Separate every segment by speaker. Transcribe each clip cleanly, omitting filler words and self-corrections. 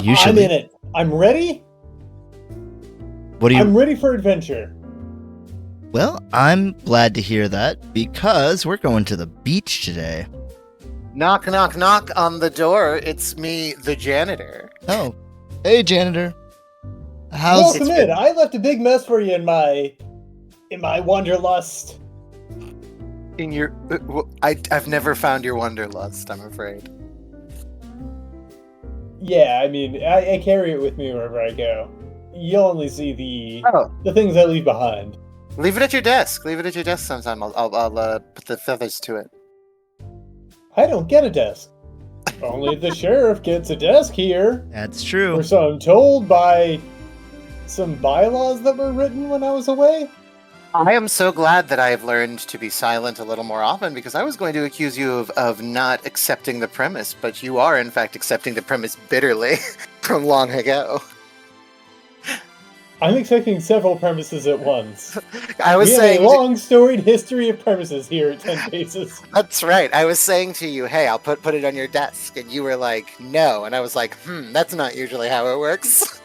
Speaker 1: Usually.
Speaker 2: I'm in it. I'm ready. I'm ready for adventure.
Speaker 1: Well, I'm glad to hear that because we're going to the beach today.
Speaker 3: Knock, knock, knock on the door. It's me, the janitor.
Speaker 1: Oh, hey, janitor.
Speaker 2: Welcome in. I left a big mess for you in my wanderlust.
Speaker 3: In your, I've never found your wanderlust, I'm afraid.
Speaker 2: Yeah, I mean, I carry it with me wherever I go. You'll only see the things I leave behind.
Speaker 3: Leave it at your desk. Leave it at your desk sometime. I'll put the feathers to it.
Speaker 2: I don't get a desk. Only the sheriff gets a desk here.
Speaker 1: That's true.
Speaker 2: Or so I'm told by some bylaws that were written when I was away.
Speaker 3: I am so glad that I have learned to be silent a little more often, because I was going to accuse you of not accepting the premise, but you are in fact accepting the premise bitterly from long ago.
Speaker 2: I'm accepting several premises at once.
Speaker 3: I was
Speaker 2: saying a long storied history of premises here at 10 Paces.
Speaker 3: That's right. I was saying to you, hey, I'll put it on your desk, and you were like, no, and I was like, that's not usually how it works.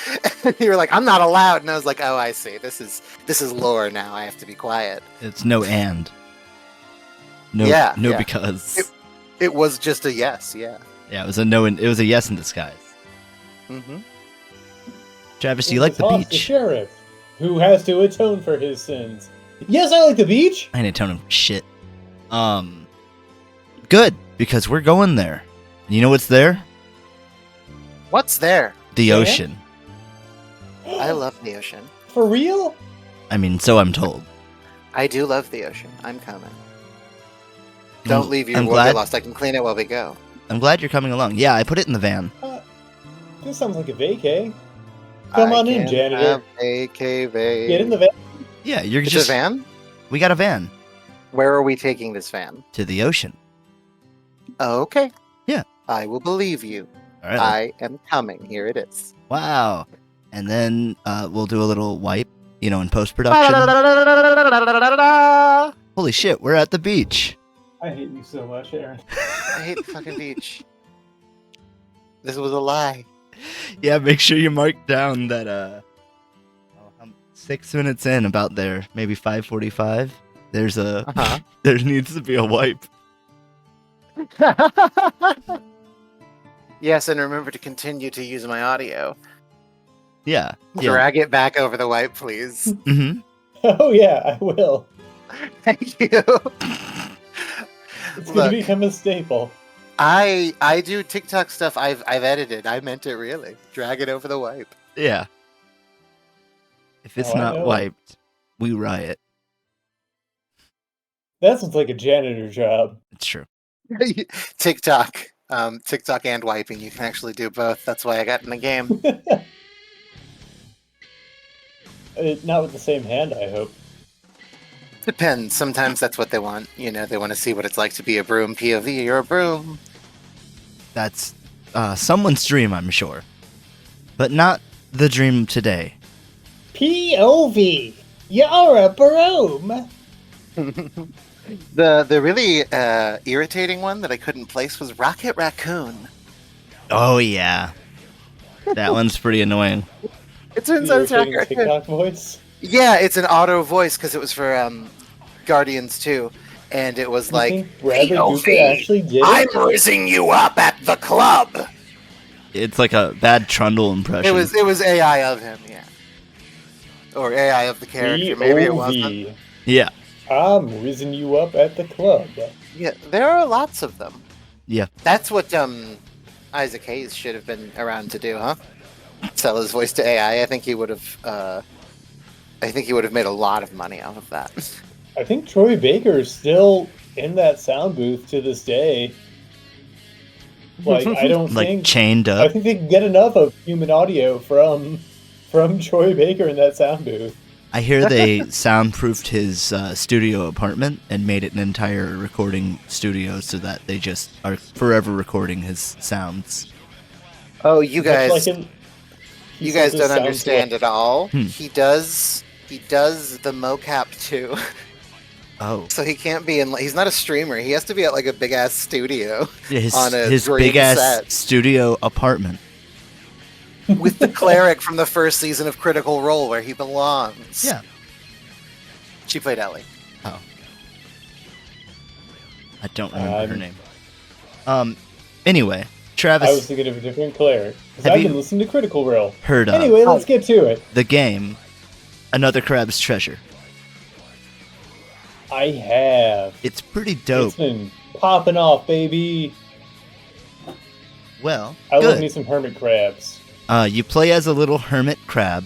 Speaker 3: And you were like, I'm not allowed, and I was like, oh, I see. This is lore now. I have to be quiet.
Speaker 1: It's no and. No, because.
Speaker 3: It was just a yes, yeah.
Speaker 1: Yeah, it was a no, and it was a yes in disguise.
Speaker 3: Mm-hmm.
Speaker 1: Travis, do you like the beach?
Speaker 2: The sheriff, who has to atone for his sins. Yes, I like the beach.
Speaker 1: I ain't atoning for shit. Good, because we're going there. You know what's there?
Speaker 3: What's there?
Speaker 1: The ocean.
Speaker 3: I love the ocean.
Speaker 2: For real?
Speaker 1: I mean, so I'm told.
Speaker 3: I do love the ocean. I'm coming. Don't leave your wanderlust. I can clean it while we go.
Speaker 1: I'm glad you're coming along. Yeah, I put it in the van.
Speaker 2: This sounds like a vacay. Come on in, janitor. Get in the van.
Speaker 1: Yeah, you're
Speaker 3: it's
Speaker 1: just
Speaker 3: a van?
Speaker 1: We got a van.
Speaker 3: Where are we taking this van?
Speaker 1: To the ocean.
Speaker 3: Okay.
Speaker 1: Yeah.
Speaker 3: I will believe you.
Speaker 1: All right.
Speaker 3: I am coming. Here it is.
Speaker 1: Wow. And then we'll do a little wipe, in post-production. Holy shit, we're at the beach.
Speaker 2: I hate you so much, Aaron.
Speaker 3: I hate the fucking beach. This was a lie.
Speaker 1: Yeah, make sure you mark down that I'm 6 minutes in, about there, maybe 5:45. There's there needs to be a wipe.
Speaker 3: Yes, and remember to continue to use my audio.
Speaker 1: Yeah.
Speaker 3: Drag it back over the wipe, please.
Speaker 1: Mm-hmm.
Speaker 2: Oh yeah, I will.
Speaker 3: Thank you.
Speaker 2: It's going to become a staple.
Speaker 3: I do TikTok stuff I've edited. I meant it really. Drag it over the wipe.
Speaker 1: Yeah. If it's not wiped, we riot.
Speaker 2: That sounds like a janitor job.
Speaker 1: It's true.
Speaker 3: TikTok and wiping. You can actually do both. That's why I got in the game.
Speaker 2: Not with the same hand, I hope.
Speaker 3: Depends. Sometimes that's what they want. They want to see what it's like to be a broom POV. You're a broom.
Speaker 1: That's someone's dream, I'm sure. But not the dream today.
Speaker 2: POV. You're a broom.
Speaker 3: The really irritating one that I couldn't place was Rocket Raccoon.
Speaker 1: Oh, yeah. That one's pretty annoying.
Speaker 3: It's an
Speaker 2: TikTok voice?
Speaker 3: Yeah, it's an auto voice because it was for Guardians 2. And it was like,
Speaker 2: actually did
Speaker 3: I'm raising you up at the club.
Speaker 1: It's like a bad Trundle impression.
Speaker 3: It was AI of him, yeah. Or AI of the character, maybe it wasn't.
Speaker 1: Yeah.
Speaker 2: I'm raising you up at the club.
Speaker 3: Yeah, there are lots of them.
Speaker 1: Yeah.
Speaker 3: That's what Isaac Hayes should have been around to do, huh? Sell his voice to AI. I think he would have made a lot of money off of that.
Speaker 2: I think Troy Baker is still in that sound booth to this day. Like, I don't think
Speaker 1: chained up.
Speaker 2: I think they can get enough of human audio from Troy Baker in that sound booth.
Speaker 1: I hear they soundproofed his studio apartment and made it an entire recording studio so that they just are forever recording his sounds.
Speaker 3: Oh, you guys don't understand at all. He does the mocap too.
Speaker 1: Oh.
Speaker 3: So he can't be in. He's not a streamer. He has to be at like a big ass studio.
Speaker 1: Yeah,
Speaker 3: on
Speaker 1: his
Speaker 3: green
Speaker 1: big ass
Speaker 3: set.
Speaker 1: studio apartment.
Speaker 3: with the cleric from the first season of Critical Role, where he belongs.
Speaker 1: Yeah.
Speaker 3: She played Ellie.
Speaker 1: Oh. I don't remember her name. Anyway, Travis.
Speaker 2: I was thinking of a different cleric. Because
Speaker 1: Have
Speaker 2: I've
Speaker 1: you
Speaker 2: been listening to Critical Role.
Speaker 1: heard of
Speaker 2: Anyway, let's get to it.
Speaker 1: the game, Another Crab's Treasure?
Speaker 2: I have.
Speaker 1: It's pretty dope.
Speaker 2: It's been popping off, baby.
Speaker 1: Well,
Speaker 2: I love
Speaker 1: good.
Speaker 2: me some hermit crabs.
Speaker 1: You play as a little hermit crab,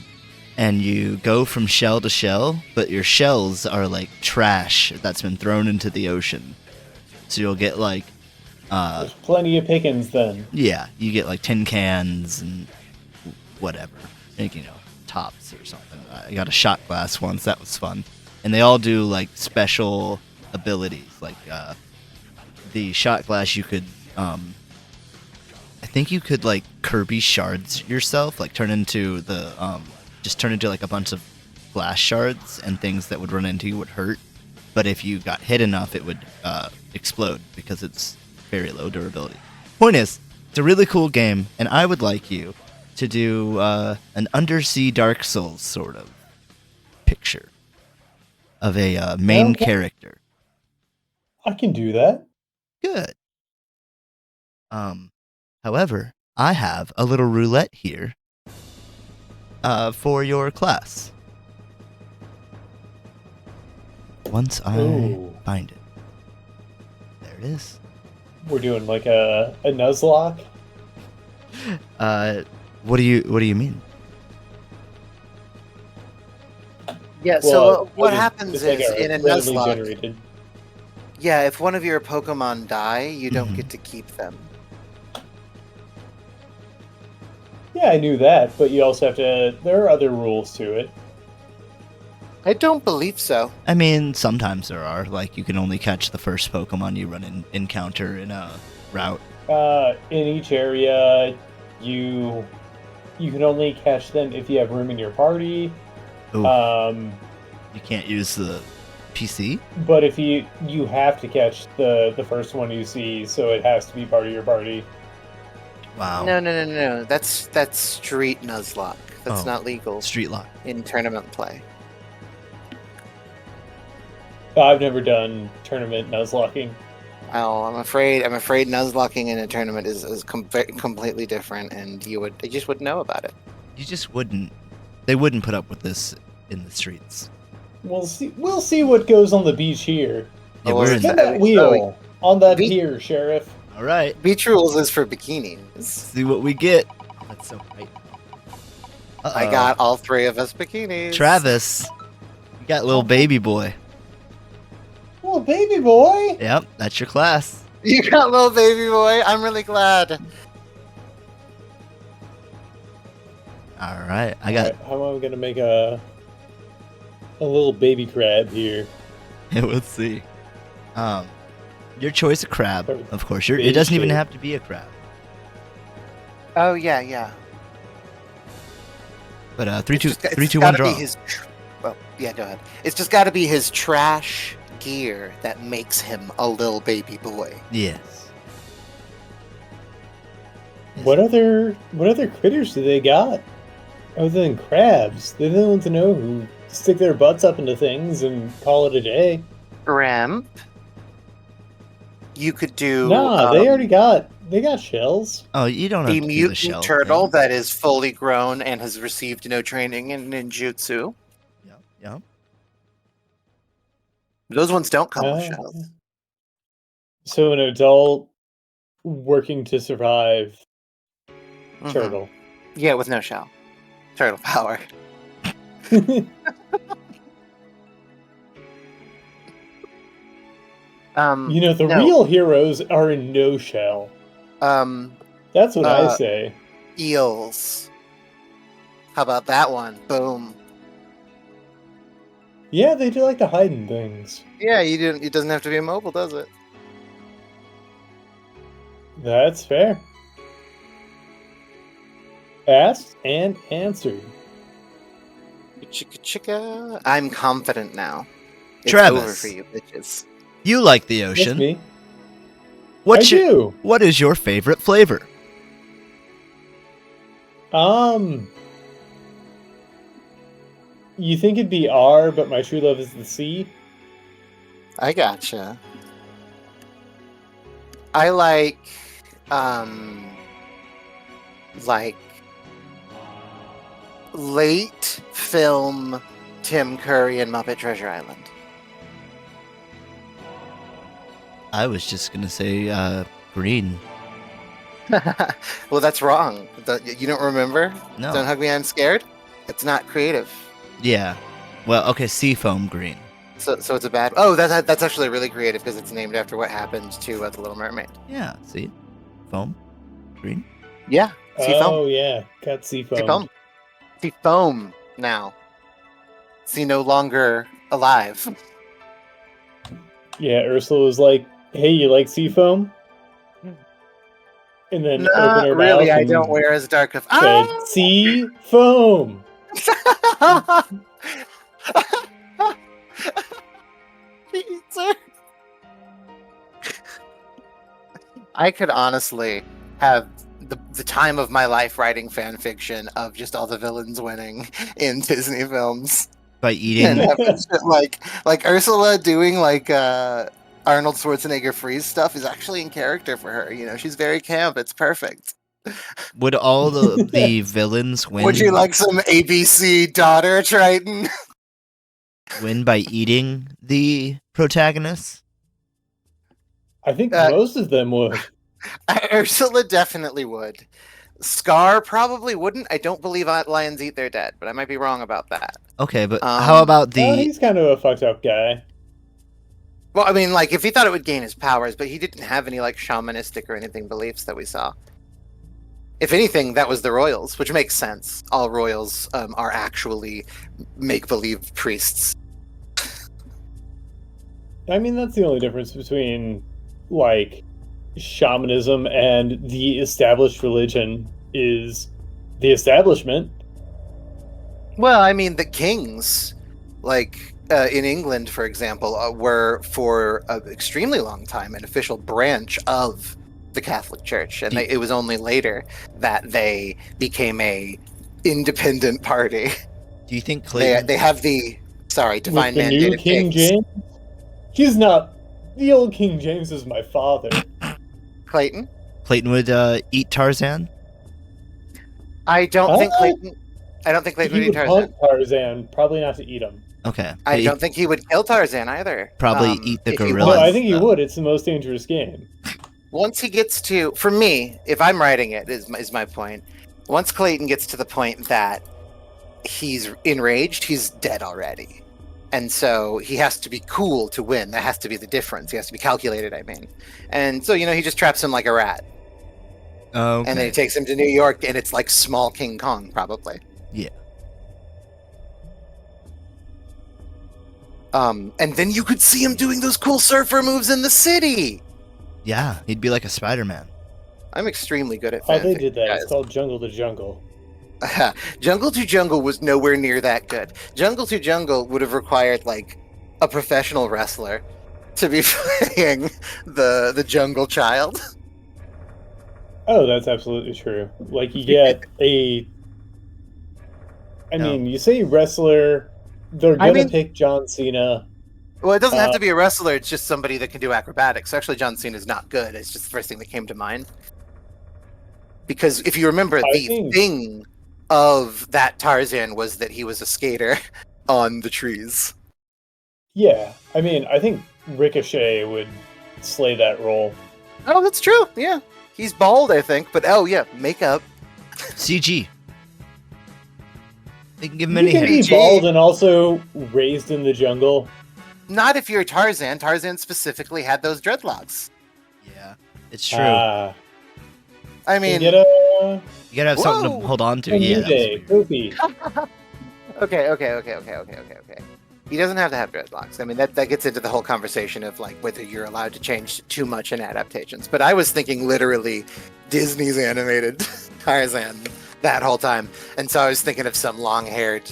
Speaker 1: and you go from shell to shell, but your shells are like trash that's been thrown into the ocean. So you'll get like,
Speaker 2: There's plenty of pickings then.
Speaker 1: yeah, you get like tin cans and whatever, like, tops or something. I got a shot glass once, that was fun. And they all do like special abilities, like the shot glass you could, I think you could like Kirby shards yourself, like turn into like a bunch of glass shards, and things that would run into you would hurt. But if you got hit enough, it would explode because it's very low durability. Point is, it's a really cool game, and I would like you to do an undersea Dark Souls sort of picture of a main character.
Speaker 2: I can do that.
Speaker 1: Good. However, I have a little roulette here for your class. Once I find it. There it is.
Speaker 2: We're doing like a Nuzlocke.
Speaker 1: What do you mean?
Speaker 3: Yeah,
Speaker 2: Well,
Speaker 3: so what happens
Speaker 2: it's
Speaker 3: is
Speaker 2: like a
Speaker 3: in a
Speaker 2: randomly
Speaker 3: Nuzlocke,
Speaker 2: generated.
Speaker 3: yeah, if one of your Pokemon die, you don't get to keep them.
Speaker 2: Yeah, I knew that, but you also have to. There are other rules to it.
Speaker 3: I don't believe so.
Speaker 1: I mean, sometimes there are. Like, you can only catch the first Pokemon you encounter in a route.
Speaker 2: In each area, you can only catch them if you have room in your party.
Speaker 1: Ooh. You can't use the PC?
Speaker 2: But if you have to catch the first one you see, so it has to be part of your party.
Speaker 1: Wow.
Speaker 3: No. That's street Nuzlocke. That's not legal
Speaker 1: Street lock.
Speaker 3: in tournament play.
Speaker 2: I've never done tournament Nuzlocking.
Speaker 3: Oh, I'm afraid Nuzlocking in a tournament is completely different, and you just wouldn't know about it.
Speaker 1: You just wouldn't. They wouldn't put up with this in the streets.
Speaker 2: We'll see what goes on the beach here.
Speaker 1: Yeah,
Speaker 3: Oh,
Speaker 1: we're in
Speaker 2: Spin
Speaker 1: the,
Speaker 2: that wheel on that
Speaker 3: Beach-
Speaker 2: pier, Sheriff.
Speaker 1: all right.
Speaker 3: Beach rules is for bikinis.
Speaker 1: See what we get. That's so bright.
Speaker 3: I got all three of us bikinis.
Speaker 1: Travis. You got little baby boy.
Speaker 2: Oh, baby boy!
Speaker 1: Yep, that's your class.
Speaker 3: You got little baby boy. I'm really glad.
Speaker 1: All right, I got.
Speaker 2: Alright, how am I gonna make a little baby crab here?
Speaker 1: We'll see. Your choice of crab, of course. It
Speaker 2: Baby
Speaker 1: doesn't even
Speaker 2: shape.
Speaker 1: have to be a crab.
Speaker 3: Oh yeah.
Speaker 1: But 3, 2,
Speaker 3: It's just
Speaker 1: 3, 2, 1,
Speaker 3: gotta
Speaker 1: draw.
Speaker 3: be his well, yeah, go ahead. It's just got to be his trash gear that makes him a little baby boy.
Speaker 1: Yes.
Speaker 2: What other critters do they got? Other than crabs? They're the ones to know who stick their butts up into things and call it a day.
Speaker 3: Ramp. You could do.
Speaker 2: Nah, they got shells.
Speaker 1: Oh, you don't have
Speaker 3: a
Speaker 1: to do the
Speaker 3: mutant
Speaker 1: shell
Speaker 3: turtle
Speaker 1: thing.
Speaker 3: that is fully grown and has received no training in ninjutsu.
Speaker 1: Yep.
Speaker 3: Those ones don't come with
Speaker 2: Uh,
Speaker 3: shells.
Speaker 2: So an adult working to survive
Speaker 3: Mhm.
Speaker 2: turtle.
Speaker 3: Yeah, with no shell. Turtle power.
Speaker 2: You know, the
Speaker 3: no.
Speaker 2: real heroes are in no shell. That's what I say.
Speaker 3: Eels. How about that one? Boom.
Speaker 2: Yeah, they do like to hide in things.
Speaker 3: Yeah, it doesn't have to be immobile, does it?
Speaker 2: That's fair. Asked and answered.
Speaker 3: Chicka chicka. I'm confident now. It's
Speaker 1: Travis.
Speaker 3: over for you, bitches.
Speaker 1: You like the
Speaker 2: That's
Speaker 1: ocean.
Speaker 2: me.
Speaker 1: What's
Speaker 2: I
Speaker 1: your,
Speaker 2: do.
Speaker 1: What is your favorite flavor?
Speaker 2: You think it'd be R, but my true love is the C?
Speaker 3: I gotcha. I like late film Tim Curry and Muppet Treasure Island.
Speaker 1: I was just gonna say green.
Speaker 3: Well, that's wrong. You don't remember?
Speaker 1: No.
Speaker 3: Don't Hug Me, I'm Scared? It's not creative.
Speaker 1: Yeah. Well, okay, seafoam green.
Speaker 3: So it's a bad... Oh, that's actually really creative because it's named after what happened to The Little Mermaid.
Speaker 1: Yeah, see? Foam. Green.
Speaker 3: Yeah. Seafoam.
Speaker 2: Oh, yeah. Got seafoam.
Speaker 3: Seafoam. Seafoam now. See, no longer alive.
Speaker 2: Yeah, Ursula was like, hey, you like seafoam? And then open her
Speaker 3: really,
Speaker 2: mouth
Speaker 3: I
Speaker 2: and
Speaker 3: don't wear as dark of...
Speaker 2: said, seafoam!
Speaker 3: I could honestly have the time of my life writing fan fiction of just all the villains winning in Disney films.
Speaker 1: By eating.
Speaker 3: And have this shit like Ursula doing like Arnold Schwarzenegger freeze stuff is actually in character for her. You know, she's very camp. It's perfect.
Speaker 1: Would all the villains win?
Speaker 3: Would you like some ABC daughter Triton?
Speaker 1: Win by eating the protagonists?
Speaker 2: I think most of them would.
Speaker 3: Ursula definitely would. Scar probably wouldn't. I don't believe lions eat their dead, but I might be wrong about that.
Speaker 1: Okay, but how about the...
Speaker 2: Well, he's kind of a fucked up guy.
Speaker 3: Well, I mean, like, if he thought it would gain his powers, but he didn't have any, like, shamanistic or anything beliefs that we saw. If anything, that was the royals, which makes sense. All royals are actually make-believe priests.
Speaker 2: I mean, that's the only difference between, like, shamanism and the established religion is the establishment.
Speaker 3: Well, I mean, the kings, like, in England, for example, were for an extremely long time an official branch of the Catholic Church, and it was only later that they became a independent party.
Speaker 1: Do you think Clayton...
Speaker 3: They have the divine
Speaker 2: the
Speaker 3: mandated
Speaker 2: new King
Speaker 3: kings.
Speaker 2: James? He's not. The old King James is my father.
Speaker 3: Clayton
Speaker 1: would eat Tarzan?
Speaker 3: I don't think Clayton would
Speaker 2: He
Speaker 3: eat
Speaker 2: would
Speaker 3: Tarzan.
Speaker 2: hunt Tarzan, probably not to eat him.
Speaker 1: Okay.
Speaker 3: I don't think he would kill Tarzan either.
Speaker 1: Probably eat the
Speaker 3: if he
Speaker 1: gorilla.
Speaker 2: No, I think he
Speaker 1: though.
Speaker 2: would. It's the most dangerous game.
Speaker 3: Once he gets to, for me, if I'm writing it, is my point. Once Clayton gets to the point that he's enraged, he's dead already. And so he has to be cool to win. That has to be the difference. He has to be calculated, I mean. And so, he just traps him like a rat.
Speaker 1: Okay.
Speaker 3: And then he takes him to New York, and it's like small King Kong, probably.
Speaker 1: Yeah.
Speaker 3: And then you could see him doing those cool surfer moves in the city.
Speaker 1: Yeah, he'd be like a Spider-Man.
Speaker 3: I'm extremely good at
Speaker 2: Oh,
Speaker 3: fanfic,
Speaker 2: they did that.
Speaker 3: guys.
Speaker 2: It's called Jungle to Jungle.
Speaker 3: Jungle to Jungle was nowhere near that good. Jungle to Jungle would have required like a professional wrestler to be playing the jungle child.
Speaker 2: Oh, that's absolutely true. Like, you get a... I mean, you say wrestler, they're gonna pick John Cena.
Speaker 3: Well, it doesn't have to be a wrestler. It's just somebody that can do acrobatics. Actually, John Cena's not good. It's just the first thing that came to mind. Because if you remember, the thing of that Tarzan was that he was a skater on the trees.
Speaker 2: Yeah, I mean, I think Ricochet would slay that role.
Speaker 3: Oh, that's true. Yeah. He's bald, I think. But, makeup.
Speaker 1: CG. They can give him
Speaker 2: You
Speaker 1: any
Speaker 2: can
Speaker 1: hair.
Speaker 2: be bald and also raised in the jungle.
Speaker 3: Not if you're Tarzan. Tarzan specifically had those dreadlocks.
Speaker 1: Yeah, it's true.
Speaker 2: I
Speaker 3: mean...
Speaker 1: You gotta have something to hold on to. Yeah.
Speaker 3: Okay. He doesn't have to have dreadlocks. I mean, that gets into the whole conversation of like whether you're allowed to change too much in adaptations. But I was thinking literally Disney's animated Tarzan that whole time. And so I was thinking of some long-haired,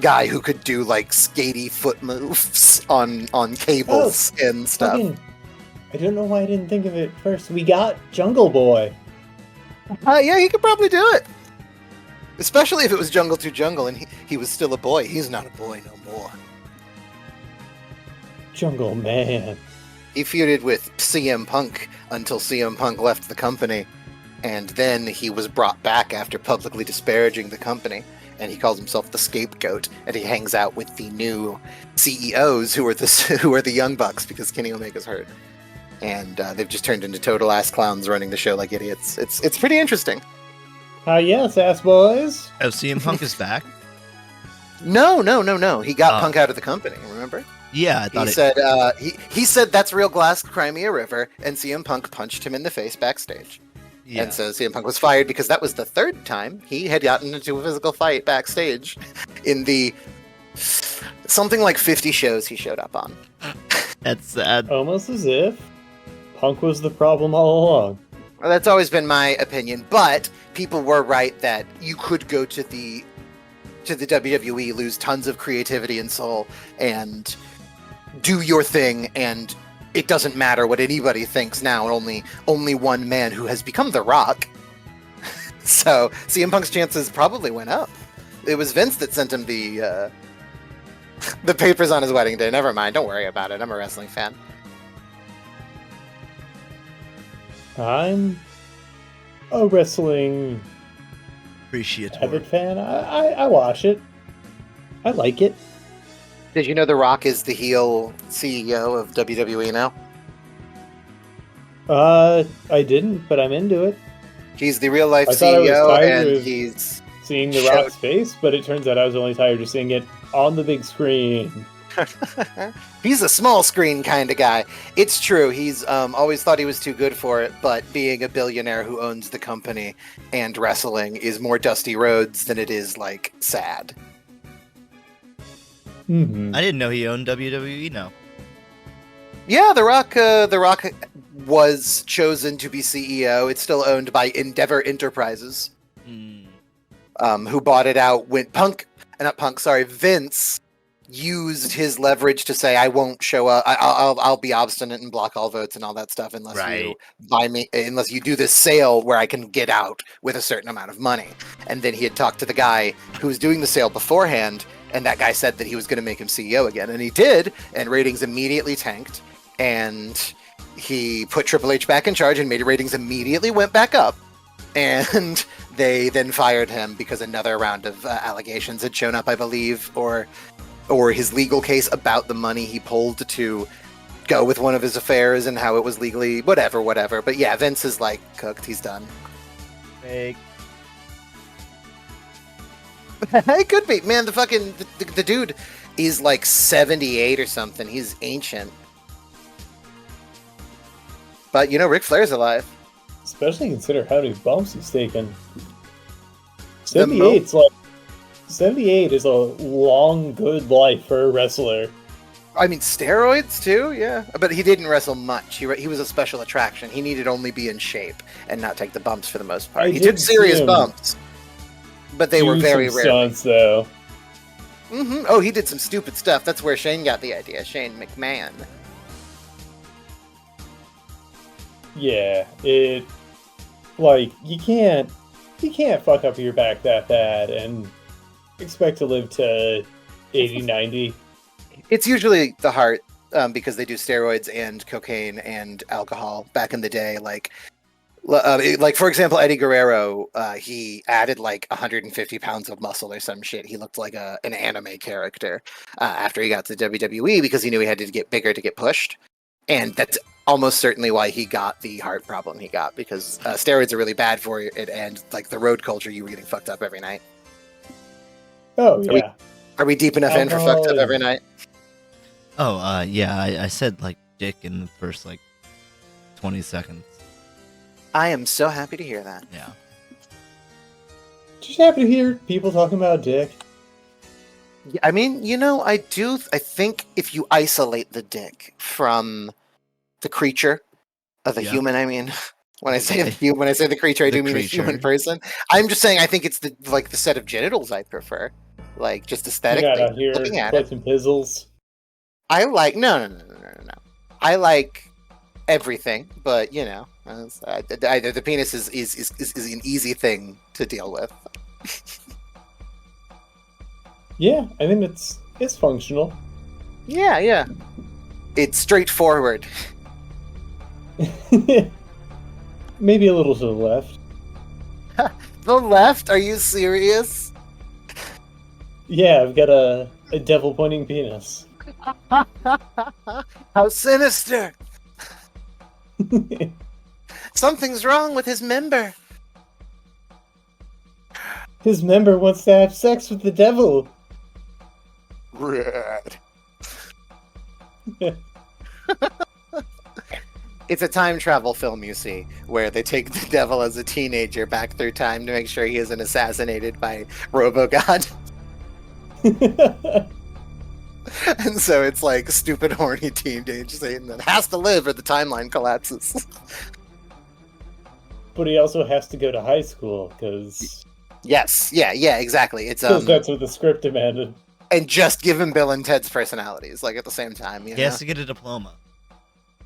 Speaker 3: guy who could do like skatey foot moves on cables and stuff.
Speaker 2: I don't know why I didn't think of it first. We got Jungle Boy.
Speaker 3: Yeah, he could probably do it. Especially if it was Jungle to Jungle and he was still a boy. He's not a boy no more.
Speaker 2: Jungle Man.
Speaker 3: He feuded with CM Punk until CM Punk left the company, and then he was brought back after publicly disparaging the company, and he calls himself the scapegoat, and he hangs out with the new CEOs who are the Young Bucks because Kenny Omega's hurt. And they've just turned into total ass clowns running the show like idiots. It's pretty interesting.
Speaker 2: Yes, ass boys.
Speaker 1: Oh, CM Punk is back?
Speaker 3: No. He got Punk out of the company, remember?
Speaker 1: Yeah, I thought
Speaker 3: he said that's real glass, cry me a river, and CM Punk punched him in the face backstage.
Speaker 1: Yeah.
Speaker 3: And so CM Punk was fired because that was the third time he had gotten into a physical fight backstage in the something like 50 shows he showed up on.
Speaker 1: That's sad.
Speaker 2: Almost as if Punk was the problem all along.
Speaker 3: Well, that's always been my opinion, but people were right that you could go to the WWE, lose tons of creativity and soul, and do your thing, and it doesn't matter what anybody thinks now. Only one man who has become The Rock. So CM Punk's chances probably went up. It was Vince that sent him the papers on his wedding day. Never mind, don't worry about it. I'm a wrestling fan.
Speaker 2: I'm a wrestling
Speaker 1: Appreciate
Speaker 2: avid fan. I watch it. I like it.
Speaker 3: Did you know The Rock is the heel CEO of WWE now?
Speaker 2: I didn't, but I'm into it.
Speaker 3: He's the real life
Speaker 2: I thought I was
Speaker 3: CEO,
Speaker 2: tired
Speaker 3: and
Speaker 2: of
Speaker 3: he's
Speaker 2: seeing The Rock's face, but it turns out I was only tired of seeing it on the big screen.
Speaker 3: He's a small screen kind of guy. It's true. He's always thought he was too good for it, but being a billionaire who owns the company and wrestling is more dusty roads than it is like sad.
Speaker 2: Mm-hmm.
Speaker 1: I didn't know he owned WWE now.
Speaker 3: Yeah, The Rock was chosen to be CEO. It's still owned by Endeavor Enterprises, who bought it out when Vince used his leverage to say, I won't show up. I'll be obstinate and block all votes and all that stuff unless you do this sale where I can get out with a certain amount of money. And then he had talked to the guy who was doing the sale beforehand, and that guy said that he was going to make him CEO again. And he did, and ratings immediately tanked. And he put Triple H back in charge and made ratings immediately went back up. And they then fired him because another round of allegations had shown up, I believe, or his legal case about the money he pulled to go with one of his affairs and how it was legally whatever. But yeah, Vince is like cooked. He's done.
Speaker 1: Fake.
Speaker 3: It could be, man. The dude is like 78 or something. He's ancient. But Ric Flair's alive.
Speaker 2: Especially consider how many bumps he's taken. 78's like 78 is a long, good life for a wrestler.
Speaker 3: I mean, steroids too, yeah. But he didn't wrestle much. He was a special attraction. He needed only be in shape and not take the bumps for the most part. He took serious bumps, but they were very rare.
Speaker 2: Stunts, though.
Speaker 3: Mm-hmm. Oh, he did some stupid stuff. That's where Shane got the idea. Shane McMahon.
Speaker 2: Yeah, you can't fuck up your back that bad and expect to live to 80, 90.
Speaker 3: It's usually the heart, because they do steroids and cocaine and alcohol back in the day. Like for example, Eddie Guerrero, he added like 150 pounds of muscle or some shit. He looked like an anime character after he got to WWE because he knew he had to get bigger to get pushed. And that's almost certainly why he got the heart problem he got, because steroids are really bad for it, and like the road culture, you were getting fucked up every night.
Speaker 2: Oh, yeah.
Speaker 3: Are we deep enough in for fucked up every night?
Speaker 1: Oh, yeah, I said like dick in the first like 20 seconds.
Speaker 3: I am so happy to hear that.
Speaker 1: Yeah.
Speaker 2: Just happy to hear people talking about dick.
Speaker 3: I mean, I think if you isolate the dick from the creature of a human, I mean, when I say the creature, I do mean a human person. I'm just saying I think it's the set of genitals I prefer, like just aesthetically looking at it.
Speaker 2: Some pizzles.
Speaker 3: I like no. I like everything, but you know, the penis is an easy thing to deal with.
Speaker 2: Yeah, I think it's functional.
Speaker 3: Yeah. It's straightforward.
Speaker 2: Maybe a little to the left.
Speaker 3: The left? Are you serious?
Speaker 2: Yeah, I've got a devil pointing penis.
Speaker 3: How sinister! Something's wrong with his member.
Speaker 2: His member wants to have sex with the devil.
Speaker 3: Red. It's a time travel film, you see, where they take the devil as a teenager back through time to make sure he isn't assassinated by RoboGod. And so it's like stupid, horny teenage Satan that has to live or the timeline collapses.
Speaker 2: But he also has to go to high school, because...
Speaker 3: Yes, yeah, exactly. It's
Speaker 2: that's what the script demanded.
Speaker 3: And just give him Bill and Ted's personalities, like at the same time. You know?
Speaker 1: He has to get a diploma.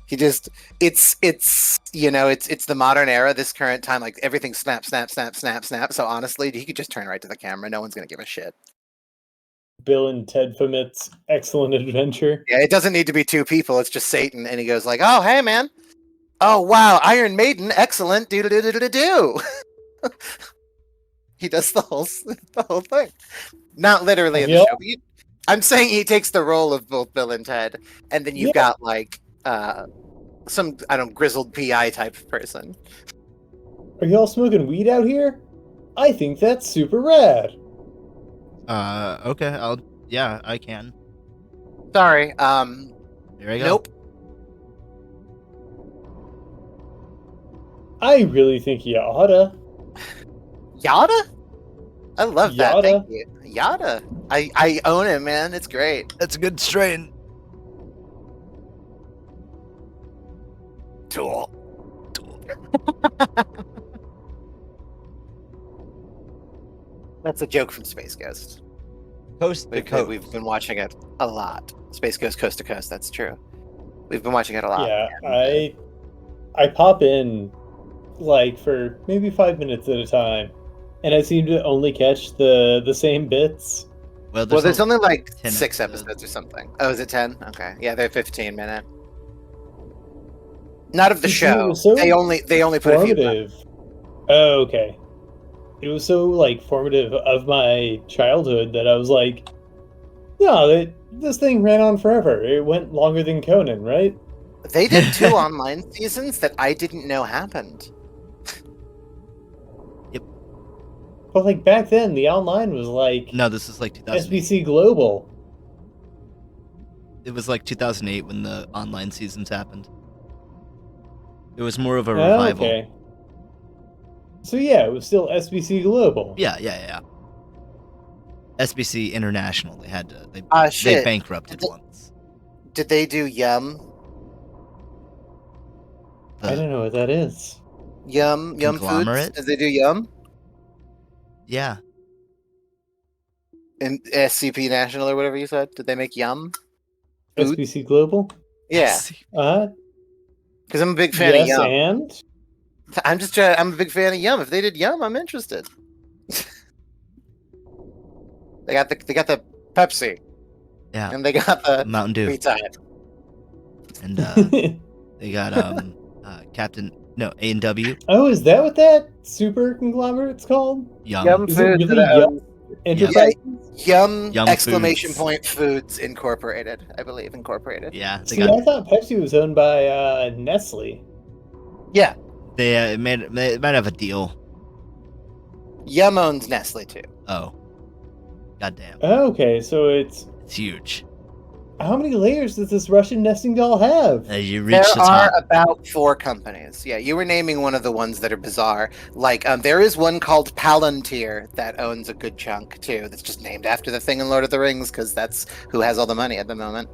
Speaker 3: He just, it's you know, it's the modern era, this current time, like everything snap. So honestly, he could just turn right to the camera. No one's gonna give a shit.
Speaker 2: Bill and Ted Fomit's Excellent Adventure.
Speaker 3: Yeah, it doesn't need to be two people. It's just Satan, and he goes like, "Oh, hey, man. Oh, wow, Iron Maiden, excellent. Do. He does the whole thing. Not literally in the show. But I'm saying he takes the role of both Bill and Ted, and then you've got like some grizzled PI type of person.
Speaker 2: Are y'all smoking weed out here? I think that's super rad.
Speaker 1: Okay, I can.
Speaker 3: Sorry,
Speaker 1: There I go.
Speaker 3: Nope.
Speaker 2: I really think you oughta.
Speaker 3: Yada? I love that.
Speaker 2: Yada.
Speaker 3: Thank you. Yada. I own it, man. It's great.
Speaker 1: That's a good strain.
Speaker 3: Tool. That's a joke from Space Ghost.
Speaker 1: Coast to coast.
Speaker 3: We've been watching it a lot. Space Ghost Coast to Coast, that's true. We've been watching it a lot.
Speaker 2: Yeah, I pop in like for maybe 5 minutes at a time, and I seem to only catch the same bits.
Speaker 3: Well, there's only like
Speaker 1: 10
Speaker 3: 6 episodes or something. Oh, is it 10? Okay. Yeah, they're 15-minute. Not of the show.
Speaker 2: So
Speaker 3: they only put a few.
Speaker 2: Oh, okay. It was so like formative of my childhood that I was like, no, this thing ran on forever. It went longer than Conan, right?
Speaker 3: They did 2 online seasons that I didn't know happened.
Speaker 1: Yep.
Speaker 2: But like back then, the online was like
Speaker 1: No, this is like 2008.
Speaker 2: SBC Global.
Speaker 1: It was like 2008 when the online seasons happened. It was more of a revival.
Speaker 2: Okay. So yeah, it was still SBC Global.
Speaker 1: Yeah. SBC International. They had to. They bankrupted once.
Speaker 3: Did they do Yum?
Speaker 2: I don't know what that is.
Speaker 3: Yum Foods? Did they do Yum?
Speaker 1: Yeah.
Speaker 3: And SCP National or whatever you said? Did they make Yum? Food?
Speaker 2: SBC Global?
Speaker 3: Yeah.
Speaker 2: Because
Speaker 3: I'm a big fan of Yum.
Speaker 2: And?
Speaker 3: I'm a big fan of Yum. If they did Yum, I'm interested. They got the Pepsi.
Speaker 1: Yeah.
Speaker 3: And they got the
Speaker 1: Mountain Dew.
Speaker 3: Pizza.
Speaker 1: And they got A&W.
Speaker 2: Oh, is that what that super conglomerate's called?
Speaker 1: Yum
Speaker 3: Foods.
Speaker 2: Really Yum Enterprises?
Speaker 3: Yum
Speaker 1: Foods.
Speaker 3: ~ Foods Incorporated, I believe. Incorporated.
Speaker 1: Yeah.
Speaker 2: I thought Pepsi was owned by Nestle.
Speaker 3: Yeah.
Speaker 1: They might have a deal.
Speaker 3: Yum owns Nestle too.
Speaker 1: Oh. Goddamn.
Speaker 2: Okay, so it's
Speaker 1: huge.
Speaker 2: How many layers does this Russian nesting doll have?
Speaker 1: You reach
Speaker 3: there
Speaker 1: the top.
Speaker 3: are about 4 companies. Yeah, you were naming one of the ones that are bizarre. Like, there is one called Palantir that owns a good chunk too. That's just named after the thing in Lord of the Rings because that's who has all the money at the moment.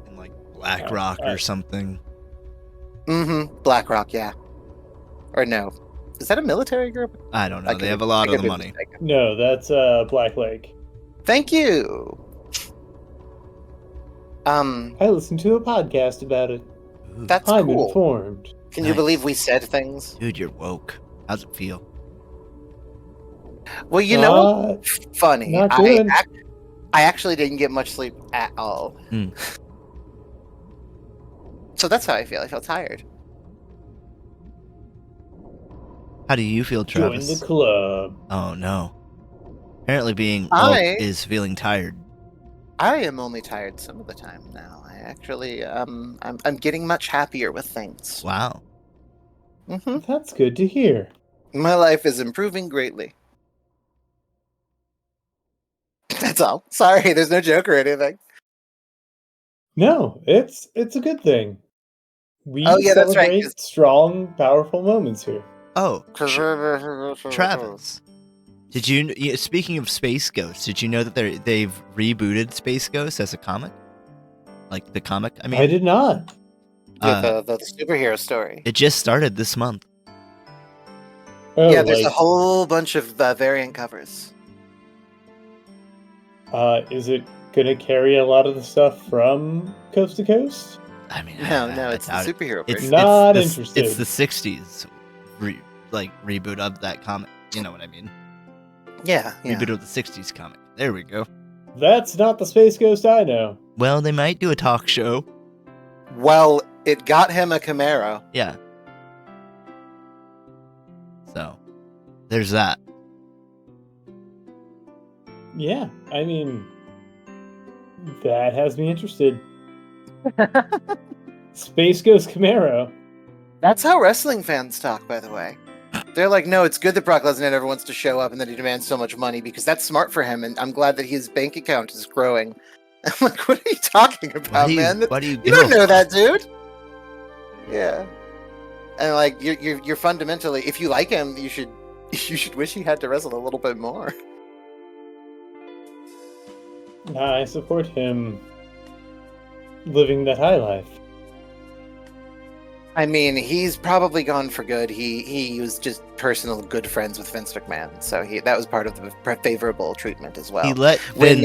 Speaker 1: And like BlackRock or something.
Speaker 3: Mm-hmm. BlackRock, yeah. Or no. Is that a military group?
Speaker 1: I don't know. They have a lot of the money.
Speaker 2: No, that's Black Lake.
Speaker 3: Thank you.
Speaker 2: I listened to a podcast about it.
Speaker 1: Ooh,
Speaker 3: That's
Speaker 2: I'm
Speaker 3: cool.
Speaker 2: informed.
Speaker 3: Can you
Speaker 1: Nice.
Speaker 3: believe we said things?
Speaker 1: dude, you're woke. How's it feel?
Speaker 3: Well, you know,
Speaker 2: Uh,
Speaker 3: funny.
Speaker 2: not good.
Speaker 3: I actually didn't get much sleep at all.
Speaker 1: Hmm.
Speaker 3: So that's how I feel. I feel tired.
Speaker 1: How do you feel,
Speaker 2: Join
Speaker 1: Travis?
Speaker 2: the club.
Speaker 1: Oh no. Apparently, being woke
Speaker 3: I-
Speaker 1: is feeling tired.
Speaker 3: I am only tired some of the time now. I actually, I'm getting much happier with things.
Speaker 1: Wow.
Speaker 2: That's good to hear.
Speaker 3: My life is improving greatly. That's all. Sorry, there's no joke or anything.
Speaker 2: No, it's a good thing. We
Speaker 3: Oh, yeah, that's right,
Speaker 2: celebrate
Speaker 3: 'cause-
Speaker 2: strong, powerful moments here.
Speaker 1: Oh, Travis. Did you? Speaking of Space Ghost, did you know that they've rebooted Space Ghost as a comic? Like the comic? I mean,
Speaker 2: I did not.
Speaker 3: The superhero story.
Speaker 1: it just started this month.
Speaker 2: Oh,
Speaker 3: Yeah, there's
Speaker 2: like,
Speaker 3: a whole bunch of variant covers.
Speaker 2: is it gonna carry a lot of the stuff from Coast to Coast?
Speaker 1: I mean,
Speaker 3: No,
Speaker 1: I
Speaker 3: it's the
Speaker 1: doubt it.
Speaker 3: superhero
Speaker 1: It's
Speaker 3: version.
Speaker 2: Not
Speaker 1: the,
Speaker 2: interested.
Speaker 1: It's the '60s, reboot of that comic. You know what I mean?
Speaker 3: Yeah.
Speaker 1: Reboot of the '60s comic. There we go.
Speaker 2: That's not the Space Ghost I know.
Speaker 1: Well, they might do a talk show.
Speaker 3: Well, it got him a Camaro.
Speaker 1: Yeah. So, there's that.
Speaker 2: Yeah, I mean, that has me interested. Space Ghost Camaro.
Speaker 3: That's how wrestling fans talk, by the way. They're like, no, it's good that Brock Lesnar never wants to show up and that he demands so much money because that's smart for him, and I'm glad that his bank account is growing. I'm like, what are you talking about, man?
Speaker 1: Why do you
Speaker 3: You don't know that, dude. Yeah, and like you're fundamentally, if you like him, you should wish he had to wrestle a little bit more.
Speaker 2: I support him living that high life.
Speaker 3: I mean, he's probably gone for good. He was just personal good friends with Vince McMahon, so that was part of the favorable treatment as well.
Speaker 1: He let
Speaker 3: When,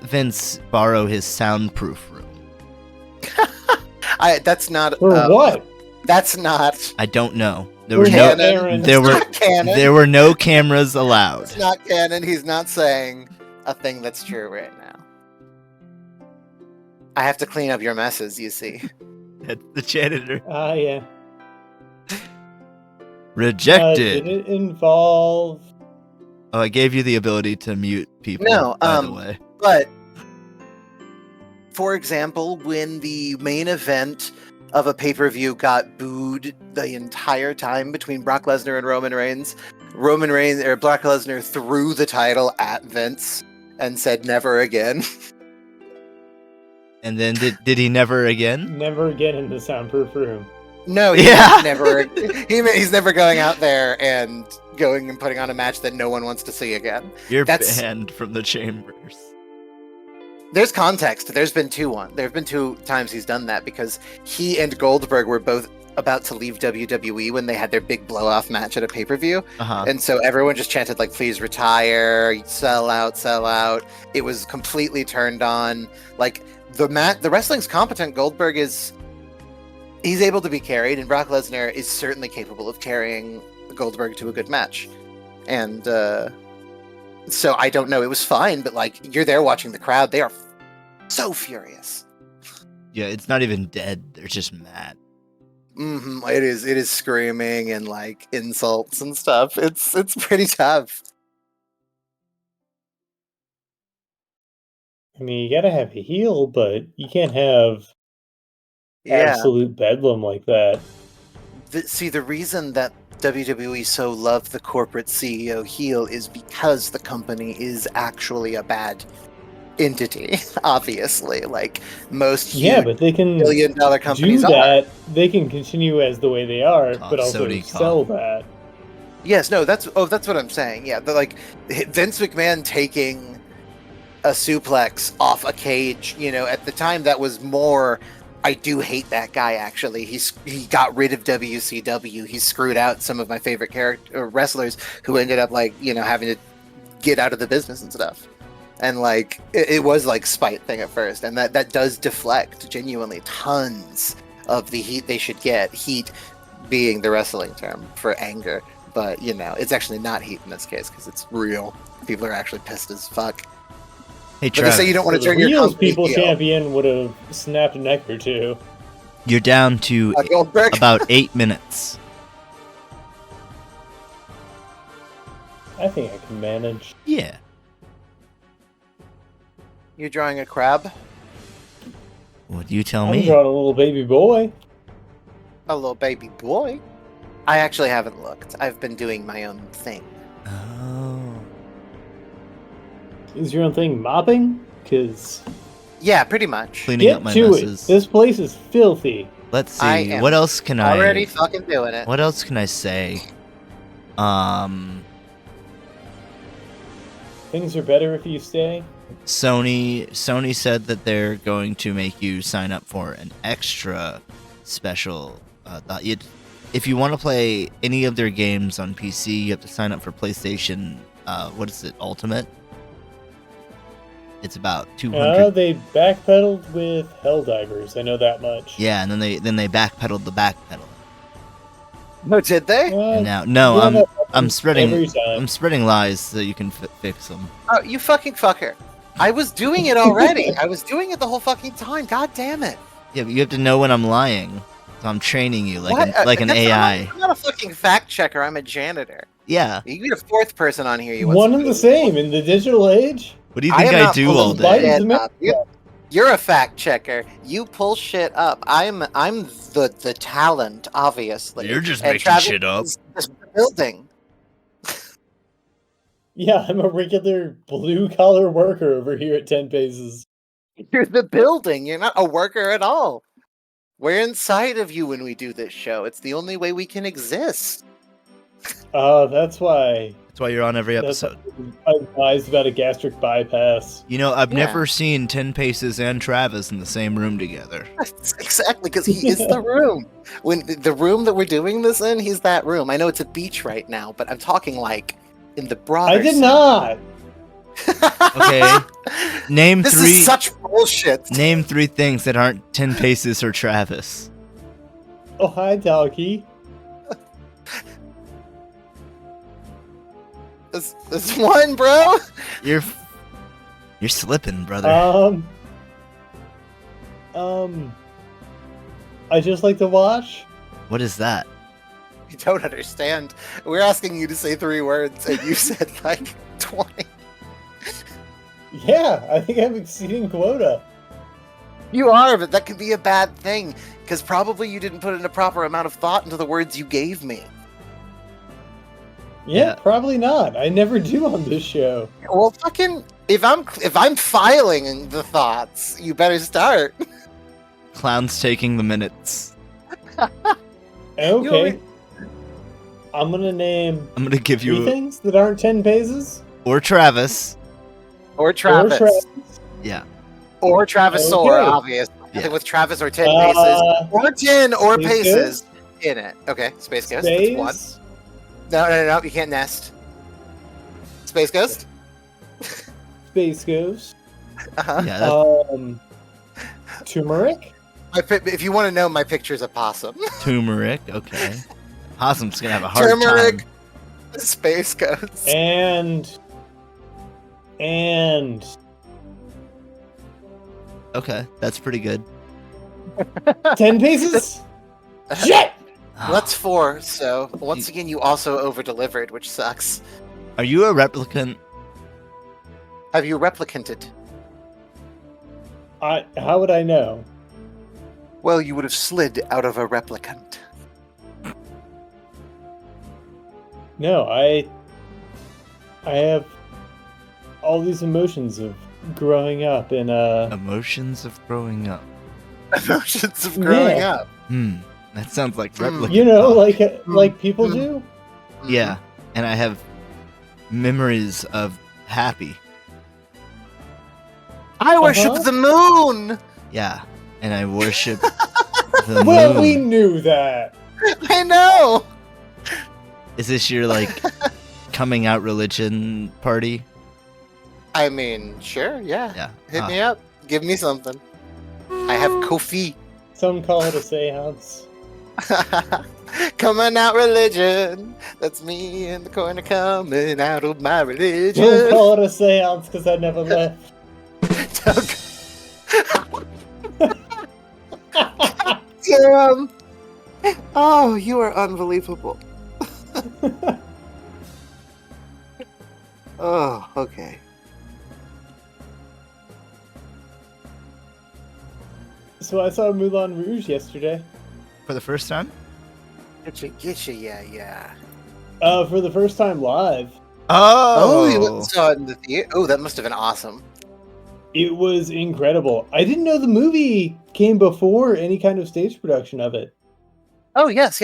Speaker 1: Vince borrow his soundproof room.
Speaker 3: That's not
Speaker 2: For what?
Speaker 3: That's not.
Speaker 1: I don't know. There were
Speaker 3: Canon.
Speaker 1: no
Speaker 2: Aaron.
Speaker 1: there
Speaker 3: It's
Speaker 1: were
Speaker 3: not canon.
Speaker 1: there were no cameras allowed.
Speaker 3: It's not canon. He's not saying a thing that's true right now. I have to clean up your messes. You see.
Speaker 1: That's the janitor.
Speaker 2: Ah, yeah.
Speaker 1: Rejected.
Speaker 2: Did it involve...
Speaker 1: Oh, I gave you the ability to mute people.
Speaker 3: No,
Speaker 1: by the way.
Speaker 3: But, for example, when the main event of a pay-per-view got booed the entire time between Brock Lesnar and Roman Reigns, Brock Lesnar threw the title at Vince and said never again.
Speaker 1: And then did he never again?
Speaker 2: Never again in the soundproof room.
Speaker 3: No,
Speaker 1: Yeah.
Speaker 3: he's never going out there and going and putting on a match that no one wants to see again.
Speaker 1: You're
Speaker 3: That's-
Speaker 1: banned from the chambers.
Speaker 3: There's context. There have been two times he's done that because he and Goldberg were both about to leave WWE when they had their big blow-off match at a pay-per-view.
Speaker 1: Uh-huh.
Speaker 3: And so everyone just chanted like, please retire, sell out, sell out. It was completely turned on. Like the wrestling's competent. Goldberg he's able to be carried, and Brock Lesnar is certainly capable of carrying Goldberg to a good match. And so I don't know, it was fine, but like you're there watching the crowd, they are so furious.
Speaker 1: Yeah, it's not even dead. They're just mad.
Speaker 3: It is screaming and like insults and stuff. It's pretty tough.
Speaker 2: I mean, you gotta have a heel, but you can't have
Speaker 3: Yeah.
Speaker 2: absolute bedlam like that.
Speaker 3: The reason that WWE so loved the corporate CEO heel is because the company is actually a bad entity. Obviously, like most
Speaker 2: Yeah, but they can
Speaker 3: billion-dollar
Speaker 2: do
Speaker 3: companies are.
Speaker 2: that. They can continue as the way they are, but also
Speaker 1: Sody
Speaker 2: sell
Speaker 1: con.
Speaker 2: that.
Speaker 3: Yes, no, that's what I'm saying. Yeah, like Vince McMahon taking a suplex off a cage, at the time that was more, I do hate that guy actually. He got rid of WCW. He screwed out some of my favorite wrestlers who ended up having to get out of the business and stuff. And like it was like spite thing at first, and that does deflect genuinely tons of the heat they should get. Heat being the wrestling term for anger, but you know it's actually not heat in this case because it's real. People are actually pissed as fuck.
Speaker 1: Hey,
Speaker 3: But they
Speaker 1: Travis,
Speaker 3: say you don't want to turn
Speaker 2: the
Speaker 3: your
Speaker 2: Reels
Speaker 3: company
Speaker 2: people
Speaker 3: heel.
Speaker 2: champion would have snapped a neck or two.
Speaker 1: you're down to
Speaker 3: Goldberg.
Speaker 1: about 8 minutes.
Speaker 2: I think I can manage.
Speaker 1: Yeah.
Speaker 3: You're drawing a crab,
Speaker 1: What do you tell
Speaker 2: I'm
Speaker 1: me?
Speaker 2: drawing a little baby boy.
Speaker 3: a little baby boy. I actually haven't looked. I've been doing my own thing.
Speaker 1: Oh.
Speaker 2: Is your own thing mopping? Because
Speaker 3: Yeah, pretty much.
Speaker 1: Cleaning up
Speaker 2: get
Speaker 1: my
Speaker 2: to
Speaker 1: messes.
Speaker 2: it. This place is filthy.
Speaker 1: Let's
Speaker 3: I
Speaker 1: see.
Speaker 3: am
Speaker 1: What else can I?
Speaker 3: Already fucking doing it.
Speaker 1: What else can I say?
Speaker 2: Things are better if you stay.
Speaker 1: Sony said that they're going to make you sign up for an extra special. If you want to play any of their games on PC, you have to sign up for PlayStation. What is it? Ultimate. It's about 200.
Speaker 2: They backpedaled with Helldivers. I know that much.
Speaker 1: Yeah, and then they backpedaled the backpedal.
Speaker 3: No, did they?
Speaker 1: And now, no,
Speaker 2: yeah, that
Speaker 1: I'm
Speaker 2: happens
Speaker 1: spreading
Speaker 2: every time.
Speaker 1: I'm spreading lies so you can fix them.
Speaker 3: Oh, you fucking fucker. I was doing it already. I was doing it the whole fucking time. God damn it.
Speaker 1: Yeah, but you have to know when I'm lying. So I'm training you like
Speaker 3: What?
Speaker 1: like an
Speaker 3: That's
Speaker 1: AI.
Speaker 3: I'm not a fucking fact checker. I'm a janitor.
Speaker 1: Yeah.
Speaker 3: You get a fourth person on here. You want
Speaker 2: One
Speaker 3: some
Speaker 2: and the
Speaker 3: food.
Speaker 2: same in the digital age.
Speaker 1: What do you think
Speaker 3: am
Speaker 1: I
Speaker 3: not
Speaker 1: do
Speaker 3: pulling
Speaker 1: all
Speaker 2: Biden-
Speaker 1: day?
Speaker 3: shit up. You're a fact checker. You pull shit up. I'm the talent, obviously.
Speaker 1: You're just
Speaker 3: And
Speaker 1: making
Speaker 3: Travis
Speaker 1: shit up.
Speaker 3: is just building.
Speaker 2: Yeah, I'm a regular blue-collar worker over here at 10 Paces.
Speaker 3: You're the building. You're not a worker at all. We're inside of you when we do this show. It's the only way we can exist.
Speaker 2: That's why
Speaker 1: That's why you're on every
Speaker 2: that's
Speaker 1: episode.
Speaker 2: I advised about a gastric bypass.
Speaker 1: You know, I've
Speaker 3: Yeah.
Speaker 1: never seen 10 Paces and Travis in the same room together.
Speaker 3: Exactly, because he is the room. When the room that we're doing this in, he's that room. I know it's a beach right now, but I'm talking like in the broader.
Speaker 2: I did not.
Speaker 1: Okay. Name
Speaker 3: This
Speaker 1: three
Speaker 3: is such bullshit.
Speaker 1: Name 3 things that aren't 10 Paces or Travis.
Speaker 2: Oh, hi, doggy.
Speaker 3: This one, bro.
Speaker 1: You're slipping, brother.
Speaker 2: I just like to watch.
Speaker 1: What is that?
Speaker 3: You don't understand. We're asking you to say 3 words, and you said like 20.
Speaker 2: Yeah, I think I'm exceeding quota.
Speaker 3: You are, but that could be a bad thing, because probably you didn't put in a proper amount of thought into the words you gave me.
Speaker 2: Yeah,
Speaker 1: Yeah.
Speaker 2: probably not. I never do on this show.
Speaker 3: Well, fucking, if I'm filing the thoughts, you better start.
Speaker 1: Clown's taking the minutes.
Speaker 2: Okay. I'm gonna name
Speaker 1: I'm gonna give
Speaker 2: 3
Speaker 1: you
Speaker 2: things that aren't 10 Paces.
Speaker 1: or Travis.
Speaker 3: Or Travis.
Speaker 2: Or Travis.
Speaker 1: Yeah.
Speaker 3: Or Travis Soar,
Speaker 2: Okay.
Speaker 3: obviously.
Speaker 1: Yeah.
Speaker 3: With Travis or 10 paces. Or 10 or
Speaker 2: Space
Speaker 3: paces in it. Okay, Space Ghost. That's one.
Speaker 2: Space.
Speaker 3: No. You can't nest. Space Ghost?
Speaker 2: Space Ghost.
Speaker 3: Uh-huh.
Speaker 1: Yeah. That's
Speaker 2: Turmeric.
Speaker 3: If you want to know, my picture's a possum.
Speaker 1: turmeric. Okay. Possum's gonna have a hard
Speaker 3: Turmeric.
Speaker 1: time.
Speaker 3: Space Ghost.
Speaker 2: And
Speaker 1: Okay, that's pretty good.
Speaker 2: 10 Paces. Shit.
Speaker 3: That's 4, so once again, you also over-delivered, which sucks.
Speaker 1: Are you a replicant?
Speaker 3: Have you replicanted?
Speaker 2: How would I know?
Speaker 3: Well, you would have slid out of a replicant.
Speaker 2: No, I have all these emotions of growing up in a.
Speaker 1: Emotions of growing up.
Speaker 3: Emotions of growing
Speaker 2: Yeah.
Speaker 3: up.
Speaker 1: That sounds like
Speaker 3: Hmm.
Speaker 1: replicant.
Speaker 2: You know,
Speaker 1: talk.
Speaker 2: like people do.
Speaker 1: Yeah, and I have memories of happy.
Speaker 3: I worship
Speaker 2: Uh-huh.
Speaker 3: the moon!
Speaker 1: Yeah, and I worship the
Speaker 2: Well,
Speaker 1: moon.
Speaker 2: we knew that.
Speaker 3: I know!
Speaker 1: Is this your like coming out religion party?
Speaker 3: I mean, sure, yeah.
Speaker 1: Yeah.
Speaker 3: Hit me up. Give me something. I have Kofi.
Speaker 2: Some call it a seance.
Speaker 3: Coming out religion. That's me in the corner coming out of my religion.
Speaker 2: Don't call it a seance because I never left.
Speaker 3: Damn. Oh, you are unbelievable. Oh, okay.
Speaker 2: So I saw Moulin Rouge yesterday.
Speaker 1: For the first time?
Speaker 3: Get you, yeah.
Speaker 2: For the first time live.
Speaker 3: Oh, you went and saw it in the theater? Oh, that must have been awesome.
Speaker 2: It was incredible. I didn't know the movie came before any kind of stage production of it.
Speaker 3: Oh yes.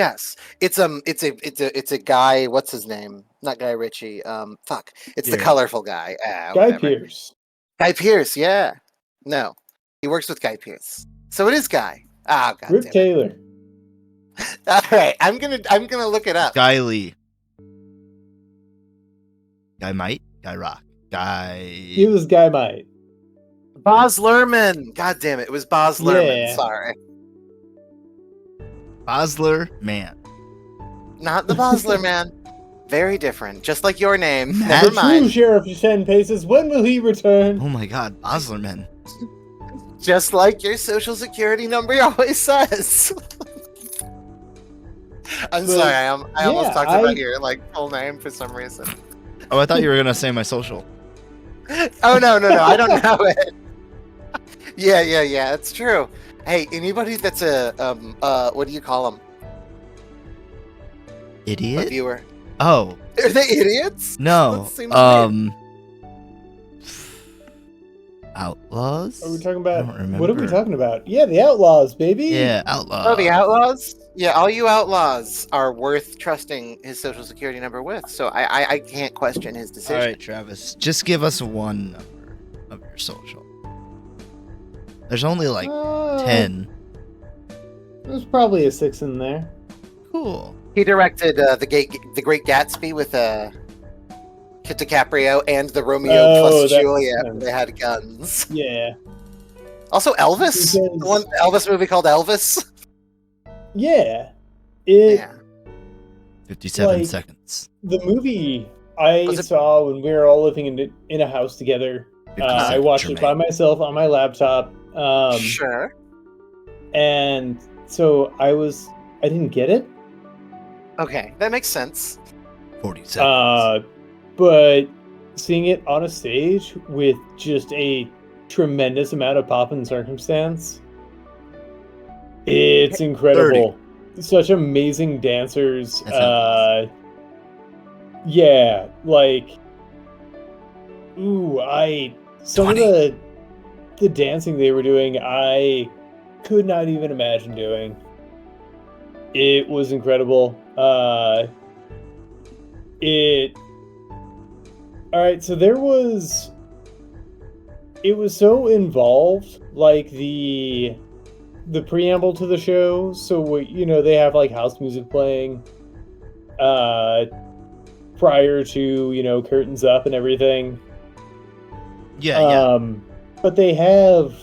Speaker 3: It's a guy. What's his name? Not Guy Ritchie. It's the
Speaker 1: Yeah.
Speaker 3: colorful guy.
Speaker 2: Guy
Speaker 3: Whatever.
Speaker 2: Pearce.
Speaker 3: Guy Pearce. Yeah. No, he works with Guy Pearce. So it is Guy. Oh god.
Speaker 2: Rip
Speaker 3: damn it.
Speaker 2: Taylor.
Speaker 3: All right, I'm gonna look it up.
Speaker 1: Guy Lee. Guy Might? Guy Rock. Guy...
Speaker 2: It was Guy Might.
Speaker 3: Baz Luhrmann. God damn it! It was Baz Luhrmann.
Speaker 2: Yeah.
Speaker 3: Sorry,
Speaker 1: Bosler Man.
Speaker 3: not the Bosler man. Very different. Just like your name.
Speaker 1: Matt-
Speaker 3: Never
Speaker 2: The true
Speaker 3: mind.
Speaker 2: sheriff of 10 paces. When will he return?
Speaker 1: Oh my god, Bosler Man.
Speaker 3: Just like your social security number always says. I'm
Speaker 2: But,
Speaker 3: sorry. I almost
Speaker 2: yeah,
Speaker 3: talked about your full name for some reason.
Speaker 1: Oh, I thought you were gonna say my social.
Speaker 3: Oh no! I don't know it. Yeah. It's true. Hey, anybody that's a what do you call them? A
Speaker 1: Idiot?
Speaker 3: viewer.
Speaker 1: Oh,
Speaker 3: Are they idiots?
Speaker 1: no.
Speaker 3: That seems weird.
Speaker 1: Outlaws?
Speaker 2: Are we talking
Speaker 1: I
Speaker 2: about?
Speaker 1: don't
Speaker 2: What are we
Speaker 1: remember.
Speaker 2: talking about? Yeah, the Outlaws, baby.
Speaker 1: Yeah, Outlaws.
Speaker 3: Oh, the outlaws? Yeah, all you outlaws are worth trusting his social security number with. So I can't question his decision.
Speaker 1: Alright, Travis. Just give us one number of your social. There's only like 10.
Speaker 2: There's probably a 6 in there.
Speaker 1: Cool.
Speaker 3: He directed the Great Gatsby with Kit DiCaprio and the Romeo
Speaker 2: Oh,
Speaker 3: plus
Speaker 2: that
Speaker 3: Juliet.
Speaker 2: makes sense.
Speaker 3: They had guns.
Speaker 2: Yeah.
Speaker 3: Also, Elvis.
Speaker 2: Because-
Speaker 3: The one Elvis movie called Elvis.
Speaker 2: Yeah. It
Speaker 3: Yeah.
Speaker 1: 57
Speaker 2: Like-
Speaker 1: seconds.
Speaker 2: the movie I
Speaker 3: Was it-
Speaker 2: saw when we were all living in a house together.
Speaker 1: 50
Speaker 2: I
Speaker 1: seconds
Speaker 2: watched it by
Speaker 1: remain.
Speaker 2: myself on my laptop.
Speaker 3: Sure.
Speaker 2: And so I didn't get it.
Speaker 3: Okay, that makes sense.
Speaker 1: 40 seconds.
Speaker 2: But seeing it on a stage with just a tremendous amount of pop and circumstance, it's incredible. Such amazing dancers.
Speaker 1: That's
Speaker 2: Yeah, some
Speaker 1: 20.
Speaker 2: of the dancing they were doing, I could not even imagine doing. It was incredible. Alright, so it was so involved, like the preamble to the show. So they have like house music playing prior to curtains up and everything.
Speaker 1: Yeah.
Speaker 2: But they have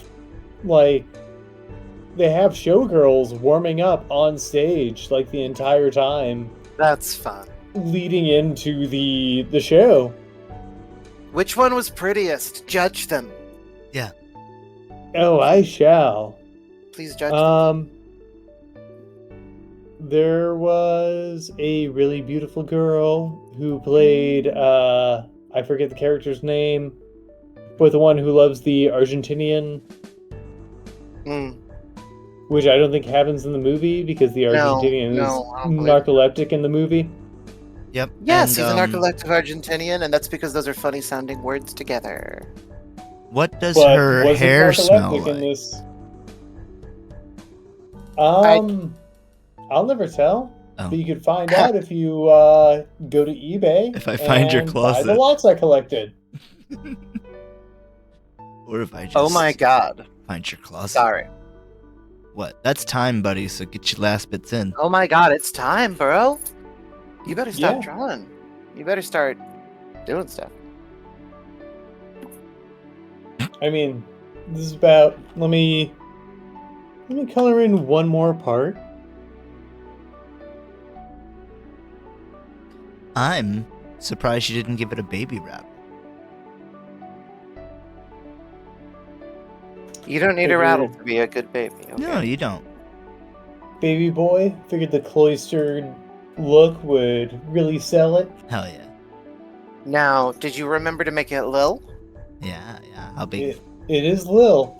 Speaker 2: showgirls warming up on stage like the entire time
Speaker 3: That's fun.
Speaker 2: leading into the show.
Speaker 3: Which one was prettiest? Judge them.
Speaker 2: Oh, I shall.
Speaker 3: Please judge them.
Speaker 2: There was a really beautiful girl who played I forget the character's name, but the one who loves the Argentinian,
Speaker 3: Mm.
Speaker 2: which I don't think happens in the movie because the Argentinian
Speaker 3: no, I don't believe it.
Speaker 2: is narcoleptic in the movie.
Speaker 1: Yep.
Speaker 3: Yes,
Speaker 1: and,
Speaker 3: he's a narcoleptic Argentinian, and that's because those are funny sounding words together.
Speaker 1: What does
Speaker 2: But
Speaker 1: her
Speaker 2: wasn't
Speaker 1: hair smell
Speaker 2: narcoleptic in
Speaker 1: like?
Speaker 2: this. I'll never tell.
Speaker 1: Oh.
Speaker 2: But you could find out if you go to eBay.
Speaker 1: If I find your
Speaker 2: and
Speaker 1: closet.
Speaker 2: buy the locks I collected.
Speaker 1: Or if I just
Speaker 3: Oh my god.
Speaker 1: find your closet.
Speaker 3: Sorry.
Speaker 1: What? That's time, buddy, so get your last bits in.
Speaker 3: Oh my god, it's time, bro. You better start
Speaker 2: Yeah.
Speaker 3: drawing. You better start doing stuff.
Speaker 2: I mean, this is about. Let me color in one more part.
Speaker 1: I'm surprised you didn't give it a baby wrap.
Speaker 3: You don't need a rattle to be a good baby. Okay?
Speaker 1: No, you don't.
Speaker 2: Baby boy, figured the cloistered look would really sell it.
Speaker 1: Hell yeah.
Speaker 3: Now, did you remember to make it Lil?
Speaker 1: Yeah. How big?
Speaker 2: It is Lil.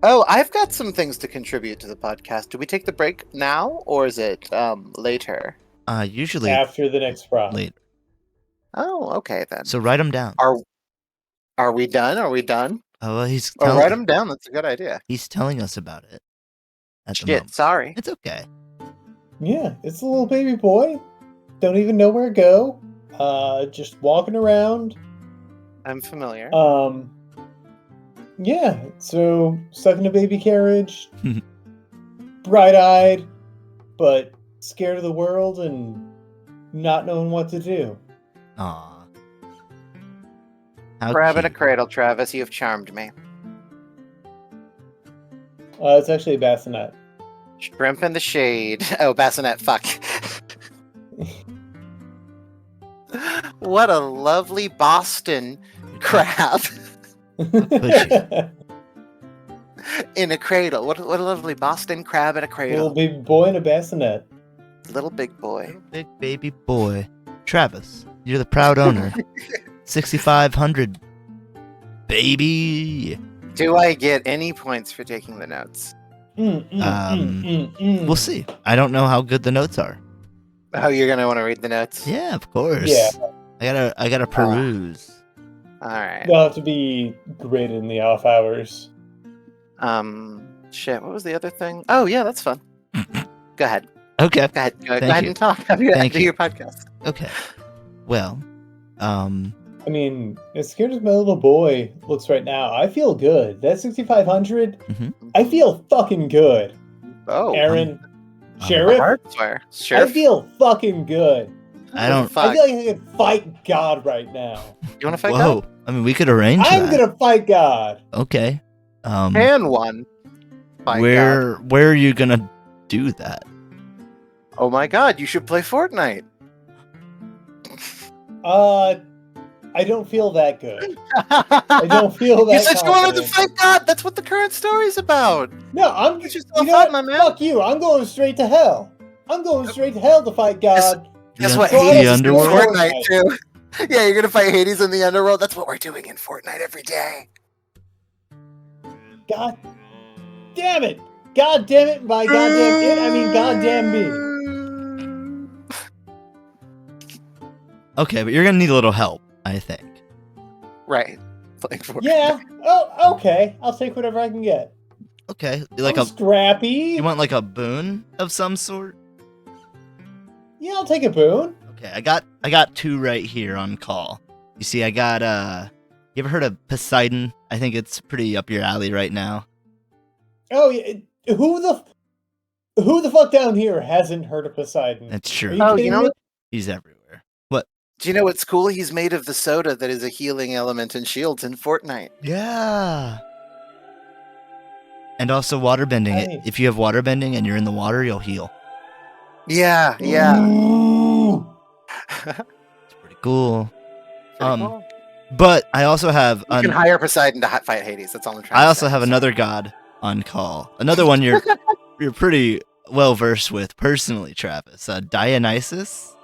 Speaker 3: Oh, I've got some things to contribute to the podcast. Do we take the break now, or is it later?
Speaker 1: Usually
Speaker 2: After the next prop.
Speaker 1: later.
Speaker 3: Oh, okay then.
Speaker 1: So write them down.
Speaker 3: Are we done? Are we done?
Speaker 1: Oh, well,
Speaker 3: Write them down. That's a good idea.
Speaker 1: He's telling us about it. At the
Speaker 3: Shit,
Speaker 1: moment.
Speaker 3: sorry.
Speaker 1: It's okay.
Speaker 2: Yeah, it's a little baby boy. Don't even know where to go. Just walking around.
Speaker 3: I'm familiar.
Speaker 2: Yeah, so stuck in a baby carriage, bright-eyed, but scared of the world and not knowing what to do.
Speaker 1: Aw. How
Speaker 3: Crab in a
Speaker 1: cute.
Speaker 3: cradle, Travis. You've charmed me.
Speaker 2: It's actually a bassinet.
Speaker 3: Shrimp in the shade. Oh, bassinet. Fuck. What a lovely Boston crab in a cradle. What a lovely Boston crab in a
Speaker 2: Little
Speaker 3: cradle.
Speaker 2: baby boy in a bassinet.
Speaker 3: Little big boy.
Speaker 1: Big baby boy. Travis, you're the proud owner. 6,500. Baby.
Speaker 3: Do I get any points for taking the notes?
Speaker 1: We'll see. I don't know how good the notes are.
Speaker 3: Oh, you're gonna want to read the notes?
Speaker 1: Yeah, of course.
Speaker 2: Yeah.
Speaker 1: I gotta peruse.
Speaker 3: All right.
Speaker 2: They'll have to be graded in the off hours.
Speaker 3: Shit. What was the other thing? Oh, yeah, that's fun. Go ahead.
Speaker 1: Okay.
Speaker 3: Go ahead. Go
Speaker 1: Thank
Speaker 3: ahead
Speaker 1: you.
Speaker 3: and talk.
Speaker 1: Thank
Speaker 3: Do
Speaker 1: you.
Speaker 3: your podcast.
Speaker 1: Okay. Well,
Speaker 2: I mean, as scared as my little boy looks right now, I feel good. That 6,500,
Speaker 1: Mhm.
Speaker 2: I feel fucking good.
Speaker 3: Oh,
Speaker 2: Aaron,
Speaker 1: I'm
Speaker 2: Sheriff,
Speaker 3: hardware.
Speaker 2: I
Speaker 3: Sheriff,
Speaker 2: feel fucking good.
Speaker 1: I don't.
Speaker 3: Fuck.
Speaker 2: I feel like I could fight God right now.
Speaker 3: You want to fight
Speaker 1: Whoa. I mean, we could arrange
Speaker 2: I'm
Speaker 1: that.
Speaker 2: gonna fight God.
Speaker 1: Okay.
Speaker 3: God? And one. By God.
Speaker 1: Where are you gonna do that?
Speaker 3: Oh my God! You should play Fortnite.
Speaker 2: I don't feel that good. I don't feel that.
Speaker 3: You said you wanted to
Speaker 2: confident.
Speaker 3: fight God. That's what the current story's about.
Speaker 2: No, I'm.
Speaker 3: Get
Speaker 2: You
Speaker 3: yourself
Speaker 2: know
Speaker 3: out,
Speaker 2: what?
Speaker 3: my man.
Speaker 2: Fuck you. I'm going straight to hell. I'm going straight to hell to fight God.
Speaker 3: Guess
Speaker 1: The-
Speaker 3: what?
Speaker 2: So I
Speaker 3: Hades
Speaker 1: the
Speaker 3: is in
Speaker 1: underworld?
Speaker 3: Fortnite too. Yeah, you're gonna fight Hades in the underworld. That's what we're doing in Fortnite every day.
Speaker 2: God damn it! God damn it! By goddamn it, I mean goddamn me.
Speaker 1: Okay, but you're gonna need a little help, I think.
Speaker 3: Right. Playing Fortnite.
Speaker 2: Yeah. Oh, okay. I'll take whatever I can get.
Speaker 1: Okay.
Speaker 2: I'm scrappy.
Speaker 1: You want like a boon of some sort?
Speaker 2: Yeah, I'll take a boon.
Speaker 1: Okay, I got two right here on call. You see, I got you ever heard of Poseidon? I think it's pretty up your alley right now.
Speaker 2: Oh, yeah. Who the fuck down here hasn't heard of Poseidon?
Speaker 1: That's
Speaker 2: Are
Speaker 1: true.
Speaker 2: you
Speaker 3: Oh,
Speaker 2: kidding
Speaker 3: you know
Speaker 2: me?
Speaker 3: what?
Speaker 1: He's everywhere. What?
Speaker 3: Do you know what's cool? He's made of the soda that is a healing element in shields in Fortnite.
Speaker 1: Yeah. And also waterbending.
Speaker 2: Nice.
Speaker 1: If you have waterbending and you're in the water, you'll heal.
Speaker 3: Yeah, yeah.
Speaker 2: Ooh.
Speaker 1: It's pretty cool.
Speaker 3: Pretty cool.
Speaker 1: But I also have
Speaker 3: You can hire Poseidon to fight Hades. That's all I'm trying to
Speaker 1: I
Speaker 3: say.
Speaker 1: also have another god on call. Another one you're pretty well versed with personally, Travis. Dionysus.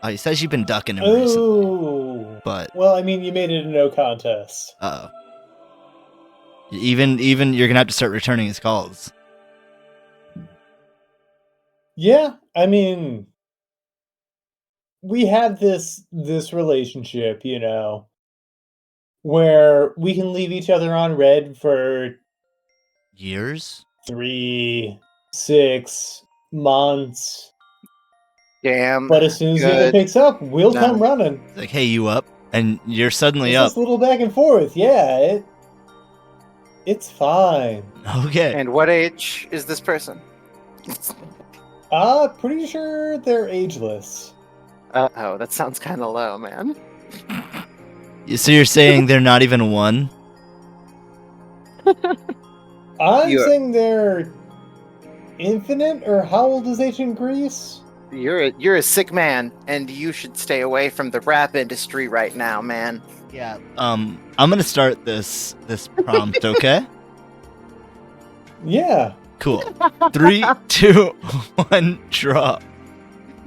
Speaker 1: He says you've been ducking him recently,
Speaker 2: Ooh.
Speaker 1: but
Speaker 2: Well, I mean, you made it a no contest.
Speaker 1: even you're gonna have to start returning his calls.
Speaker 2: Yeah, I mean, we have this relationship, you know, where we can leave each other on red for
Speaker 1: Years?
Speaker 2: 3, 6 months.
Speaker 3: Damn.
Speaker 2: But as soon as the other
Speaker 3: Good.
Speaker 2: picks up, we'll
Speaker 3: No.
Speaker 2: come running.
Speaker 1: It's like, hey, you up? And you're suddenly
Speaker 2: It's
Speaker 1: up.
Speaker 2: this little back and forth. Yeah, it's fine.
Speaker 1: Okay.
Speaker 3: And what age is this person?
Speaker 2: Pretty sure they're ageless.
Speaker 3: Oh, that sounds kind of low, man.
Speaker 1: So you're saying they're not even one?
Speaker 2: I'm
Speaker 3: You're-
Speaker 2: saying they're infinite, or how old is ancient Greece?
Speaker 3: You're a sick man, and you should stay away from the rap industry right now, man.
Speaker 1: Yeah. I'm gonna start this prompt, okay?
Speaker 2: Yeah.
Speaker 1: Cool. 3, 2, 1, draw.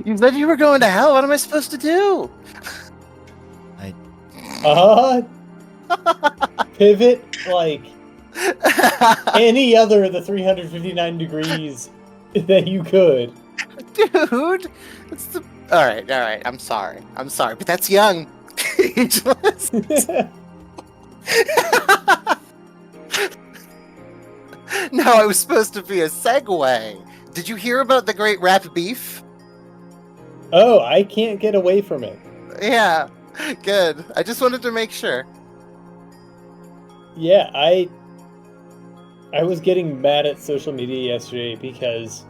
Speaker 3: You said you were going to hell. What am I supposed to do?
Speaker 2: Pivot like any other of the 359 degrees that you could.
Speaker 3: Dude, it's the. All right. I'm sorry, but that's young. Ageless. No, it was supposed to be a segue. Did you hear about the great rap beef?
Speaker 2: Oh, I can't get away from it.
Speaker 3: Yeah, good. I just wanted to make sure.
Speaker 2: Yeah, I was getting mad at social media yesterday because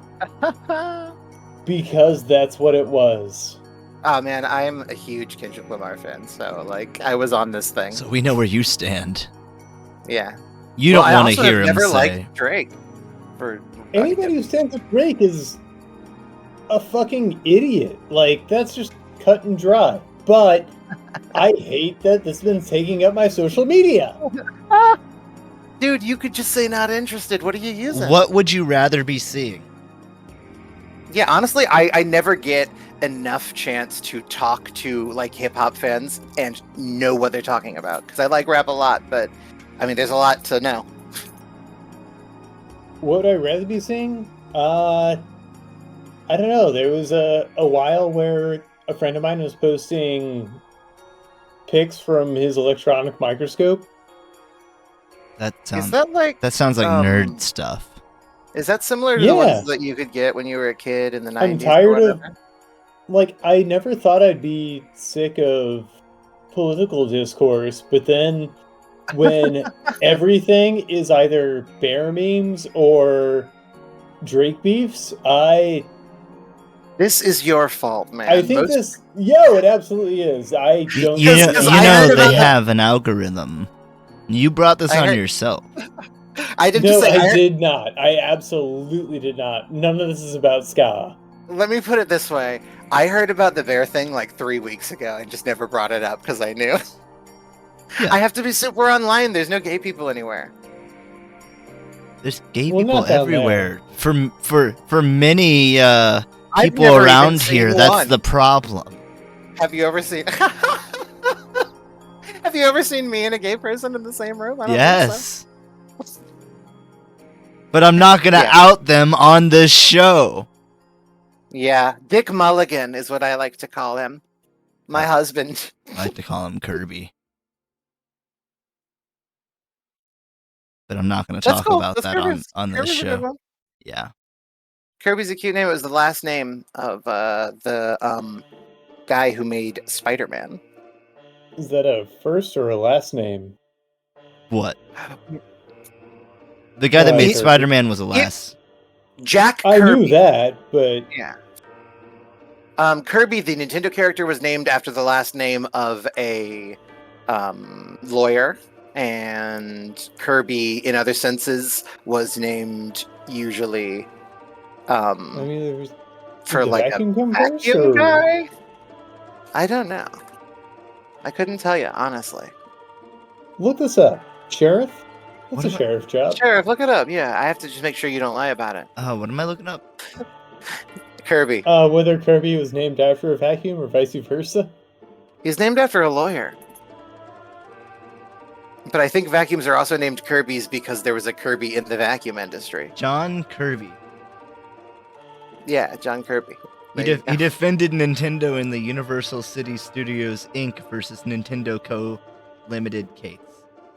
Speaker 2: that's what it was.
Speaker 3: Oh man, I'm a huge Kendrick Lamar fan, so like I was on this thing.
Speaker 1: So we know where you stand.
Speaker 3: Yeah.
Speaker 1: You don't want to
Speaker 3: I
Speaker 1: hear him
Speaker 3: never
Speaker 1: say.
Speaker 3: liked Drake. For
Speaker 2: Anybody who stands with Drake is a fucking idiot. Like, that's just cut and dry. But I hate that this has been taking up my social media.
Speaker 3: Dude, you could just say not interested. What are you using?
Speaker 1: What would you rather be seeing?
Speaker 3: Yeah, honestly, I never get enough chance to talk to like hip hop fans and know what they're talking about because I like rap a lot, but I mean, there's a lot to know.
Speaker 2: What would I rather be seeing? I don't know. There was a while where a friend of mine was posting pics from his electronic microscope.
Speaker 1: That
Speaker 3: Is
Speaker 1: sounds.
Speaker 3: that like
Speaker 1: That sounds like nerd stuff.
Speaker 3: Is that similar to
Speaker 2: Yeah.
Speaker 3: the ones that you could get when you were a kid in the 90s?
Speaker 2: I'm tired
Speaker 3: or
Speaker 2: of,
Speaker 3: whatever?
Speaker 2: like, I never thought I'd be sick of political discourse, but then when everything is either bear memes or Drake beefs,
Speaker 3: This is your fault, man.
Speaker 2: I think it absolutely is. I don't.
Speaker 1: You know,
Speaker 3: 'Cause
Speaker 1: you
Speaker 3: I
Speaker 1: know
Speaker 3: heard about
Speaker 1: they
Speaker 3: that.
Speaker 1: have an algorithm. You brought this
Speaker 3: I
Speaker 1: on
Speaker 3: heard-
Speaker 1: yourself.
Speaker 3: I did
Speaker 2: No,
Speaker 3: just say.
Speaker 2: I did not. I absolutely did not. None of this is about ska.
Speaker 3: Let me put it this way: I heard about the bear thing like 3 weeks ago and just never brought it up because I knew.
Speaker 1: Yeah.
Speaker 3: I have to be super online. There's no gay people anywhere.
Speaker 1: There's gay
Speaker 2: Well,
Speaker 1: people
Speaker 2: not down
Speaker 1: everywhere. For many
Speaker 3: I've
Speaker 1: people
Speaker 3: never even
Speaker 1: around
Speaker 3: seen
Speaker 1: here, that's
Speaker 3: one.
Speaker 1: the problem.
Speaker 3: Have you ever seen? Have you ever seen me and a gay person in the same room? I don't think
Speaker 1: Yes. But I'm not gonna
Speaker 3: Yeah.
Speaker 1: out them on this show.
Speaker 3: Yeah, Dick Mulligan is what I like to call him. My husband.
Speaker 1: I like to call him Kirby. But I'm not gonna
Speaker 3: That's
Speaker 1: talk
Speaker 3: cool.
Speaker 1: about
Speaker 3: That's
Speaker 1: that
Speaker 3: Kirby's-
Speaker 1: on this
Speaker 3: Kirby's a good
Speaker 1: show.
Speaker 3: one.
Speaker 1: Yeah.
Speaker 3: Kirby's a cute name. It was the last name of the guy who made Spider-Man.
Speaker 2: Is that a first or a last name?
Speaker 1: What? The guy that
Speaker 2: Oh,
Speaker 1: made
Speaker 2: Kirby.
Speaker 1: Spider-Man was a last.
Speaker 3: Jack
Speaker 2: I
Speaker 3: Kirby.
Speaker 2: knew that, but
Speaker 3: Yeah. Kirby, the Nintendo character, was named after the last name of a lawyer, and Kirby, in other senses, was named usually
Speaker 2: I mean, there was
Speaker 3: for
Speaker 2: did the
Speaker 3: like a
Speaker 2: vacuum come first,
Speaker 3: vacuum
Speaker 2: or
Speaker 3: guy. I don't know. I couldn't tell you honestly.
Speaker 2: look this up. Sheriff?
Speaker 1: What
Speaker 2: That's a
Speaker 1: am I-
Speaker 2: sheriff job.
Speaker 3: Sheriff, look it up. Yeah, I have to just make sure you don't lie about it.
Speaker 1: What am I looking up?
Speaker 3: Kirby.
Speaker 2: Whether Kirby was named after a vacuum or vice versa.
Speaker 3: He's named after a lawyer. But I think vacuums are also named Kirby's because there was a Kirby in the vacuum industry.
Speaker 1: John Kirby.
Speaker 3: Yeah, John Kirby.
Speaker 1: He,
Speaker 3: There you go.
Speaker 1: he defended Nintendo in the Universal City Studios Inc. versus Nintendo Co. Limited case.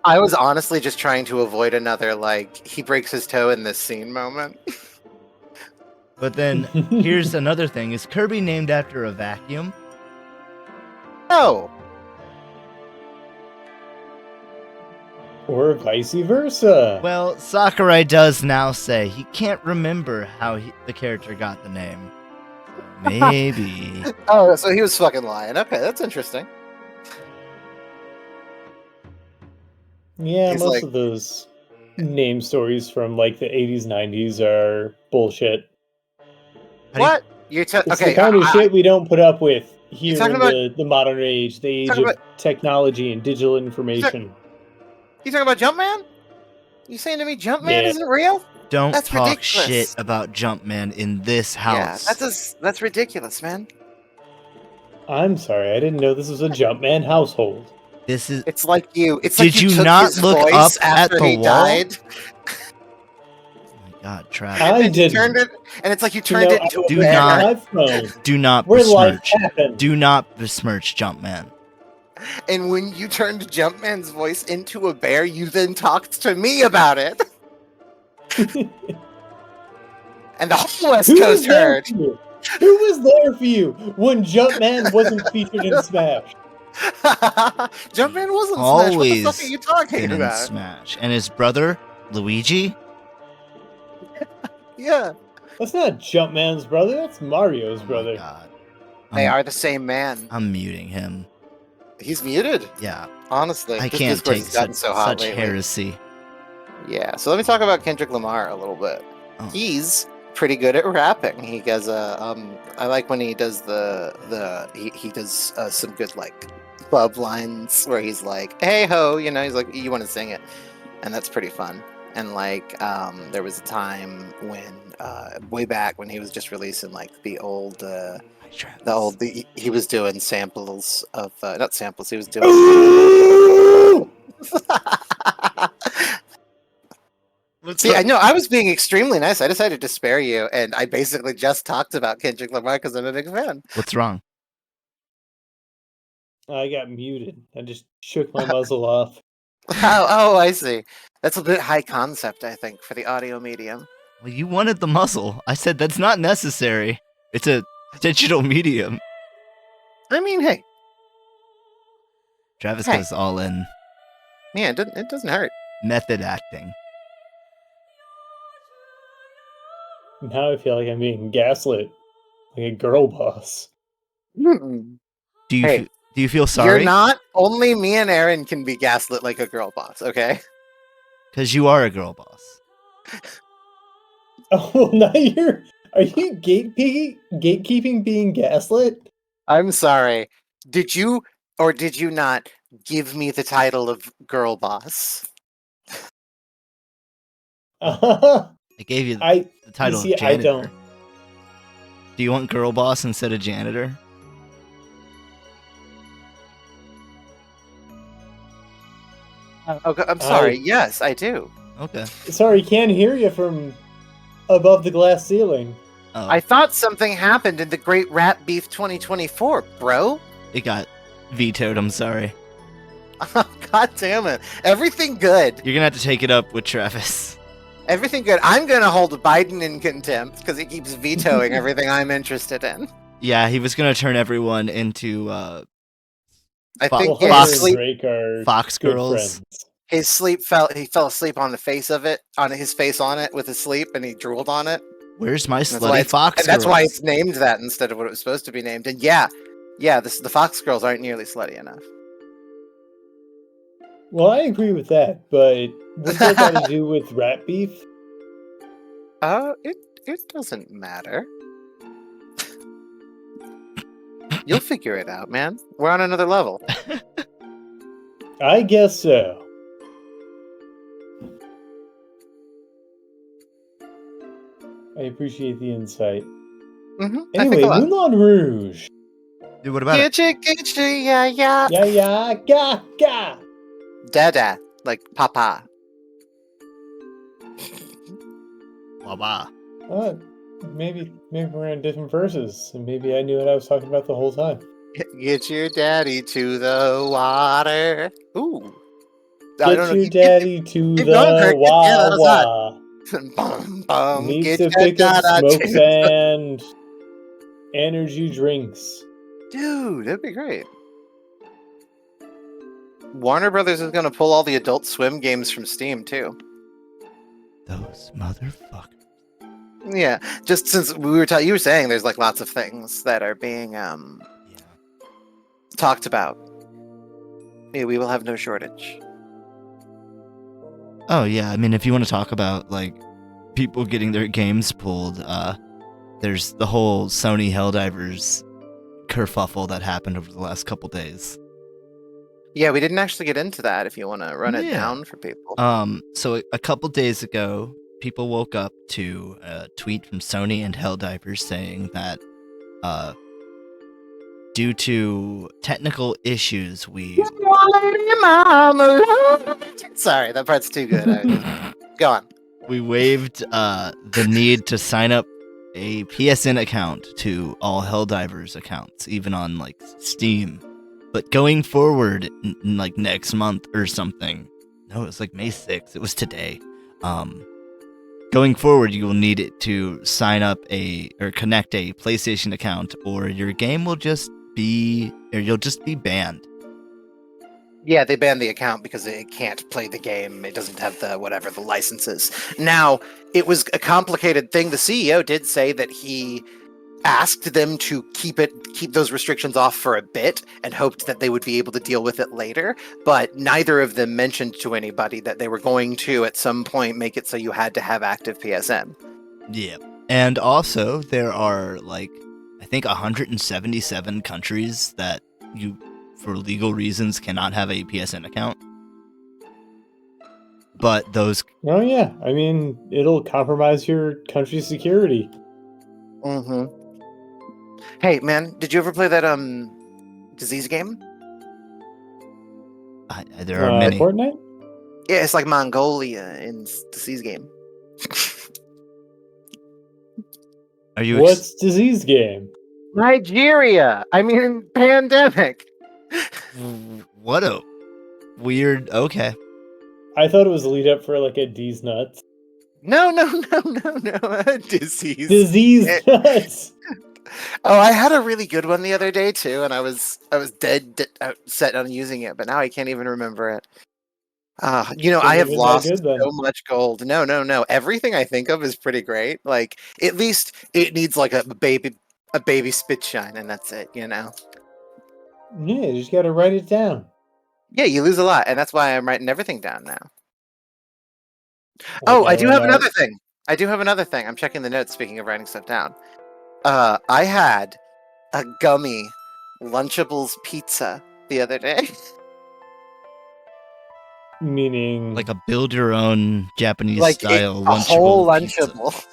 Speaker 3: I was honestly just trying to avoid another, like, he breaks his toe in this scene moment.
Speaker 1: But then here's another thing: is Kirby named after a vacuum?
Speaker 3: Oh,
Speaker 2: Or vice versa.
Speaker 1: Well, Sakurai does now say he can't remember how the character got the name. Maybe.
Speaker 3: oh, so he was fucking lying. Okay, that's interesting.
Speaker 2: Yeah,
Speaker 3: He's
Speaker 2: most
Speaker 3: like,
Speaker 2: of those name stories from like the 80s, 90s are bullshit.
Speaker 1: How do you,
Speaker 3: what?
Speaker 2: It's the
Speaker 3: Okay?
Speaker 2: kind of shit we don't put up with
Speaker 3: You
Speaker 2: here
Speaker 3: talking
Speaker 2: in
Speaker 3: about?
Speaker 2: the modern age, the age
Speaker 3: Talking
Speaker 2: of
Speaker 3: about?
Speaker 2: technology and digital
Speaker 3: You, talk,
Speaker 2: information.
Speaker 3: you talking about Jumpman? You saying to me Jumpman
Speaker 2: Yeah.
Speaker 3: isn't real?
Speaker 1: don't
Speaker 3: That's
Speaker 1: talk shit
Speaker 3: ridiculous.
Speaker 1: about Jumpman in this
Speaker 3: Yeah,
Speaker 1: house.
Speaker 3: that's ridiculous, man.
Speaker 2: I'm sorry, I didn't know this was a Jumpman household.
Speaker 1: This is.
Speaker 3: It's like you. It's like
Speaker 1: Did
Speaker 3: you
Speaker 1: you
Speaker 3: took
Speaker 1: not
Speaker 3: his
Speaker 1: look up
Speaker 3: voice
Speaker 1: at
Speaker 3: after
Speaker 1: the
Speaker 3: he
Speaker 1: wall?
Speaker 3: died,
Speaker 1: Oh my God, Travis.
Speaker 2: I
Speaker 3: and you
Speaker 2: didn't.
Speaker 3: turned it, and it's like you
Speaker 2: You
Speaker 3: turned
Speaker 2: know,
Speaker 3: it
Speaker 2: I
Speaker 3: into a
Speaker 2: was
Speaker 1: Do
Speaker 2: looking at
Speaker 3: bear.
Speaker 1: not,
Speaker 2: my phone
Speaker 1: do not
Speaker 2: where life
Speaker 1: besmirch.
Speaker 2: happened.
Speaker 1: Do not besmirch Jumpman.
Speaker 3: And when you turned Jumpman's voice into a bear, you then talked to me about it, and the whole West
Speaker 2: Who was
Speaker 3: Coast
Speaker 2: there
Speaker 3: heard.
Speaker 2: for you? Who was there for you when Jumpman wasn't featured in Smash?
Speaker 3: Jumpman wasn't Smash. What the fuck are
Speaker 1: Always
Speaker 3: you talking
Speaker 1: been in
Speaker 3: about?
Speaker 1: Smash. And his brother, Luigi?
Speaker 3: Yeah,
Speaker 2: That's not Jumpman's brother. That's Mario's
Speaker 1: Oh my
Speaker 2: brother.
Speaker 1: God.
Speaker 3: they
Speaker 1: I'm,
Speaker 3: are the same man.
Speaker 1: I'm muting him.
Speaker 3: He's muted.
Speaker 1: Yeah.
Speaker 3: Honestly,
Speaker 1: I
Speaker 3: this
Speaker 1: can't
Speaker 3: Discord
Speaker 1: take
Speaker 3: has gotten so hot
Speaker 1: such
Speaker 3: lately.
Speaker 1: heresy.
Speaker 3: Yeah, so let me talk about Kendrick Lamar a little bit.
Speaker 1: Oh.
Speaker 3: He's pretty good at rapping. He does I like when he does he does some good like club lines where he's like, "Hey ho," you know, he's like, "You want to sing it," and that's pretty fun. And like, there was a time when way back when he was just releasing like the old. He was doing samples of not samples. He was doing. See, I know I was being extremely nice. I decided to spare you, and I basically just talked about Kendrick Lamar because I'm a big fan.
Speaker 1: What's wrong?
Speaker 2: I got muted. I just shook my muzzle off.
Speaker 3: Oh, I see. That's a bit high concept, I think, for the audio medium.
Speaker 1: Well, you wanted the muzzle. I said that's not necessary. It's a digital medium.
Speaker 3: I mean, hey,
Speaker 1: Travis
Speaker 3: Hey.
Speaker 1: goes all in.
Speaker 3: yeah, it doesn't hurt.
Speaker 1: Method acting.
Speaker 2: Now I feel like I'm being gaslit like a girl boss.
Speaker 3: Mm-mm.
Speaker 1: Do you
Speaker 3: Hey,
Speaker 1: do you feel
Speaker 3: You're
Speaker 1: sorry?
Speaker 3: not. Only me and Aaron can be gaslit like a girl boss. Okay.
Speaker 1: Because you are a girl boss.
Speaker 2: Oh, well, now are you gatekeeping being gaslit?
Speaker 3: I'm sorry. Did you or did you not give me the title of girl boss?
Speaker 2: I
Speaker 1: I gave you
Speaker 2: you
Speaker 1: the title
Speaker 2: see,
Speaker 1: of
Speaker 2: I
Speaker 1: janitor.
Speaker 2: don't.
Speaker 1: Do you want girl boss instead of janitor?
Speaker 3: Okay, I'm sorry. Yes, I do.
Speaker 1: Okay.
Speaker 2: Sorry, can't hear you from above the glass ceiling.
Speaker 1: Oh,
Speaker 3: I thought something happened in the Great Rat Beef 2024, bro.
Speaker 1: it got vetoed. I'm sorry.
Speaker 3: God damn it. Everything good.
Speaker 1: You're gonna have to take it up with Travis.
Speaker 3: Everything good. I'm going to hold Biden in contempt because he keeps vetoing everything I'm interested in.
Speaker 1: Yeah, he was gonna turn everyone into
Speaker 3: I
Speaker 1: Fo-
Speaker 3: think
Speaker 2: Well,
Speaker 3: yeah,
Speaker 2: her
Speaker 1: Fox-
Speaker 2: and Drake are
Speaker 1: Fox
Speaker 2: good
Speaker 1: girls.
Speaker 2: friends.
Speaker 3: he fell asleep on the face of it, on his face on it with his sleep, and he drooled on it.
Speaker 1: Where's my
Speaker 3: That's why
Speaker 1: slutty fox
Speaker 3: and that's why
Speaker 1: girls?
Speaker 3: it's named that instead of what it was supposed to be named. And yeah, the Fox girls aren't nearly slutty enough.
Speaker 2: Well, I agree with that, but what's that got to do with rat beef?
Speaker 3: It doesn't matter. You'll figure it out, man. We're on another level.
Speaker 2: I guess so. I appreciate the insight.
Speaker 3: Mm-hmm.
Speaker 2: Anyway, Moulin Rouge.
Speaker 1: Dude, what about it?
Speaker 3: Getcha, yeah.
Speaker 2: Yeah, ga.
Speaker 3: Dada, like papa.
Speaker 1: Blah.
Speaker 2: Maybe we're in different verses, and maybe I knew what I was talking about the whole time.
Speaker 3: Get your daddy to the water. Ooh.
Speaker 2: Get your daddy to
Speaker 3: keep going,
Speaker 2: the
Speaker 3: Cricket. Yeah, that was hot.
Speaker 2: Wawa.
Speaker 3: Bum, bum,
Speaker 2: Needs
Speaker 3: get
Speaker 2: to
Speaker 3: your
Speaker 2: pick up
Speaker 3: dada
Speaker 2: smokes
Speaker 3: to-
Speaker 2: and energy drinks.
Speaker 3: Dude, that'd be great. Warner Brothers is going to pull all the Adult Swim games from Steam, too.
Speaker 1: Those motherfuckers.
Speaker 3: Yeah, just since you were saying there's like lots of things that are being talked about. Yeah, we will have no shortage.
Speaker 1: Oh yeah, I mean, if you want to talk about like people getting their games pulled, there's the whole Sony Helldivers kerfuffle that happened over the last couple days.
Speaker 3: Yeah, we didn't actually get into that. If you want to run it
Speaker 1: Yeah.
Speaker 3: down for people.
Speaker 1: So a couple days ago, people woke up to a tweet from Sony and Helldivers saying that, due to technical issues,
Speaker 3: Sorry, that part's too good. Go on.
Speaker 1: we waived the need to sign up a PSN account to all Helldivers accounts, even on like Steam. But going forward, in like next month or something, no, it was like May 6th. It was today. Going forward, you will need it to sign up or connect a PlayStation account, or your game will you'll just be banned.
Speaker 3: Yeah, they banned the account because it can't play the game. It doesn't have the licenses. Now, it was a complicated thing. The CEO did say that he asked them to keep those restrictions off for a bit and hoped that they would be able to deal with it later, but neither of them mentioned to anybody that they were going to at some point make it so you had to have active PSN.
Speaker 1: Yeah. And also there are like I think 177 countries that you for legal reasons cannot have a PSN account. But those
Speaker 2: Oh yeah, I mean, it'll compromise your country's security.
Speaker 3: Mm-hmm. Hey, man, did you ever play that disease game?
Speaker 1: there are many.
Speaker 2: Fortnite?
Speaker 3: Yeah, it's like Mongolia in disease game.
Speaker 1: Are you
Speaker 2: What's disease game?
Speaker 3: Nigeria. I mean, pandemic.
Speaker 1: What a weird. Okay.
Speaker 2: I thought it was a lead up for like a D's nuts.
Speaker 3: No. Disease.
Speaker 2: Disease nuts.
Speaker 3: Oh, I had a really good one the other day too, and I was dead set on using it, but now I can't even remember it. I have lost so much gold. No. Everything I think of is pretty great. Like, at least it needs like a baby spit shine, and that's it.
Speaker 2: Yeah, you just gotta write it down.
Speaker 3: Yeah, you lose a lot, and that's why I'm writing everything down now. Oh, I do have another thing. I'm checking the notes. Speaking of writing stuff down, I had a gummy Lunchables pizza the other day.
Speaker 2: Meaning,
Speaker 1: like a build your own Japanese
Speaker 3: like
Speaker 1: style
Speaker 3: a
Speaker 1: Lunchable
Speaker 3: whole
Speaker 1: pizza.
Speaker 3: Lunchable.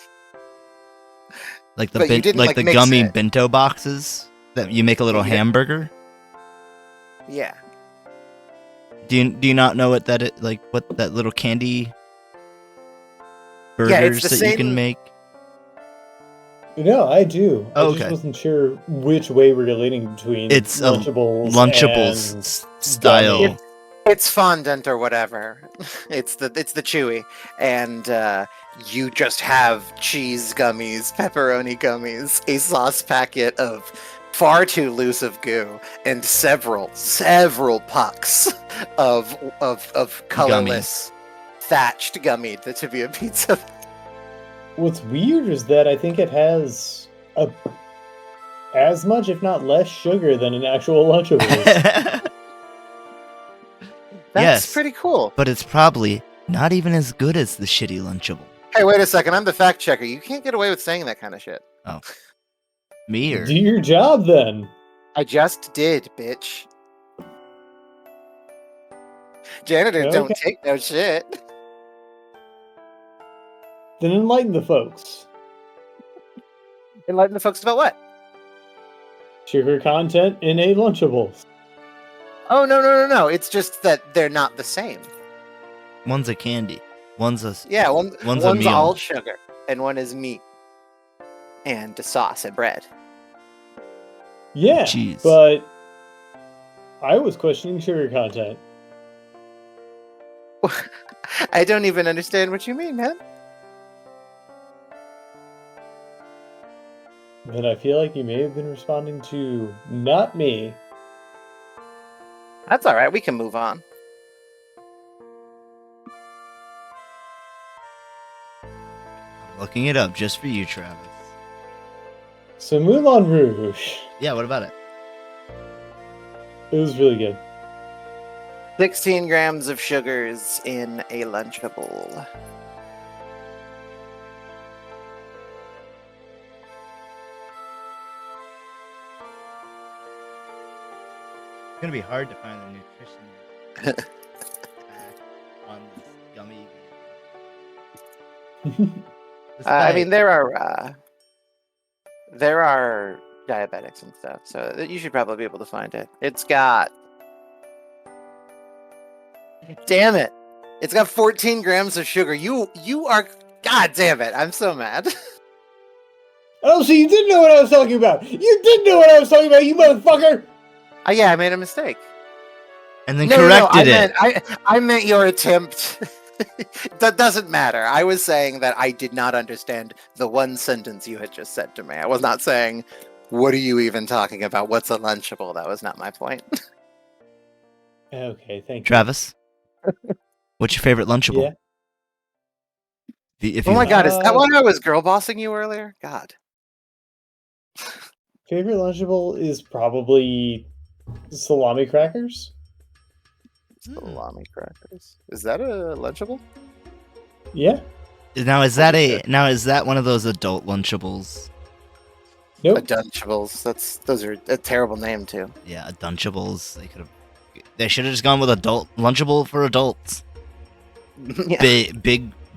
Speaker 1: Like
Speaker 3: But you didn't,
Speaker 1: like
Speaker 3: like,
Speaker 1: the
Speaker 3: mix
Speaker 1: gummy
Speaker 3: it.
Speaker 1: bento boxes that you make a little hamburger.
Speaker 3: Yeah.
Speaker 1: Do you not know what that little candy burgers
Speaker 3: Yeah, it's the
Speaker 1: that
Speaker 3: same...
Speaker 1: you can make?
Speaker 2: No, I do.
Speaker 1: Oh,
Speaker 2: I just wasn't sure which way we're relating between
Speaker 1: it's
Speaker 2: Lunchables and
Speaker 1: style.
Speaker 2: gummy.
Speaker 3: It's fondant or whatever. It's the chewy, and you just have cheese gummies, pepperoni gummies, a sauce packet of far too loose of goo, and several pucks of colorless thatched gummy to be a pizza.
Speaker 2: What's weird is that I think it has as much, if not less, sugar than an actual Lunchables.
Speaker 3: That's pretty cool.
Speaker 1: But it's probably not even as good as the shitty Lunchable.
Speaker 3: Hey, wait a second. I'm the fact checker. You can't get away with saying that kind of shit.
Speaker 1: Oh. Me or?
Speaker 2: Do your job then.
Speaker 3: I just did, bitch. Janitors don't take no shit.
Speaker 2: Then enlighten the folks.
Speaker 3: Enlighten the folks about what?
Speaker 2: Sugar content in a Lunchables.
Speaker 3: Oh, no. It's just that they're not the same.
Speaker 1: One's a candy. One's a
Speaker 3: one's
Speaker 1: a meal.
Speaker 3: all sugar, and one is meat and sauce and bread.
Speaker 2: Yeah,
Speaker 1: cheese.
Speaker 2: But I was questioning sugar content.
Speaker 3: I don't even understand what you mean, man.
Speaker 2: Then I feel like you may have been responding to not me.
Speaker 3: That's all right. We can move on.
Speaker 1: I'm looking it up just for you, Travis.
Speaker 2: So Moulin Rouge.
Speaker 1: Yeah, what about it?
Speaker 2: It was really good.
Speaker 3: 16 grams of sugars in a Lunchable.
Speaker 1: It's gonna be hard to find the nutrition on this gummy. This
Speaker 3: I
Speaker 1: guy-
Speaker 3: mean, there are diabetics and stuff, so you should probably be able to find it. It's got. Damn it! It's got 14 grams of sugar. You are. God damn it! I'm so mad.
Speaker 2: Oh, so you did know what I was talking about. You did know what I was talking about, you motherfucker.
Speaker 3: Yeah, I made a mistake.
Speaker 1: and then
Speaker 3: No,
Speaker 1: corrected it.
Speaker 3: I meant your attempt. That doesn't matter. I was saying that I did not understand the one sentence you had just said to me. I was not saying, what are you even talking about? What's a Lunchable? That was not my point.
Speaker 2: Okay, thank you.
Speaker 1: Travis, what's your favorite Lunchable?
Speaker 2: Yeah.
Speaker 1: If
Speaker 3: Oh
Speaker 1: you,
Speaker 3: my god, is that why I was girl bossing you earlier? God.
Speaker 2: Favorite Lunchable is probably salami crackers.
Speaker 3: Salami crackers. Is that a Lunchable?
Speaker 2: Yeah.
Speaker 1: Now is that one of those adult Lunchables?
Speaker 2: Nope.
Speaker 3: Dunchables. Those are a terrible name too.
Speaker 1: Yeah, Dunchables. They should have just gone with adult Lunchable for adults.
Speaker 3: Yeah.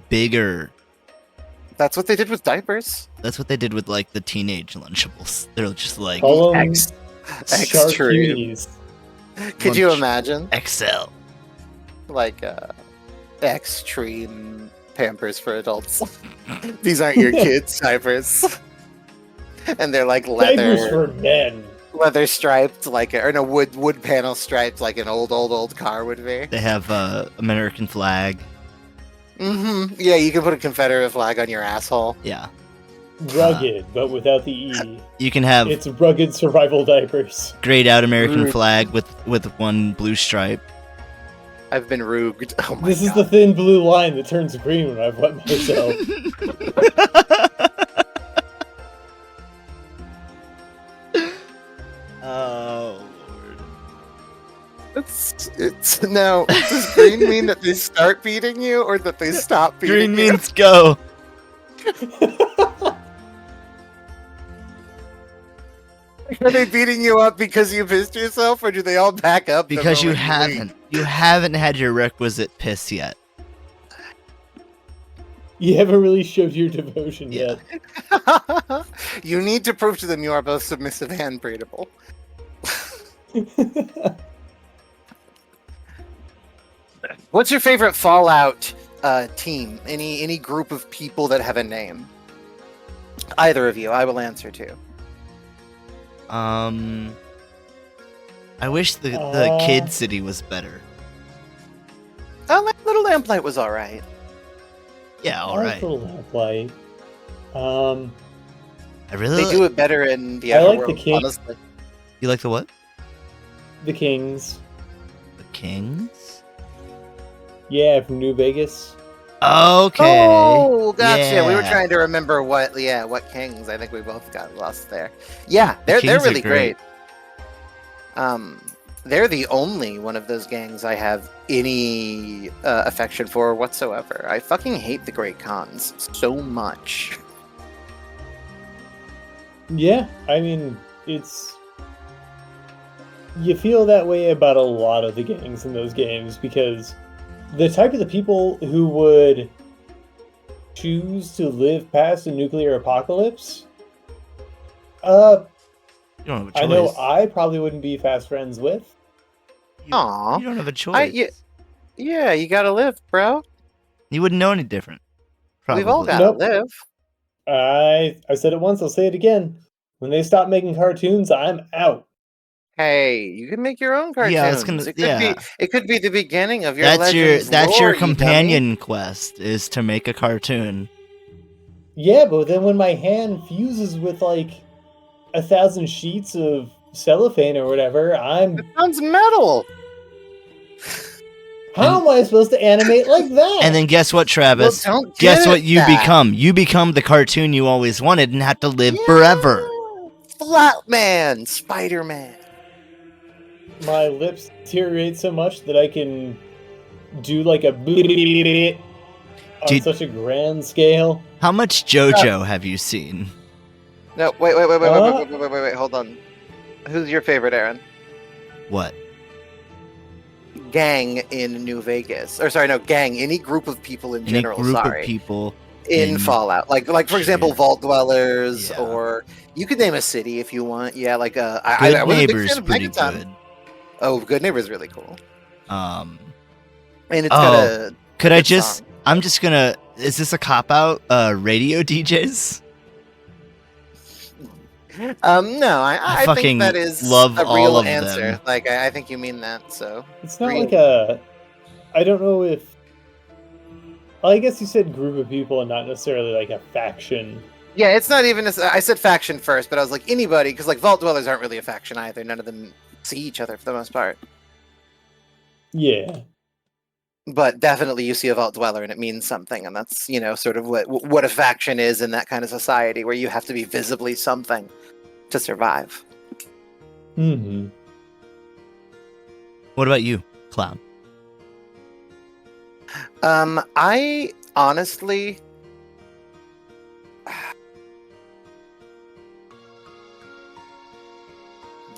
Speaker 1: Bigger.
Speaker 3: That's what they did with diapers.
Speaker 1: That's what they did with like the teenage Lunchables. They're just like
Speaker 2: Call them
Speaker 3: Extreme.
Speaker 2: Sharkunis.
Speaker 3: Could you imagine?
Speaker 1: XL.
Speaker 3: Like extreme Pampers for adults. These aren't your kids' diapers. And they're like
Speaker 2: Diapers for men.
Speaker 3: leather striped, wood panel striped like an old car would be.
Speaker 1: They have American flag.
Speaker 3: Mm-hmm. Yeah, you can put a Confederate flag on your asshole.
Speaker 1: Yeah.
Speaker 2: Rugged, but without the E.
Speaker 1: You can have
Speaker 2: It's rugged survival diapers.
Speaker 1: grayed out American flag with one blue stripe.
Speaker 3: I've been rooged. Oh my
Speaker 2: This is
Speaker 3: God.
Speaker 2: the thin blue line that turns green when I've wet myself.
Speaker 1: Oh Lord.
Speaker 3: It's now. Does green mean that they start beating you or that they stop beating
Speaker 1: Green
Speaker 3: you?
Speaker 1: means go.
Speaker 3: Are they beating you up because you pissed yourself, or do they all back up? the
Speaker 1: Because you
Speaker 3: moment
Speaker 1: haven't had your requisite piss yet.
Speaker 2: You haven't really showed your devotion
Speaker 1: Yeah.
Speaker 2: yet.
Speaker 3: You need to prove to them you are both submissive and breedable. What's your favorite Fallout team? Any group of people that have a name? Either of you, I will answer to.
Speaker 1: I wish the Kid City was better.
Speaker 3: Little Lamplight was all right.
Speaker 1: Yeah, all
Speaker 2: I like
Speaker 1: right.
Speaker 2: Little Lamplight.
Speaker 1: I really
Speaker 3: They do it better in the
Speaker 2: I like
Speaker 3: Everworld,
Speaker 2: the King.
Speaker 3: honestly.
Speaker 1: You like the what?
Speaker 2: The Kings.
Speaker 1: The Kings?
Speaker 2: Yeah, from New Vegas.
Speaker 1: Okay.
Speaker 3: Oh, gotcha. We were
Speaker 1: Yeah.
Speaker 3: trying to remember what kings. I think we both got lost there. Yeah, they're
Speaker 1: Kings are
Speaker 3: really
Speaker 1: great.
Speaker 3: great. They're the only one of those gangs I have any affection for whatsoever. I fucking hate the Great Khans so much.
Speaker 2: Yeah, I mean, it's... You feel that way about a lot of the gangs in those games, because the type of the people who would choose to live past a nuclear apocalypse,
Speaker 1: You don't have a choice.
Speaker 2: I know I probably wouldn't be fast friends with.
Speaker 3: Aw.
Speaker 1: You don't have a choice.
Speaker 3: Yeah, you gotta live, bro.
Speaker 1: You wouldn't know any different. Probably.
Speaker 3: We've all gotta
Speaker 2: Nope.
Speaker 3: live.
Speaker 2: I said it once, I'll say it again. When they stop making cartoons, I'm out.
Speaker 3: Hey, you can make your own cartoons.
Speaker 1: Yeah, I was gonna-
Speaker 3: It could be the beginning of your
Speaker 1: That's your
Speaker 3: Legends lore, you dummy.
Speaker 1: companion quest is to make a cartoon.
Speaker 2: Yeah, but then when my hand fuses with like 1,000 sheets of cellophane or whatever,
Speaker 3: It sounds metal.
Speaker 2: how am I supposed to animate like that?
Speaker 1: And then guess what, Travis?
Speaker 3: Well, don't
Speaker 1: Guess
Speaker 3: get
Speaker 1: what you
Speaker 3: that.
Speaker 1: become? You become the cartoon you always wanted and have to live forever.
Speaker 3: Flatman, Spider-Man.
Speaker 2: my lips deteriorate so much that I can do like a on
Speaker 1: Dude.
Speaker 2: such a grand scale.
Speaker 1: How much JoJo have you seen?
Speaker 3: No, wait, hold on. Who's your favorite, Aaron?
Speaker 1: What?
Speaker 3: Gang in New Vegas. Or sorry, no, gang. Any group of people in
Speaker 1: Any
Speaker 3: general.
Speaker 1: group
Speaker 3: sorry.
Speaker 1: of people
Speaker 3: in Fallout, like for example,
Speaker 1: Shit.
Speaker 3: Vault Dwellers,
Speaker 1: Yeah.
Speaker 3: or you could name a city if you want. Yeah, like
Speaker 1: Good
Speaker 3: I was a big
Speaker 1: Neighbor's
Speaker 3: fan of
Speaker 1: pretty
Speaker 3: Megaton.
Speaker 1: good.
Speaker 3: Oh, Good Neighbor's really cool.
Speaker 1: Um,
Speaker 3: And it's got a.
Speaker 1: could I
Speaker 3: good
Speaker 1: just?
Speaker 3: song.
Speaker 1: I'm just gonna. Is this a cop out? Radio DJs?
Speaker 3: No, I
Speaker 1: fucking
Speaker 3: think that is
Speaker 1: love
Speaker 3: a
Speaker 1: all
Speaker 3: real
Speaker 1: of
Speaker 3: answer.
Speaker 1: them.
Speaker 3: Like I think you mean that. So
Speaker 2: It's not
Speaker 3: real.
Speaker 2: like a. I don't know if. Well, I guess you said group of people and not necessarily like a faction.
Speaker 3: Yeah, it's not even. I said faction first, but I was like anybody because like Vault Dwellers aren't really a faction either. None of them see each other for the most part.
Speaker 2: Yeah.
Speaker 3: But definitely you see a Vault Dweller and it means something, and that's sort of what a faction is in that kind of society where you have to be visibly something to survive.
Speaker 2: Mm-hmm.
Speaker 1: What about you, Clown?
Speaker 3: I honestly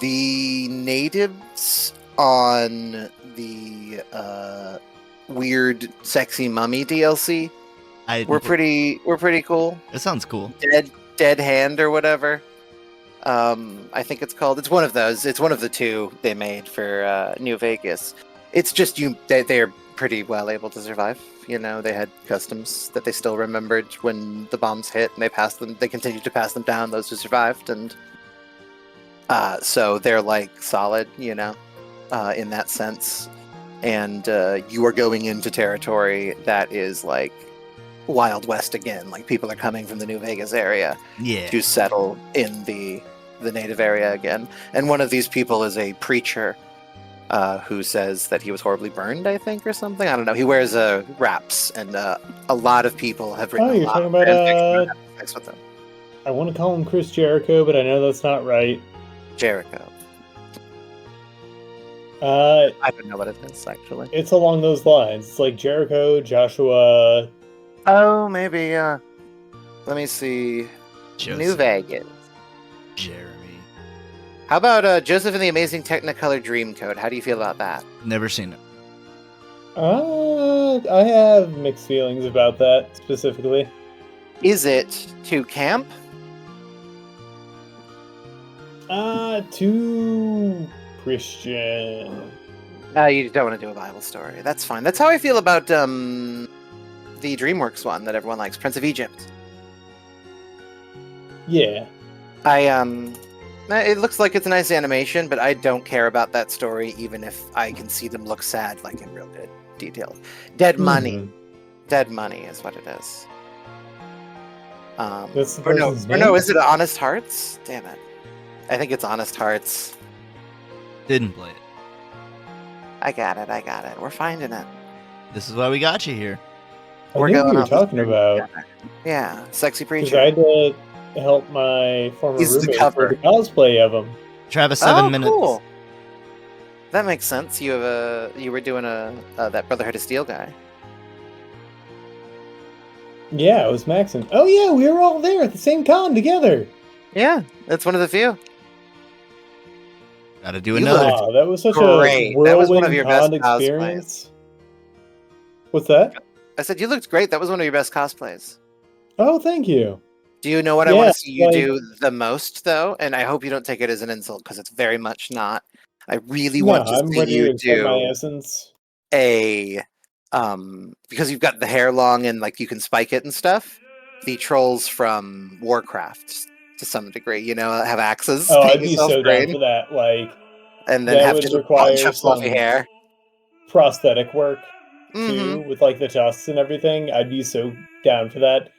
Speaker 3: the natives on the weird sexy mummy DLC were pretty cool.
Speaker 1: It sounds cool.
Speaker 3: Dead Hand or whatever. I think it's called. It's one of those. It's one of the two they made for New Vegas. It's just they're pretty well able to survive. They had customs that they still remembered when the bombs hit, and they continued to pass them down, those who survived, and so they're like solid, in that sense. And you are going into territory that is like Wild West again. Like people are coming from the New Vegas area to settle in the native area again. And one of these people is a preacher who says that he was horribly burned, I think, or something. I don't know. He wears wraps, and a lot of people have written.
Speaker 2: Oh, you're talking about
Speaker 3: fanfics with him.
Speaker 2: I want to call him Chris Jericho, but I know that's not right.
Speaker 3: Jericho. I don't know what it is actually.
Speaker 2: It's along those lines. It's like Jericho, Joshua.
Speaker 3: Oh, maybe. Yeah. Let me see.
Speaker 1: Joseph.
Speaker 3: New Vegas.
Speaker 1: Jeremy.
Speaker 3: How about Joseph and the Amazing Technicolor Dreamcoat? How do you feel about that?
Speaker 1: Never seen it.
Speaker 2: I have mixed feelings about that specifically.
Speaker 3: Is it too camp?
Speaker 2: Too Christian.
Speaker 3: You don't want to do a Bible story. That's fine. That's how I feel about the DreamWorks one that everyone likes, Prince of Egypt.
Speaker 2: Yeah.
Speaker 3: It looks like it's a nice animation, but I don't care about that story, even if I can see them look sad, like in real good detail. Dead Money.
Speaker 2: Mhm.
Speaker 3: Dead Money is what it is.
Speaker 2: That's the
Speaker 3: Or
Speaker 2: person's name?
Speaker 3: no, is it Honest Hearts? Damn it. I think it's Honest Hearts.
Speaker 1: Didn't play it.
Speaker 3: I got it. We're finding it.
Speaker 1: This is why we got you here.
Speaker 2: I
Speaker 3: We're
Speaker 2: knew
Speaker 3: going
Speaker 2: what you were
Speaker 3: on this
Speaker 2: talking
Speaker 3: journey
Speaker 2: about.
Speaker 3: together. Yeah, sexy
Speaker 2: Because
Speaker 3: preacher.
Speaker 2: I had to help my former
Speaker 3: He's the
Speaker 2: roommate
Speaker 3: cover.
Speaker 2: for the cosplay of him.
Speaker 1: Travis, 7 minutes.
Speaker 3: Cool. That makes sense. You were doing that Brotherhood of Steel guy.
Speaker 2: Yeah, it was Maxon. Oh yeah, we were all there at the same con together.
Speaker 3: Yeah, that's one of the few.
Speaker 1: Gotta do
Speaker 3: You
Speaker 1: another.
Speaker 3: looked
Speaker 2: Wow, that was such
Speaker 3: great.
Speaker 2: a
Speaker 3: That was one
Speaker 2: whirlwind
Speaker 3: of your
Speaker 2: con
Speaker 3: best cosplays.
Speaker 2: experience. What's that?
Speaker 3: I said you looked great. That was one of your best cosplays.
Speaker 2: Oh, thank you.
Speaker 3: Do you know what I want
Speaker 2: Yeah,
Speaker 3: to see you
Speaker 2: like-
Speaker 3: do the most, though? And I hope you don't take it as an insult, because it's very much not. I really
Speaker 2: No,
Speaker 3: want to
Speaker 2: I'm
Speaker 3: see
Speaker 2: ready to
Speaker 3: you
Speaker 2: accept my
Speaker 3: do
Speaker 2: essence.
Speaker 3: because you've got the hair long and like you can spike it and stuff. The trolls from Warcraft, to some degree, have axes.
Speaker 2: Oh, I'd
Speaker 3: paint
Speaker 2: be
Speaker 3: yourself
Speaker 2: so
Speaker 3: green,
Speaker 2: down for that. Like,
Speaker 3: and then
Speaker 2: that
Speaker 3: have
Speaker 2: would
Speaker 3: just a bunch
Speaker 2: require
Speaker 3: of fluffy
Speaker 2: some
Speaker 3: hair.
Speaker 2: prosthetic work
Speaker 3: Mm-hmm.
Speaker 2: too, with like the tusks and everything. I'd be so down for that.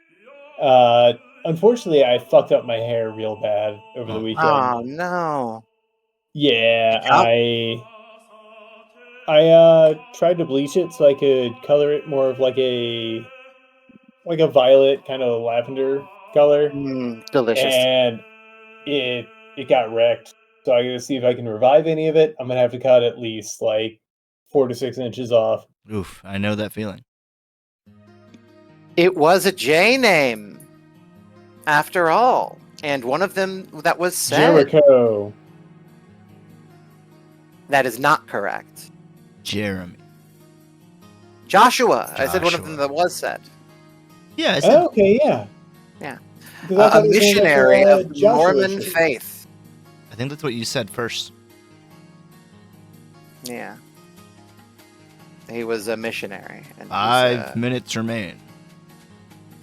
Speaker 2: Unfortunately, I fucked up my hair real bad over the weekend.
Speaker 3: Oh no!
Speaker 2: Yeah,
Speaker 3: Yep.
Speaker 2: I tried to bleach it so I could color it more of like a violet kind of lavender color,
Speaker 3: Delicious.
Speaker 2: and it got wrecked. So I gotta see if I can revive any of it. I'm gonna have to cut at least like 4 to 6 inches off.
Speaker 1: Oof, I know that feeling.
Speaker 3: It was a J name, after all, and one of them that was said.
Speaker 2: Jericho.
Speaker 3: That is not correct.
Speaker 1: Jeremy.
Speaker 3: Joshua. I said one of
Speaker 1: Joshua.
Speaker 3: them that was said.
Speaker 1: Yeah, I said
Speaker 2: Okay, yeah.
Speaker 3: Yeah.
Speaker 2: 'Cause I
Speaker 3: A
Speaker 2: thought it was named
Speaker 3: missionary
Speaker 2: after,
Speaker 3: of the
Speaker 2: Joshua
Speaker 3: Mormon
Speaker 2: Tree.
Speaker 3: faith.
Speaker 1: I think that's what you said first.
Speaker 3: Yeah. He was a missionary. And
Speaker 1: 5 minutes remain.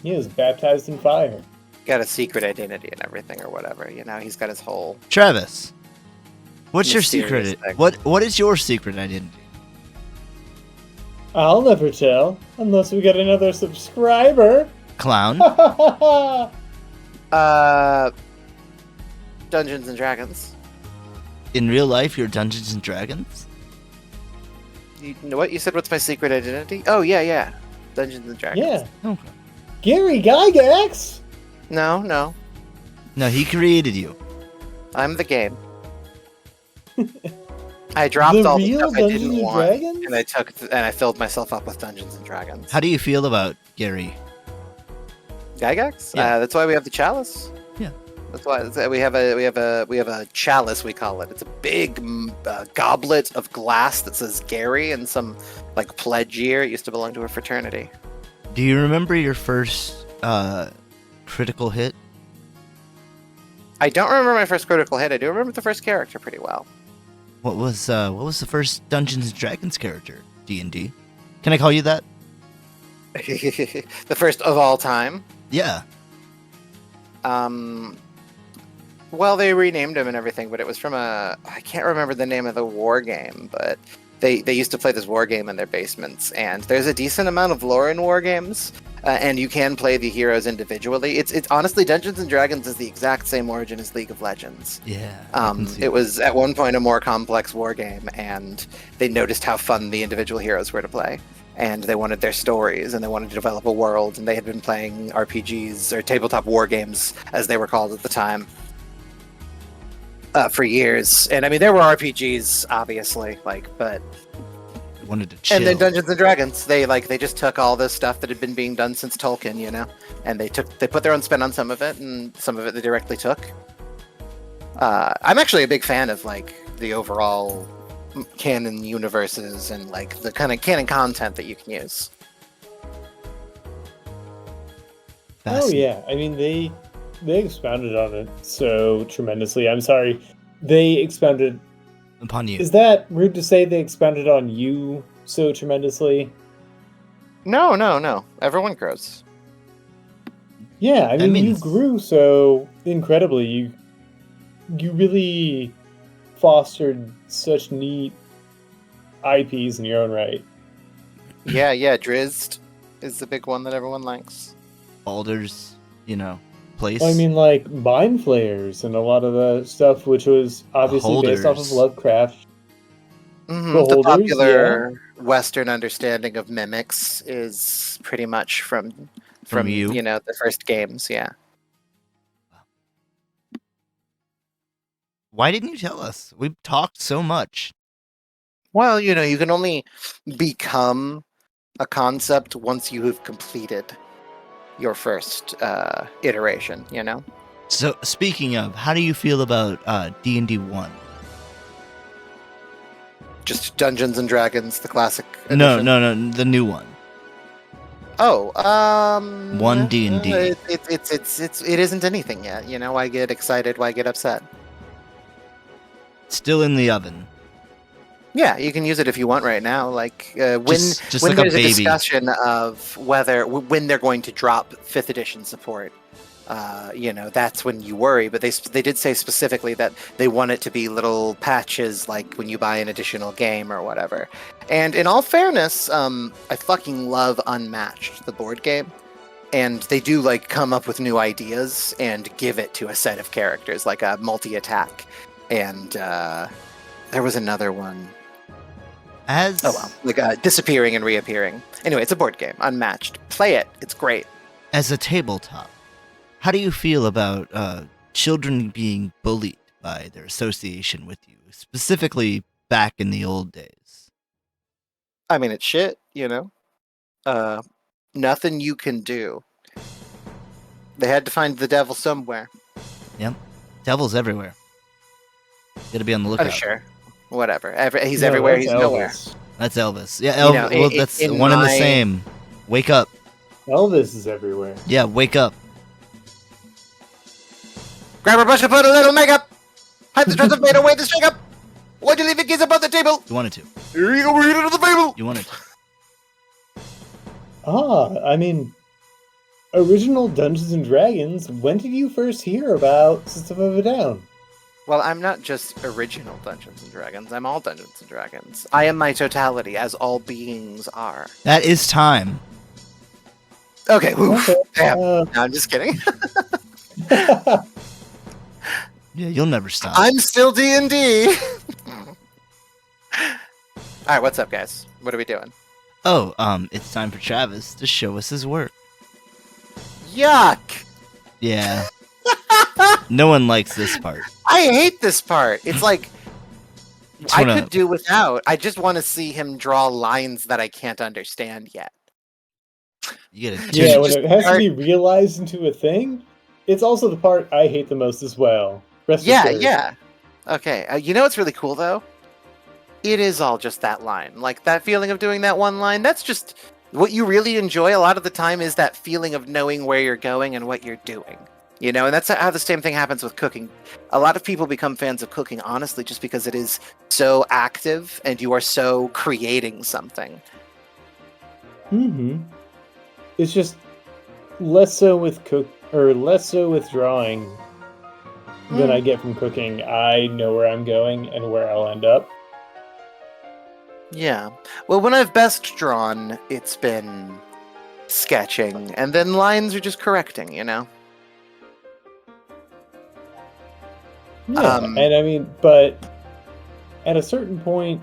Speaker 2: He was baptized in fire.
Speaker 3: got a secret identity and everything or whatever. You know, he's got his whole...
Speaker 1: Travis, what's your
Speaker 3: Mysterious
Speaker 1: secret?
Speaker 3: thing.
Speaker 1: What is your secret identity?
Speaker 2: I'll never tell unless we get another subscriber.
Speaker 1: Clown.
Speaker 3: Dungeons and Dragons.
Speaker 1: In real life, you're Dungeons and Dragons?
Speaker 3: You know what? You said what's my secret identity? Oh, yeah. Dungeons and Dragons.
Speaker 2: Yeah.
Speaker 1: Okay.
Speaker 2: Gary Gygax.
Speaker 3: No.
Speaker 1: No, he created you.
Speaker 3: I'm the game. I dropped
Speaker 2: The
Speaker 3: all the
Speaker 2: real
Speaker 3: stuff I
Speaker 2: Dungeons
Speaker 3: didn't
Speaker 2: and
Speaker 3: want,
Speaker 2: Dragons?
Speaker 3: and I filled myself up with Dungeons and Dragons.
Speaker 1: How do you feel about Gary?
Speaker 3: Gygax?
Speaker 1: Yeah.
Speaker 3: That's why we have the chalice.
Speaker 1: Yeah.
Speaker 3: That's why we have a chalice, we call it. It's a big goblet of glass that says Gary and some like pledge year. It used to belong to a fraternity.
Speaker 1: Do you remember your first critical hit?
Speaker 3: I don't remember my first critical hit. I do remember the first character pretty well.
Speaker 1: What was the first Dungeons and Dragons character? D&D. Can I call you that?
Speaker 3: The first of all time.
Speaker 1: Yeah.
Speaker 3: Well, they renamed him and everything, but it was from I can't remember the name of the war game, but they used to play this war game in their basements, and there's a decent amount of lore in war games, and you can play the heroes individually. It's honestly, Dungeons and Dragons is the exact same origin as League of Legends.
Speaker 1: Yeah. I can see
Speaker 3: It was at one point a more complex war game, and they noticed how fun the individual heroes were to play. And they wanted their stories, and they wanted to develop a world, and they had been playing RPGs, or tabletop war games, as they were called at the time, for years. And I mean, there were RPGs, obviously, but...
Speaker 1: I wanted to chill.
Speaker 3: And then Dungeons and Dragons, they just took all this stuff that had been being done since Tolkien, you know? And they put their own spin on some of it, and some of it they directly took. I'm actually a big fan of, like, the overall canon universes and like the kind of canon content that you can use.
Speaker 2: Oh yeah, I mean they expounded on it so tremendously. I'm sorry, they expounded
Speaker 1: Upon you.
Speaker 2: Is that rude to say they expounded on you so tremendously?
Speaker 3: No. Everyone grows.
Speaker 2: Yeah, I mean you
Speaker 1: means-
Speaker 2: grew so incredibly. You really fostered such neat IPs in your own right.
Speaker 3: Yeah, Drizzt is the big one that everyone likes.
Speaker 1: Baldur's, place.
Speaker 2: Well, I mean, like Mind Flayers and a lot of the stuff, which was obviously based off of
Speaker 1: Beholders.
Speaker 2: Lovecraft.
Speaker 3: The
Speaker 2: Beholders,
Speaker 3: popular Western understanding of mimics is pretty much from
Speaker 1: you?
Speaker 3: The first games. Yeah.
Speaker 1: Why didn't you tell us? We've talked so much.
Speaker 3: Well, you can only become a concept once you have completed your first iteration,
Speaker 1: So, speaking of, how do you feel about D&D 1?
Speaker 3: Just Dungeons and Dragons, the classic
Speaker 1: No,
Speaker 3: edition.
Speaker 1: the new one.
Speaker 3: Oh,
Speaker 1: 1 D&D.
Speaker 3: It isn't anything yet, Why get excited? Why get upset?
Speaker 1: Still in the oven.
Speaker 3: Yeah, you can use it if you want right now. Like when
Speaker 1: Just
Speaker 3: when
Speaker 1: like a
Speaker 3: there's a
Speaker 1: baby.
Speaker 3: discussion of when they're going to drop 5th edition support, that's when you worry. But they did say specifically that they want it to be little patches, like when you buy an additional game or whatever. And in all fairness, I fucking love Unmatched, the board game. And they do like come up with new ideas and give it to a set of characters, like a multi-attack. And there was another one. Like disappearing and reappearing. Anyway, it's a board game, Unmatched. Play it. It's great.
Speaker 1: As a tabletop, how do you feel about children being bullied by their association with you, specifically back in the old days.
Speaker 3: I mean, it's shit, you know? Nothing you can do. They had to find the devil somewhere.
Speaker 1: Yep. Devil's everywhere. Gotta be on the
Speaker 3: Oh,
Speaker 1: lookout.
Speaker 3: sure. Whatever. He's
Speaker 2: No,
Speaker 3: everywhere,
Speaker 2: that's
Speaker 3: he's nowhere.
Speaker 2: Elvis.
Speaker 1: That's Elvis. Yeah,
Speaker 3: You know,
Speaker 1: well, that's
Speaker 3: in
Speaker 1: one and the
Speaker 3: my-
Speaker 1: same. Wake up.
Speaker 2: Elvis is everywhere.
Speaker 1: Yeah, wake up.
Speaker 3: Grab a brush and put a little makeup! Hide the trust of made away the shake up! Why'd you leave the keys above the table?
Speaker 1: You wanted to.
Speaker 3: Here you go, read it to the table!
Speaker 1: You wanted to.
Speaker 2: I mean, original Dungeons and Dragons. When did you first hear about System of a Down?
Speaker 3: Well, I'm not just original Dungeons and Dragons, I'm all Dungeons and Dragons. I am my totality, as all beings are.
Speaker 1: That is time.
Speaker 3: Okay, oof.
Speaker 2: Okay,
Speaker 3: Damn. No, I'm just kidding.
Speaker 1: Yeah, you'll never stop.
Speaker 3: I'm still D&D! Alright, what's up, guys? What are we doing?
Speaker 1: Oh, it's time for Travis to show us his work.
Speaker 3: Yuck!
Speaker 1: Yeah. No one likes this part.
Speaker 3: I hate this part. It's like
Speaker 1: Just
Speaker 3: I
Speaker 1: wanna-
Speaker 3: could do without. I just want to see him draw lines that I can't understand yet.
Speaker 1: You gotta
Speaker 2: yeah, when
Speaker 3: just
Speaker 2: it has to
Speaker 3: start-
Speaker 2: be realized into a thing, it's also the part I hate the most as well. Rest
Speaker 3: Yeah,
Speaker 2: assured.
Speaker 3: yeah. Okay. You know what's really cool though? It is all just that line. Like that feeling of doing that one line. That's just what you really enjoy a lot of the time is that feeling of knowing where you're going and what you're doing. You know, and that's how the same thing happens with cooking. A lot of people become fans of cooking, honestly, just because it is so active and you are so creating something.
Speaker 2: Mm-hmm. It's just less so with less so with drawing than I get from cooking. I know where I'm going and where I'll end up.
Speaker 3: Yeah. Well, when I've best drawn, it's been sketching, and then lines are just correcting, you know?
Speaker 2: Yeah, and I mean, but at a certain point,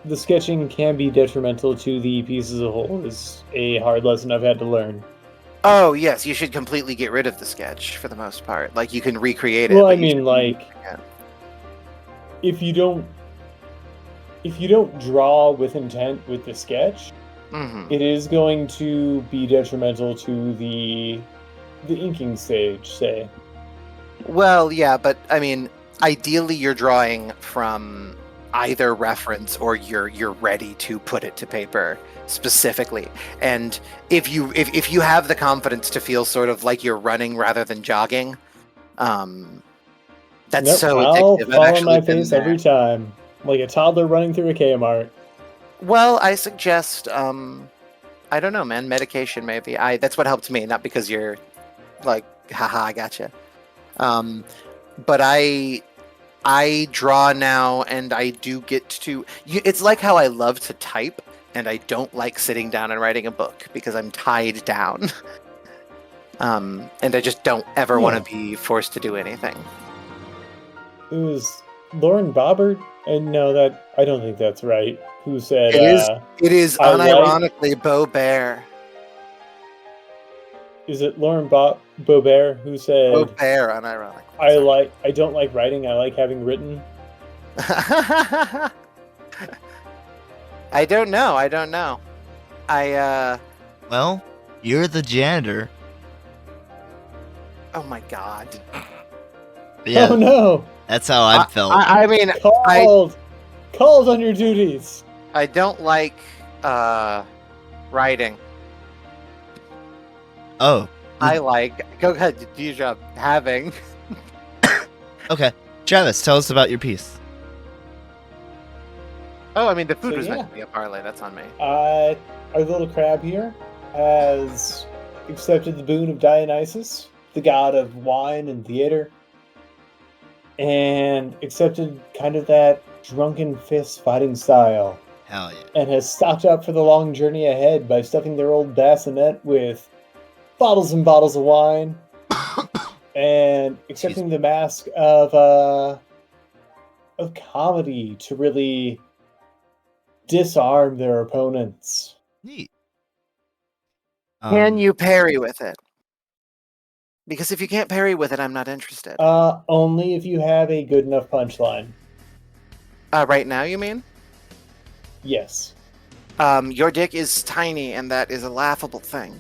Speaker 2: the sketching can be detrimental to the piece as a whole. Is a hard lesson I've had to learn.
Speaker 3: Oh, yes, you should completely get rid of the sketch for the most part. Like, you can recreate it.
Speaker 2: Well,
Speaker 3: but
Speaker 2: I
Speaker 3: you
Speaker 2: mean,
Speaker 3: shouldn't
Speaker 2: like,
Speaker 3: yeah.
Speaker 2: if you don't draw with intent with the sketch,
Speaker 3: Mhm.
Speaker 2: it is going to be detrimental to the inking stage, say.
Speaker 3: Well, yeah, but I mean, ideally you're drawing from either reference or you're ready to put it to paper specifically. And if you have the confidence to feel sort of like you're running rather than jogging, that's
Speaker 2: Nope,
Speaker 3: so
Speaker 2: I'll
Speaker 3: addictive. I've
Speaker 2: fall on
Speaker 3: actually
Speaker 2: my
Speaker 3: been
Speaker 2: face
Speaker 3: there.
Speaker 2: every time, like a toddler running through a Kmart.
Speaker 3: Well, I suggest I don't know, man, medication maybe. That's what helped me, not because you're like, haha, I gotcha. But I draw now, and I do get to. It's like how I love to type, and I don't like sitting down and writing a book because I'm tied down. And I just don't ever want to be forced to do anything.
Speaker 2: It was Lauren Bobbert, and no, that I don't think that's right. Who said
Speaker 3: It is
Speaker 2: I like-
Speaker 3: unironically Beau Bear.
Speaker 2: Is it Lauren Boebert who said
Speaker 3: Beau Bear, unironically.
Speaker 2: I don't like writing, I like having written?
Speaker 3: I don't know.
Speaker 1: Well, you're the janitor.
Speaker 3: Oh my god.
Speaker 1: Yeah,
Speaker 2: Oh no!
Speaker 1: that's how I felt.
Speaker 3: I mean,
Speaker 2: Called on your duties.
Speaker 3: I don't like writing.
Speaker 1: Oh,
Speaker 3: I like. Go ahead, do your job. Having.
Speaker 1: okay. Travis, tell us about your piece.
Speaker 3: Oh, I mean, the food
Speaker 2: So,
Speaker 3: was
Speaker 2: yeah.
Speaker 3: meant to be a parlay. That's on me.
Speaker 2: Our little crab here has accepted the boon of Dionysus, the god of wine and theater, and accepted kind of that drunken fist fighting style,
Speaker 1: Hell yeah.
Speaker 2: and has stocked up for the long journey ahead by stuffing their old bassinet with bottles and bottles of wine, and accepting the mask of comedy to really disarm their opponents.
Speaker 1: Neat.
Speaker 3: Can you parry with it? Because if you can't parry with it, I'm not interested.
Speaker 2: Only if you have a good enough punchline.
Speaker 3: Right now, you mean?
Speaker 2: Yes.
Speaker 3: Your dick is tiny, and that is a laughable thing.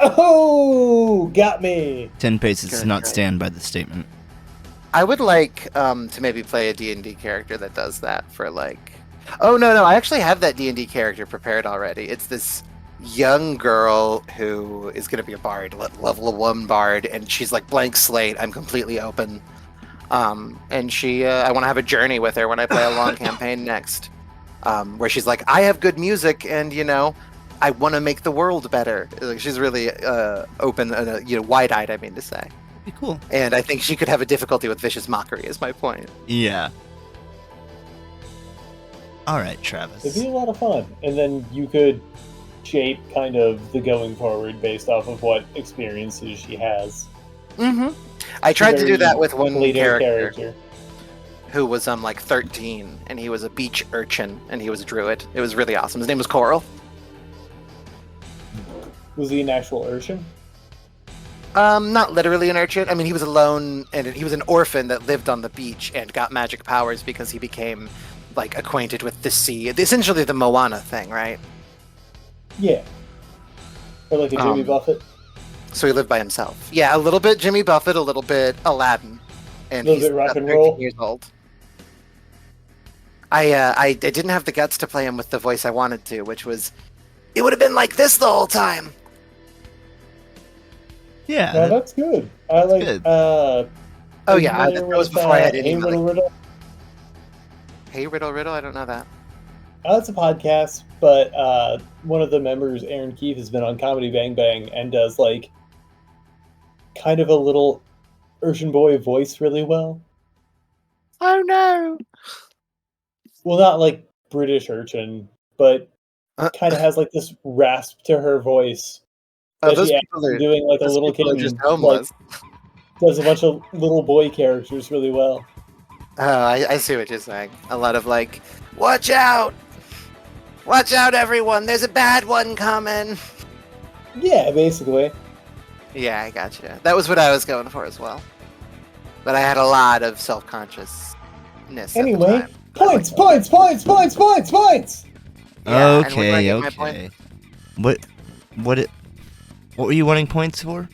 Speaker 2: Oh, got me.
Speaker 1: 10 paces does
Speaker 3: Good,
Speaker 1: not
Speaker 3: good.
Speaker 1: stand by the statement.
Speaker 3: I would like to maybe play a D&D character that does that for like... Oh, no, I actually have that D&D character prepared already. It's this young girl who is going to be a bard, level 1 bard, and she's like blank slate. I'm completely open. And she, I want to have a journey with her when I play a long campaign next. Where she's like, I have good music, and I want to make the world better. Like, she's really open, wide-eyed. I mean to say.
Speaker 1: That'd be cool.
Speaker 3: And I think she could have a difficulty with vicious mockery. Is my point.
Speaker 1: Yeah. All right,
Speaker 2: It'd
Speaker 1: Travis.
Speaker 2: be a lot of fun, and then you could shape kind of the going forward based off of what experiences she has.
Speaker 3: Mm-hmm. I tried to do that with one character who was like 13, and he was a beach urchin, and he was a druid. It was really awesome. His name was Coral.
Speaker 2: Was he an actual urchin?
Speaker 3: Not literally an urchin. I mean, he was alone, and he was an orphan that lived on the beach and got magic powers because he became like acquainted with the sea. Essentially, the Moana thing, right?
Speaker 2: Yeah. Or like a Jimmy Buffett.
Speaker 3: So he lived by himself. Yeah, a little bit Jimmy Buffett, a little bit Aladdin, and
Speaker 2: A little
Speaker 3: he's
Speaker 2: bit rock and
Speaker 3: 13
Speaker 2: roll.
Speaker 3: years old. I didn't have the guts to play him with the voice I wanted to, which was, it would have been like this the whole time.
Speaker 1: Yeah.
Speaker 2: No, that's good. I like.
Speaker 1: good.
Speaker 3: Oh yeah, that was before I had any.
Speaker 2: Hey Riddle Riddle.
Speaker 3: Hey Riddle, I don't know that.
Speaker 2: It's a podcast, but one of the members, Aaron Keefe, has been on Comedy Bang Bang and does like kind of a little urchin boy voice really well.
Speaker 3: Oh no.
Speaker 2: Well, not like British urchin, but kind of has like this rasp to her voice.
Speaker 3: Oh,
Speaker 2: That
Speaker 3: those
Speaker 2: she
Speaker 3: people are
Speaker 2: doing like a
Speaker 3: those
Speaker 2: little
Speaker 3: people
Speaker 2: kid,
Speaker 3: are just
Speaker 2: and,
Speaker 3: homeless.
Speaker 2: like, does a bunch of little boy characters really well.
Speaker 3: Oh, I see what you're saying. A lot of like, watch out, everyone! There's a bad one coming.
Speaker 2: Yeah, basically.
Speaker 3: Yeah, I gotcha. That was what I was going for as well. But I had a lot of self-consciousness.
Speaker 2: Anyway,
Speaker 3: at the time.
Speaker 2: points.
Speaker 3: Yeah, and where do I
Speaker 1: Okay,
Speaker 3: get my point?
Speaker 1: okay. What were you wanting points for?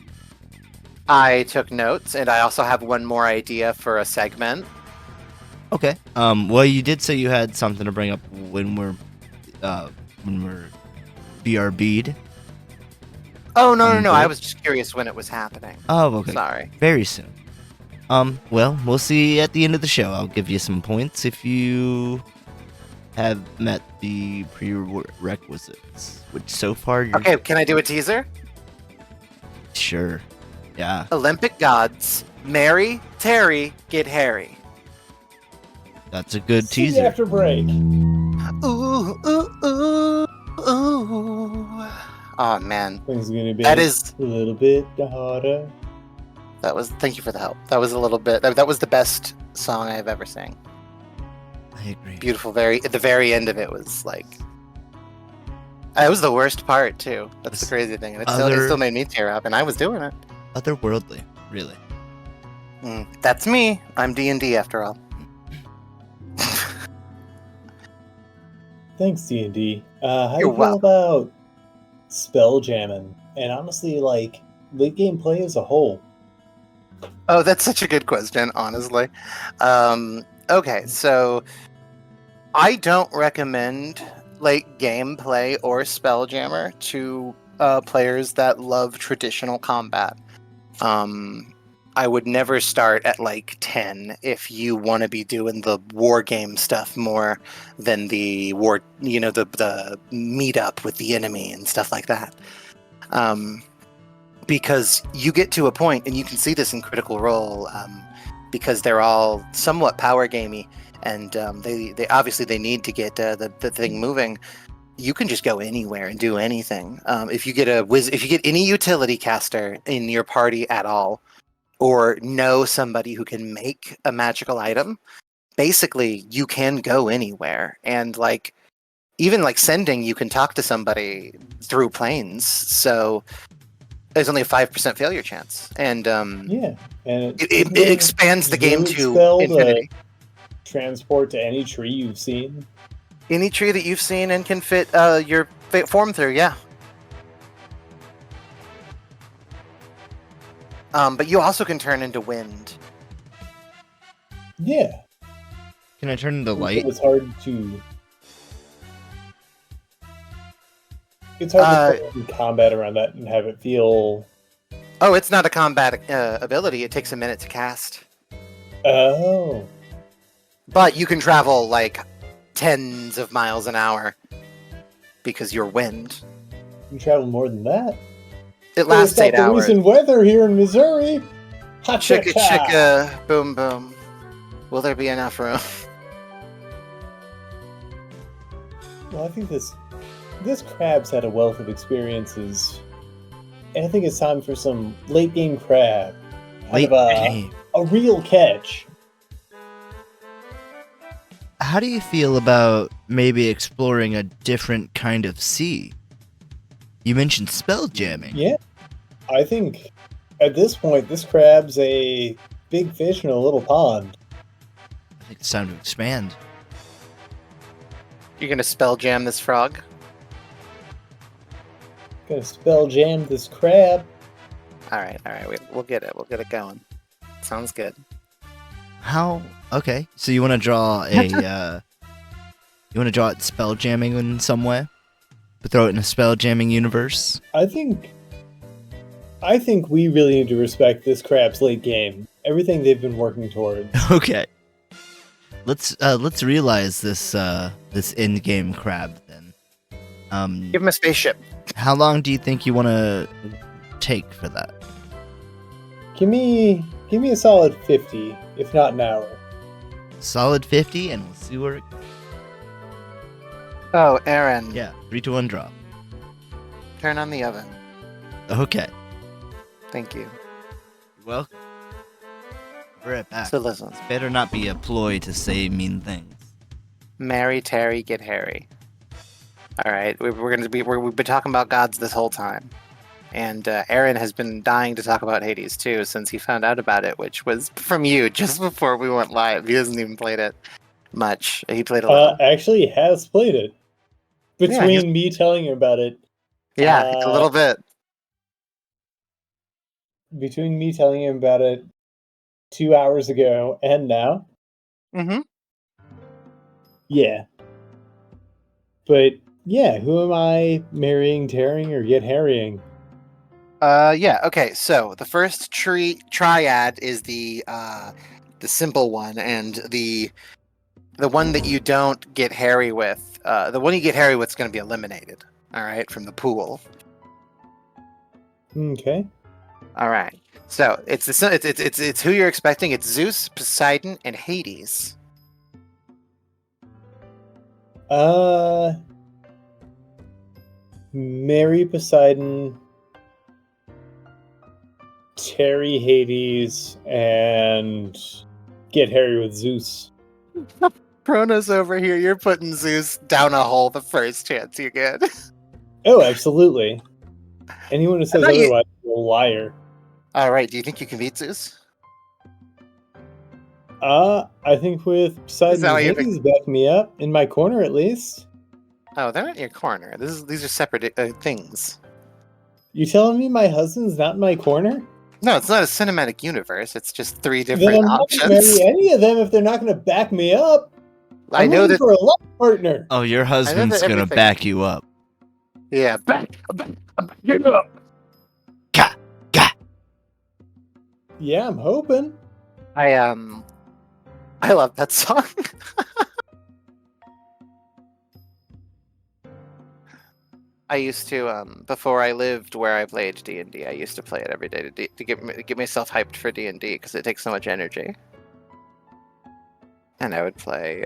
Speaker 3: I took notes, and I also have one more idea for a segment.
Speaker 1: Okay. Well, you did say you had something to bring up when we're BRB'd.
Speaker 3: Oh no!
Speaker 1: Good.
Speaker 3: I was just curious when it was happening.
Speaker 1: Oh, okay.
Speaker 3: Sorry.
Speaker 1: Very soon. Well, we'll see at the end of the show. I'll give you some points if you have met the prerequisites, which so far you're
Speaker 3: Okay, can I do a teaser?
Speaker 1: sure. Yeah,
Speaker 3: Olympic gods, marry, Terry, get Harry.
Speaker 1: that's a good
Speaker 2: See you
Speaker 1: teaser.
Speaker 2: after break.
Speaker 3: Ooh, ooh, ooh, ooh. Oh man,
Speaker 2: Things are gonna be
Speaker 3: that is.
Speaker 2: a little bit harder.
Speaker 3: That was. Thank you for the help. That was a little bit. That was the best song I've ever sang.
Speaker 1: I agree.
Speaker 3: Beautiful. At the very end of it was like. It was the worst part too. That's the crazy thing. It still made me tear up, and I was doing it.
Speaker 1: Otherworldly, really.
Speaker 3: That's me. I'm D&D after all.
Speaker 2: Thanks, D&D. How do
Speaker 3: You're
Speaker 2: you feel about spell jamming? And honestly, like, late game play as a whole.
Speaker 3: Oh, that's such a good question, honestly. Okay, so I don't recommend late gameplay or Spelljammer to players that love traditional combat. I would never start at like 10 if you want to be doing the war game stuff more than the war, the meet up with the enemy and stuff like that. Because you get to a point, and you can see this in Critical Role, because they're all somewhat power gamey, and they obviously need to get the thing moving. You can just go anywhere and do anything. If you get any utility caster in your party at all, or know somebody who can make a magical item, basically you can go anywhere. And like even like sending, you can talk to somebody through planes. So There's only a 5% failure chance, and
Speaker 2: Yeah, and
Speaker 3: it expands the game to
Speaker 2: spell
Speaker 3: infinity.
Speaker 2: Transport to any tree you've seen.
Speaker 3: Any tree that you've seen and can fit your form through, yeah. But you also can turn into wind.
Speaker 2: Yeah.
Speaker 1: Can I turn into light?
Speaker 2: It's hard to. It's hard to play combat around that and have it feel.
Speaker 3: Oh, it's not a combat ability. It takes a minute to cast.
Speaker 2: Oh.
Speaker 3: But you can travel like tens of miles an hour because you're wind.
Speaker 2: You travel more than that.
Speaker 3: It lasts 8 hours.
Speaker 2: The recent weather here in Missouri.
Speaker 3: Chicka chicka, boom boom. Will there be enough room?
Speaker 2: Well, I think this crab's had a wealth of experiences, and I think it's time for some late game crab. A real catch.
Speaker 1: How do you feel about maybe exploring a different kind of sea? You mentioned spell jamming.
Speaker 2: Yeah, I think at this point, this crab's a big fish in a little pond.
Speaker 1: I think it's time to expand.
Speaker 3: You're gonna spell jam this frog?
Speaker 2: Gonna spell jam this crab.
Speaker 3: All right. We'll get it. We'll get it going. Sounds good.
Speaker 1: How? Okay, so you want to draw a you want to draw it spell jamming in some way, but throw it in a spell jamming universe.
Speaker 2: I think we really need to respect this crab's late game. Everything they've been working towards.
Speaker 1: Okay, let's realize this end game crab then.
Speaker 3: Give him a spaceship.
Speaker 1: How long do you think you want to take for that?
Speaker 2: Give me a solid 50, if not an hour.
Speaker 1: Solid 50, and we'll see where it goes.
Speaker 3: Oh, Aaron.
Speaker 1: Yeah, 3, 2, 1, drop.
Speaker 3: Turn on the oven.
Speaker 1: Okay.
Speaker 3: Thank you.
Speaker 1: You're welcome. Be right back.
Speaker 3: So listen.
Speaker 1: This better not be a ploy to say mean things.
Speaker 3: Marry Terry, get Harry. All right, we've been talking about gods this whole time, and Aaron has been dying to talk about Hades too since he found out about it, which was from you just before we went live. He hasn't even played it much. He played a little.
Speaker 2: Actually, has played it. Between me telling him about it.
Speaker 3: Yeah, a little bit.
Speaker 2: Between me telling him about it 2 hours ago and now.
Speaker 3: Mm-hmm.
Speaker 2: Yeah. But yeah, who am I marrying, tearing, or get harrying?
Speaker 3: Yeah. Okay. So the first triad is the simple one, and the one that you don't get Harry with, the one you get Harry with is going to be eliminated. All right, from the pool.
Speaker 2: Okay.
Speaker 3: All right. So it's who you're expecting. It's Zeus, Poseidon, and Hades.
Speaker 2: Marry Poseidon, Terry Hades, and get Harry with Zeus.
Speaker 3: Kronos over here, you're putting Zeus down a hole the first chance you get.
Speaker 2: Oh, absolutely. Anyone who says otherwise is a liar.
Speaker 3: All right, do you think you can beat Zeus?
Speaker 2: I think with Poseidon and Hades back me up, in my corner at least.
Speaker 3: Oh, they're not in your corner. These are separate things.
Speaker 2: You telling me my husband's not in my corner?
Speaker 3: No, it's not a cinematic universe. It's just 3 different
Speaker 2: then I'm
Speaker 3: options.
Speaker 2: not gonna marry any of them if they're not going to back me up. I'm looking for a life partner.
Speaker 1: Oh, your husband's going to back you up.
Speaker 3: Yeah, back you up.
Speaker 1: Ka.
Speaker 2: Yeah, I'm hoping.
Speaker 3: I love that song. I used to, before I lived where I played D&D, I used to play it every day to get myself hyped for D&D because it takes so much energy. And I would play,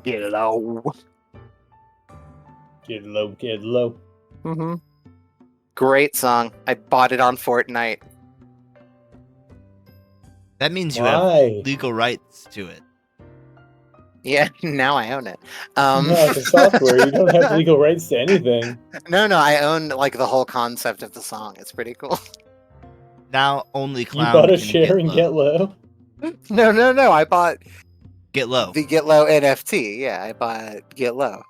Speaker 3: Get Low.
Speaker 2: Get low, get low.
Speaker 3: Mm-hmm. Great song. I bought it on Fortnite.
Speaker 1: That means you have legal rights to it.
Speaker 3: Yeah, now I own it.
Speaker 2: No, it's a software. You don't have legal rights to anything.
Speaker 3: No, I own like the whole concept of the song. It's pretty cool.
Speaker 1: Now only
Speaker 2: You
Speaker 1: Clown
Speaker 2: bought a
Speaker 1: can
Speaker 2: share and get low.
Speaker 3: No. I bought
Speaker 1: Get low.
Speaker 3: the Get Low NFT. Yeah, I bought Get Low.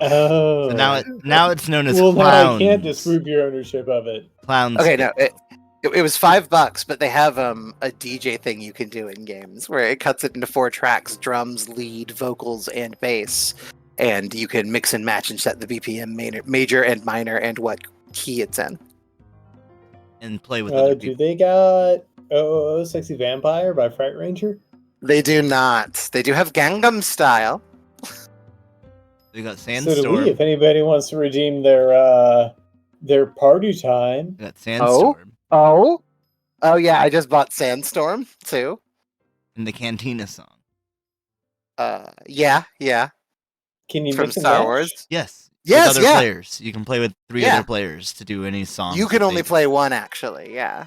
Speaker 2: Oh.
Speaker 1: So now it's known as
Speaker 2: well,
Speaker 1: Clowns.
Speaker 2: now I can't disprove your ownership of it.
Speaker 1: Clowns.
Speaker 3: Okay,
Speaker 1: Get
Speaker 3: no,
Speaker 1: Low.
Speaker 3: it was $5, but they have a DJ thing you can do in games where it cuts it into 4 tracks: drums, lead, vocals, and bass, and you can mix and match and set the BPM major and minor and what key it's in.
Speaker 1: And play with other
Speaker 2: Do
Speaker 1: people.
Speaker 2: they got Sexy Vampire by Fright Ranger?
Speaker 3: They do not. They do have Gangnam Style.
Speaker 1: They got
Speaker 2: So
Speaker 1: Sandstorm.
Speaker 2: do we, if anybody wants to redeem their party time.
Speaker 1: They got Sandstorm.
Speaker 3: Oh yeah, I just bought Sandstorm too.
Speaker 1: And the Cantina song.
Speaker 3: Yeah.
Speaker 2: Can you
Speaker 3: From
Speaker 2: mix and
Speaker 3: Star
Speaker 2: match?
Speaker 3: Wars.
Speaker 1: Yes.
Speaker 3: Yes,
Speaker 1: with other
Speaker 3: yeah.
Speaker 1: players. You can play with 3
Speaker 3: Yeah.
Speaker 1: other players to do any song.
Speaker 3: You can only play one, actually. Yeah.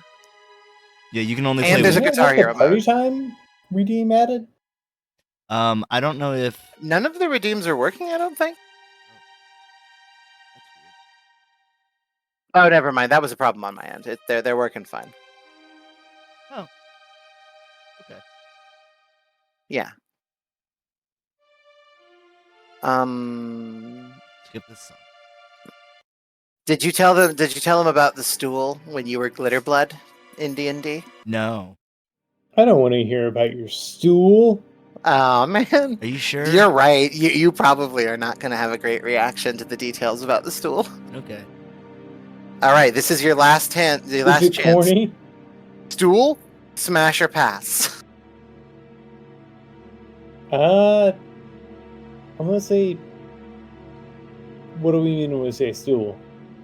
Speaker 1: Yeah, you can only
Speaker 3: And
Speaker 1: play
Speaker 3: there's
Speaker 1: one.
Speaker 3: a Guitar
Speaker 2: Isn't that
Speaker 3: Hero
Speaker 2: the party
Speaker 3: mode.
Speaker 2: time redeem added?
Speaker 1: I don't know if
Speaker 3: None of the redeems are working, I don't think. Oh, never mind. That was a problem on my end. They're working fine.
Speaker 1: Oh. Okay.
Speaker 3: Yeah.
Speaker 1: Skip this song.
Speaker 3: Did you tell them about the stool when you were Glitterblood in D&D?
Speaker 1: No.
Speaker 2: I don't want to hear about your stool.
Speaker 3: Oh man.
Speaker 1: Are you sure?
Speaker 3: You're right. You probably are not going to have a great reaction to the details about the stool.
Speaker 1: Okay.
Speaker 3: All right, this is your last chance. Your last
Speaker 2: Is it
Speaker 3: chance.
Speaker 2: corny?
Speaker 3: Stool, smash or pass.
Speaker 2: I'm gonna say. What do we mean when we say stool?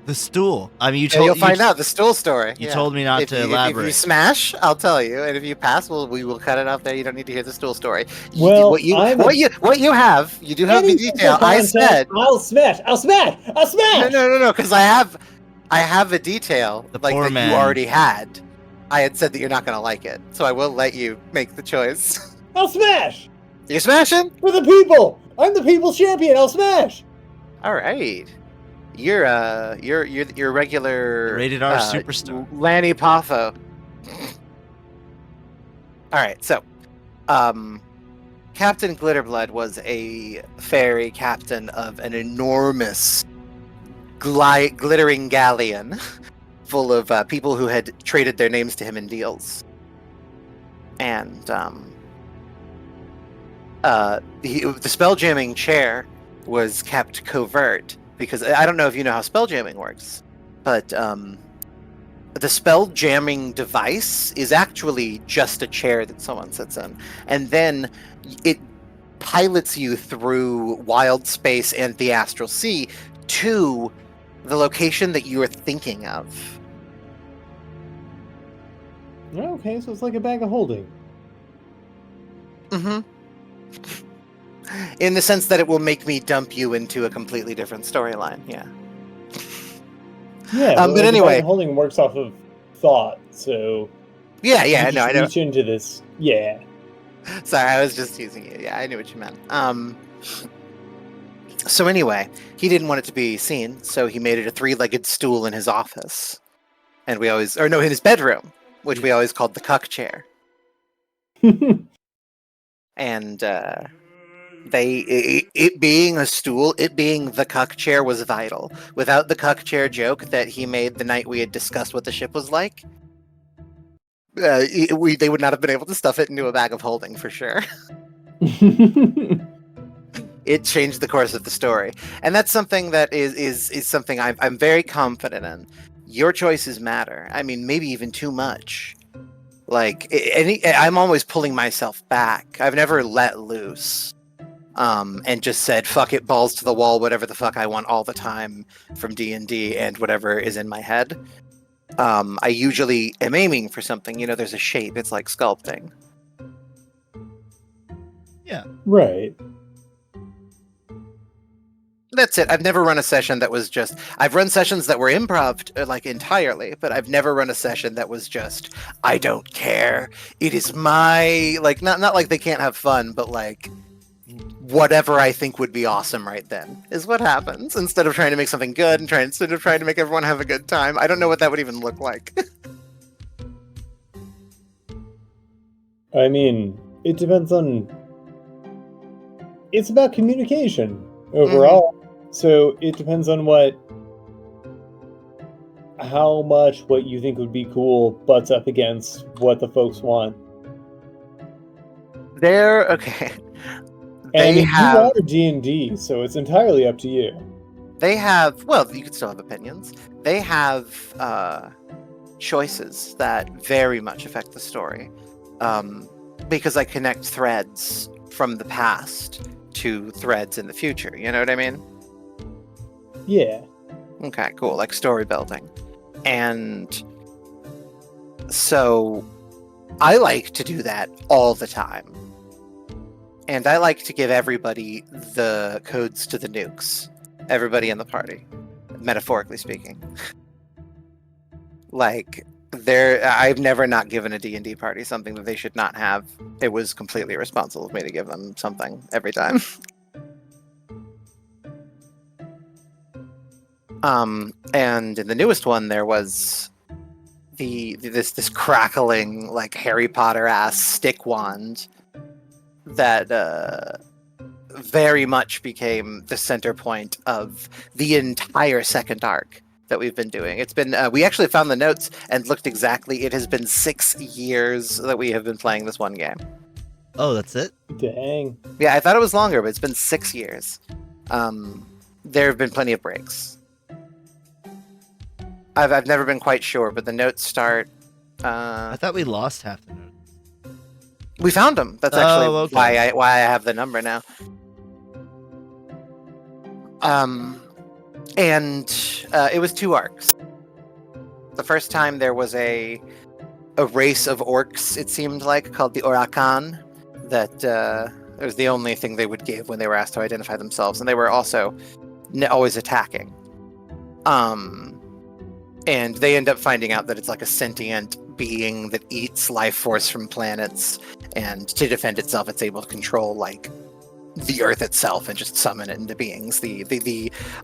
Speaker 1: The stool. I mean,
Speaker 3: You'll find out the stool story.
Speaker 1: You told me not to elaborate.
Speaker 3: If you smash, I'll tell you, and if you pass, we will cut it off there. You don't need to hear the stool story.
Speaker 2: Well,
Speaker 3: what you have, you do have the detail. I said,
Speaker 2: I'll smash.
Speaker 3: no, because I have a detail
Speaker 1: The
Speaker 3: like
Speaker 1: poor
Speaker 3: that
Speaker 1: man.
Speaker 3: you already had. I had said that you're not going to like it, so I will let you make the choice.
Speaker 2: I'll smash
Speaker 3: You're smashing.
Speaker 2: for the people. I'm the people's champion. I'll smash.
Speaker 3: All right. You're regular
Speaker 1: Rated R superstar.
Speaker 3: Lanny Poffo. All right, so Captain Glitterblood was a fairy captain of an enormous glittering galleon full of people who had traded their names to him in deals. And the spelljamming chair was kept covert because I don't know if you know how spelljamming works, but the spelljamming device is actually just a chair that someone sits in, and then it pilots you through wild space and the astral sea to the location that you are thinking of.
Speaker 2: Okay, so it's like a bag of holding.
Speaker 3: Mm-hmm. In the sense that it will make me dump you into a completely different storyline, yeah.
Speaker 2: Yeah,
Speaker 3: but
Speaker 2: like
Speaker 3: anyway.
Speaker 2: a bag of holding works off of thought, so
Speaker 3: Yeah,
Speaker 2: you
Speaker 3: I know.
Speaker 2: reach into this. Yeah.
Speaker 3: Sorry, I was just teasing you. Yeah, I knew what you meant. So anyway, he didn't want it to be seen, so he made it a 3-legged stool in his office. And in his bedroom, which we always called the cuck chair. And it being a stool, it being the cuck chair was vital. Without the cuck chair joke that he made the night we had discussed what the ship was like, they would not have been able to stuff it into a bag of holding for sure. It changed the course of the story, and that's something that is something I'm very confident in. Your choices matter. I mean, maybe even too much. Like, I'm always pulling myself back. I've never let loose, and just said, "Fuck it, balls to the wall, whatever the fuck I want all the time from D&D and whatever is in my head." I usually am aiming for something. There's a shape. It's like sculpting.
Speaker 1: Yeah.
Speaker 2: Right.
Speaker 3: That's it. I've never run a session that was just. I've run sessions that were improv, like entirely, but I've never run a session that was just. I don't care. It is my like not like they can't have fun, but like whatever I think would be awesome right then is what happens. Instead of trying to make something good and instead of trying to make everyone have a good time, I don't know what that would even look like.
Speaker 2: I mean, it depends on. It's about communication overall. So it depends on how much what you think would be cool butts up against what the folks want.
Speaker 3: They're okay.
Speaker 2: And I mean, you are D&D, so it's entirely up to you.
Speaker 3: They have, well, you can still have opinions. They have choices that very much affect the story. Because I connect threads from the past to threads in the future. You know what I mean?
Speaker 2: Yeah.
Speaker 3: Okay, cool. Like story building. And so I like to do that all the time. And I like to give everybody the codes to the nukes. Everybody in the party. Metaphorically speaking. Like, I've never not given a D&D party something that they should not have. It was completely irresponsible of me to give them something every time. And in the newest one, there was this crackling, like Harry Potter ass stick wand that very much became the center point of the entire second arc that we've been doing. It's been we actually found the notes and looked exactly. It has been 6 years that we have been playing this one game.
Speaker 1: Oh, that's it?
Speaker 2: Dang.
Speaker 3: Yeah, I thought it was longer, but it's been 6 years. There have been plenty of breaks. I've never been quite sure, but the notes start.
Speaker 1: I thought we lost half the notes.
Speaker 3: We found them. That's actually
Speaker 1: okay.
Speaker 3: why I have the number now. And it was 2 arcs. The first time there was a race of orcs, it seemed like, called the Orakan, that it was the only thing they would give when they were asked to identify themselves, and they were also always attacking. And they end up finding out that it's like a sentient being that eats life force from planets, and to defend itself, it's able to control like the Earth itself and just summon it into beings. The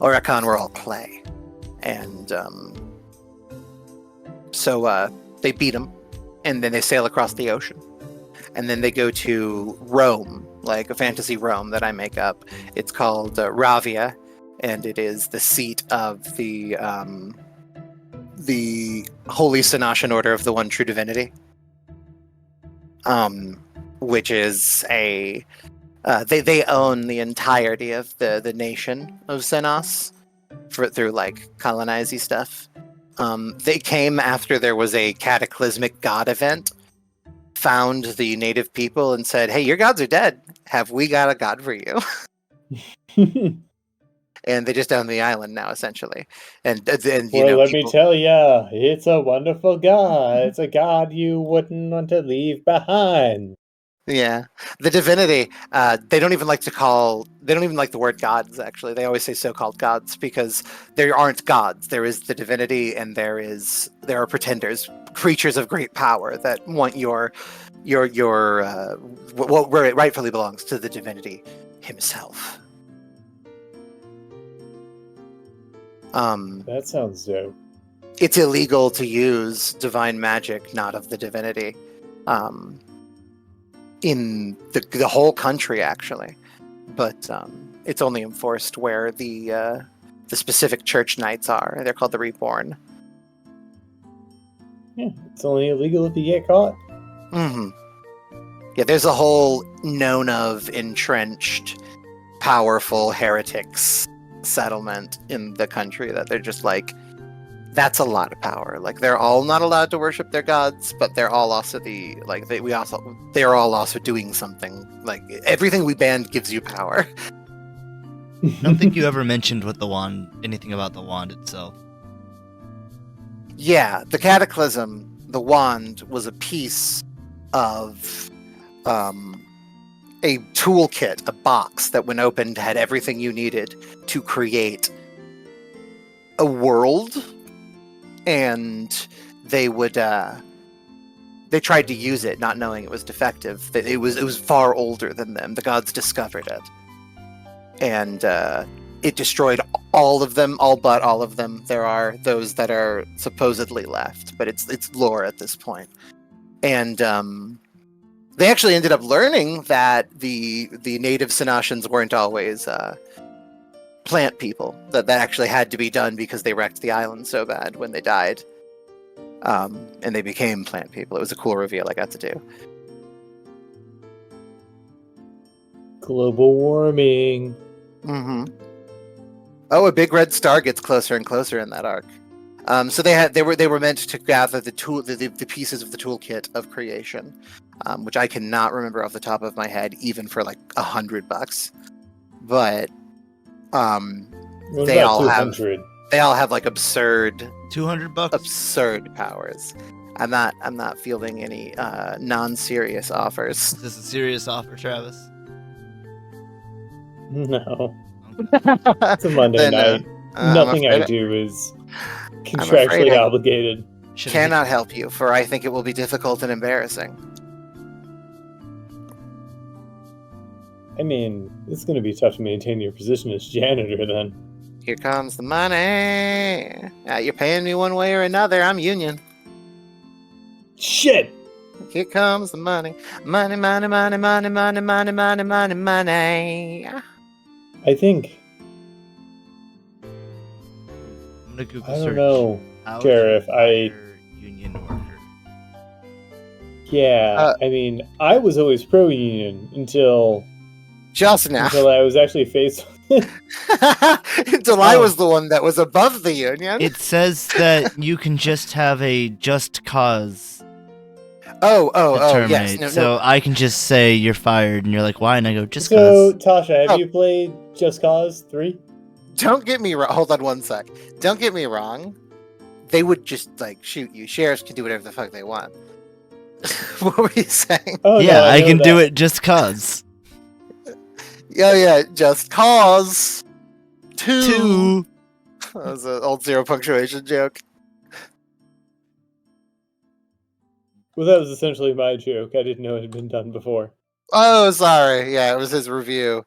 Speaker 3: Orakan were all clay, and so they beat them, and then they sail across the ocean, and then they go to Rome, like a fantasy Rome that I make up. It's called Ravia, and it is the seat of the Holy Sanashan Order of the One True Divinity, which is a they own the entirety of the nation of Senos through like colonizy stuff. They came after there was a cataclysmic god event, found the native people and said, "Hey, your gods are dead. Have we got a god for you?" And they just own the island now, essentially. And you know,
Speaker 2: let me tell ya, it's a wonderful god. It's a god you wouldn't want to leave behind.
Speaker 3: Yeah, the divinity. They don't even like the word gods. Actually, they always say so-called gods because there aren't gods. There is the divinity, and there are pretenders, creatures of great power that want what where it rightfully belongs to the divinity himself.
Speaker 2: That sounds dope.
Speaker 3: It's illegal to use divine magic, not of the divinity. In the whole country, actually, but it's only enforced where the specific church knights are. They're called the Reborn.
Speaker 2: Yeah, it's only illegal if you get caught.
Speaker 3: Mm-hmm. Yeah, there's a whole known of entrenched, powerful heretics settlement in the country that they're just like, that's a lot of power. Like, they're all not allowed to worship their gods, but they're all also they're all also doing something. Like, everything we banned gives you power.
Speaker 1: I don't think you ever mentioned anything about the wand itself.
Speaker 3: Yeah, the Cataclysm, the wand, was a piece of a toolkit, a box that when opened had everything you needed to create a world, and they tried to use it, not knowing it was defective. That it was far older than them. The gods discovered it, and it destroyed all of them, all but all of them. There are those that are supposedly left, but it's lore at this point. And they actually ended up learning that the native Sinashans weren't always plant people. That actually had to be done because they wrecked the island so bad when they died. And they became plant people. It was a cool reveal I got to do.
Speaker 2: Global warming.
Speaker 3: Mm-hmm. Oh, a big red star gets closer and closer in that arc. So they were meant to gather the pieces of the toolkit of creation, which I cannot remember off the top of my head, even for like $100. But they all have like absurd
Speaker 1: $200,
Speaker 3: absurd powers. I'm not fielding any non-serious offers.
Speaker 1: Is this a serious offer, Travis?
Speaker 2: No. It's a Monday night. Nothing I do is contractually obligated.
Speaker 3: Cannot help you, for I think it will be difficult and embarrassing.
Speaker 2: I mean, it's going to be tough to maintain your position as janitor then.
Speaker 3: Here comes the money. You're paying me one way or another. I'm union.
Speaker 2: Shit!
Speaker 3: Here comes the money. Money, money, money, money, money, money, money, money, money.
Speaker 2: I think...
Speaker 1: I'm gonna Google
Speaker 2: I
Speaker 1: search.
Speaker 2: don't know,
Speaker 1: How
Speaker 2: Sheriff.
Speaker 1: to fire union worker.
Speaker 2: Yeah, I mean, I was always pro-union until
Speaker 3: Just now.
Speaker 2: I was actually faced with
Speaker 3: Until I was the one that was above the union.
Speaker 1: It says that you can just have a just cause
Speaker 3: Oh,
Speaker 1: terminate.
Speaker 3: yes.
Speaker 1: So I can just say you're fired, and you're like, why? And I go, just
Speaker 2: So,
Speaker 1: cause.
Speaker 2: Tasha, have you played Just Cause 3?
Speaker 3: Don't get me wrong. Hold on one sec. Don't get me wrong. They would just, like, shoot you. Sheriffs can do whatever the fuck they want. What were you saying?
Speaker 2: Oh,
Speaker 1: Yeah,
Speaker 2: no,
Speaker 1: I
Speaker 2: know
Speaker 1: can do
Speaker 2: that.
Speaker 1: it just cause.
Speaker 3: Yeah, just cause. Two.
Speaker 1: Two.
Speaker 3: That was an old zero punctuation joke.
Speaker 2: Well, that was essentially my joke. I didn't know it had been done before.
Speaker 3: Oh, sorry. Yeah, it was his review.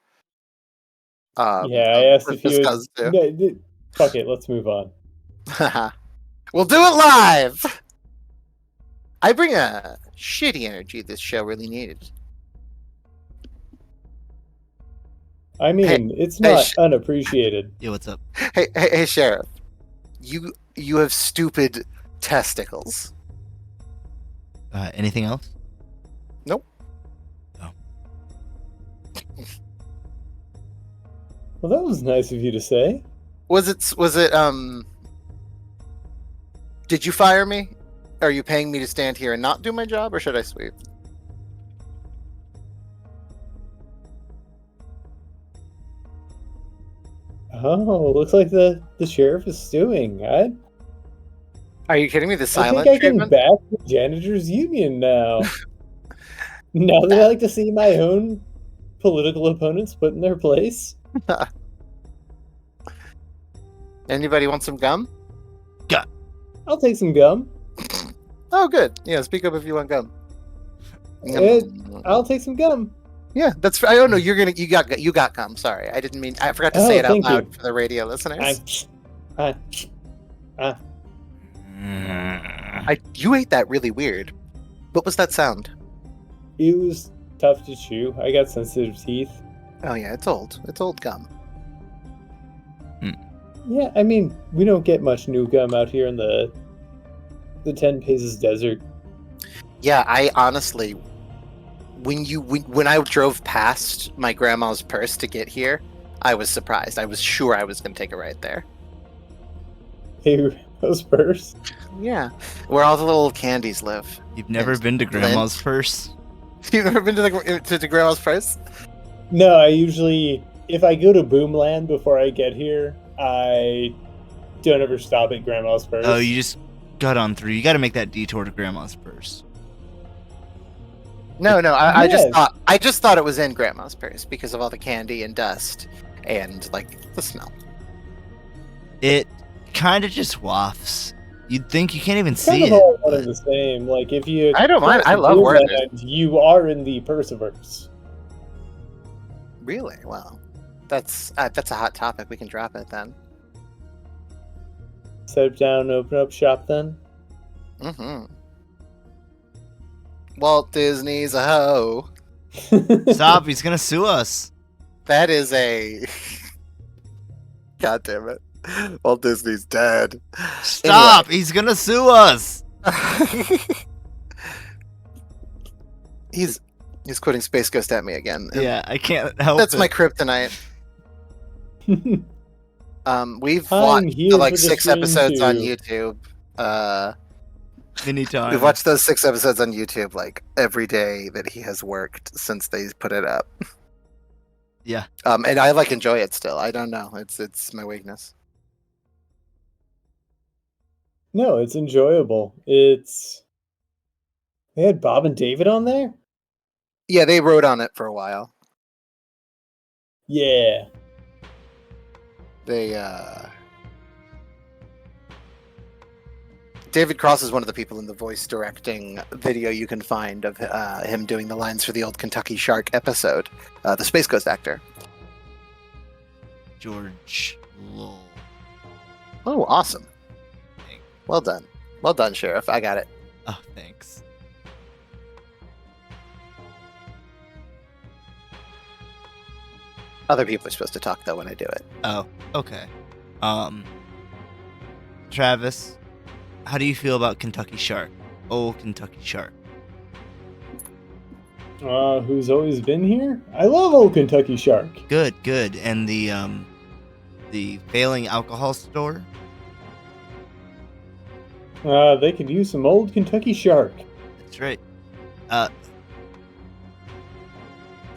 Speaker 2: Yeah, I asked if
Speaker 3: Just
Speaker 2: you
Speaker 3: cause two.
Speaker 2: Fuck it, let's move on.
Speaker 3: We'll do it live! I bring a shitty energy this show really needed.
Speaker 2: I mean, it's not unappreciated.
Speaker 1: Yeah, what's up?
Speaker 3: Hey, Sheriff. You have stupid testicles.
Speaker 1: Anything else?
Speaker 3: Nope.
Speaker 1: Oh.
Speaker 2: Well, that was nice of you to say.
Speaker 3: Was it, did you fire me? Are you paying me to stand here and not do my job, or should I sweep?
Speaker 2: Oh, looks like the sheriff is stewing.
Speaker 3: Are you kidding me? The
Speaker 2: I
Speaker 3: silent
Speaker 2: think I can
Speaker 3: treatment?
Speaker 2: back the janitors union now. Now that I like to see my own political opponents put in their place.
Speaker 3: Anybody want some gum?
Speaker 2: I'll take some gum.
Speaker 3: Oh, good. Yeah, speak up if you want gum.
Speaker 2: I'll take some gum.
Speaker 3: Yeah, that's. I don't know. You got gum. Sorry, I didn't mean. I forgot to say it out
Speaker 2: thank
Speaker 3: loud
Speaker 2: you.
Speaker 3: for the radio listeners. You ate that really weird. What was that sound?
Speaker 2: It was tough to chew. I got sensitive teeth.
Speaker 3: Oh yeah, it's old. It's old gum.
Speaker 2: Yeah, I mean, we don't get much new gum out here in the 10 Paces Desert.
Speaker 3: Yeah, I honestly, when I drove past my grandma's purse to get here, I was surprised. I was sure I was going to take a right there.
Speaker 2: Hey, those purse?
Speaker 3: Yeah, where all the little candies live.
Speaker 1: You've never been to Grandma's purse?
Speaker 3: You've never been to the grandma's purse?
Speaker 2: No, I usually, if I go to Boomland before I get here, I don't ever stop at Grandma's purse.
Speaker 1: Oh, you just got on through. You got to make that detour to Grandma's purse.
Speaker 3: No, I
Speaker 2: Yes.
Speaker 3: I just thought it was in Grandma's purse because of all the candy and dust and like the smell.
Speaker 1: It kind of just wafts. You'd think you can't even
Speaker 2: It's kind
Speaker 1: see
Speaker 2: of
Speaker 1: it,
Speaker 2: all one
Speaker 1: but
Speaker 2: and the same. Like if you
Speaker 3: I don't mind.
Speaker 2: cross
Speaker 3: I
Speaker 2: the
Speaker 3: love
Speaker 2: blue
Speaker 3: Werther's.
Speaker 2: band, you are in the Perseverse.
Speaker 3: Really? Wow. That's a hot topic. We can drop it then.
Speaker 2: Set it down, open up shop then.
Speaker 3: Mm-hmm. Walt Disney's a hoe.
Speaker 1: stop, he's gonna sue us.
Speaker 3: That is a. God damn it. Walt Disney's dead.
Speaker 1: Stop, he's gonna sue us.
Speaker 3: He's quoting Space Ghost at me again. and
Speaker 1: Yeah, I can't help
Speaker 3: That's
Speaker 1: it.
Speaker 3: my kryptonite. We've
Speaker 2: I'm
Speaker 3: watched
Speaker 2: here
Speaker 3: like
Speaker 2: for the
Speaker 3: 6
Speaker 2: stream
Speaker 3: episodes on
Speaker 2: too.
Speaker 3: YouTube.
Speaker 1: Many times.
Speaker 3: We've watched those 6 episodes on YouTube like every day that he has worked since they put it up.
Speaker 1: Yeah.
Speaker 3: And I like enjoy it still. I don't know. It's my weakness.
Speaker 2: No, it's enjoyable. They had Bob and David on there?
Speaker 3: Yeah, they wrote on it for a while.
Speaker 2: Yeah.
Speaker 3: They David Cross is one of the people in the voice directing video you can find of him doing the lines for the old Kentucky Shark episode. The Space Ghost actor.
Speaker 1: George Lowell.
Speaker 3: Oh, awesome. Well done. Well done, Sheriff. I got it.
Speaker 1: Oh, thanks.
Speaker 3: Other people are supposed to talk, though, when I do it.
Speaker 1: Oh, okay. Travis, how do you feel about Kentucky Shark? Old Kentucky Shark.
Speaker 2: Who's always been here? I love old Kentucky Shark.
Speaker 1: Good, good. And the failing alcohol store?
Speaker 2: They could use some old Kentucky Shark.
Speaker 1: That's right.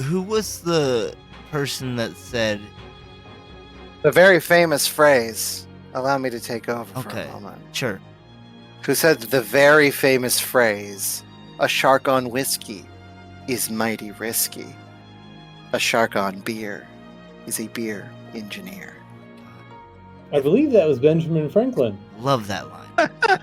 Speaker 1: Who was the person that said,
Speaker 3: The very famous phrase, allow me to take over for
Speaker 1: okay,
Speaker 3: a moment.
Speaker 1: sure.
Speaker 3: Who said the very famous phrase, a shark on whiskey is mighty risky. A shark on beer is a beer engineer.
Speaker 2: I believe that was Benjamin Franklin.
Speaker 1: Love that line. Love that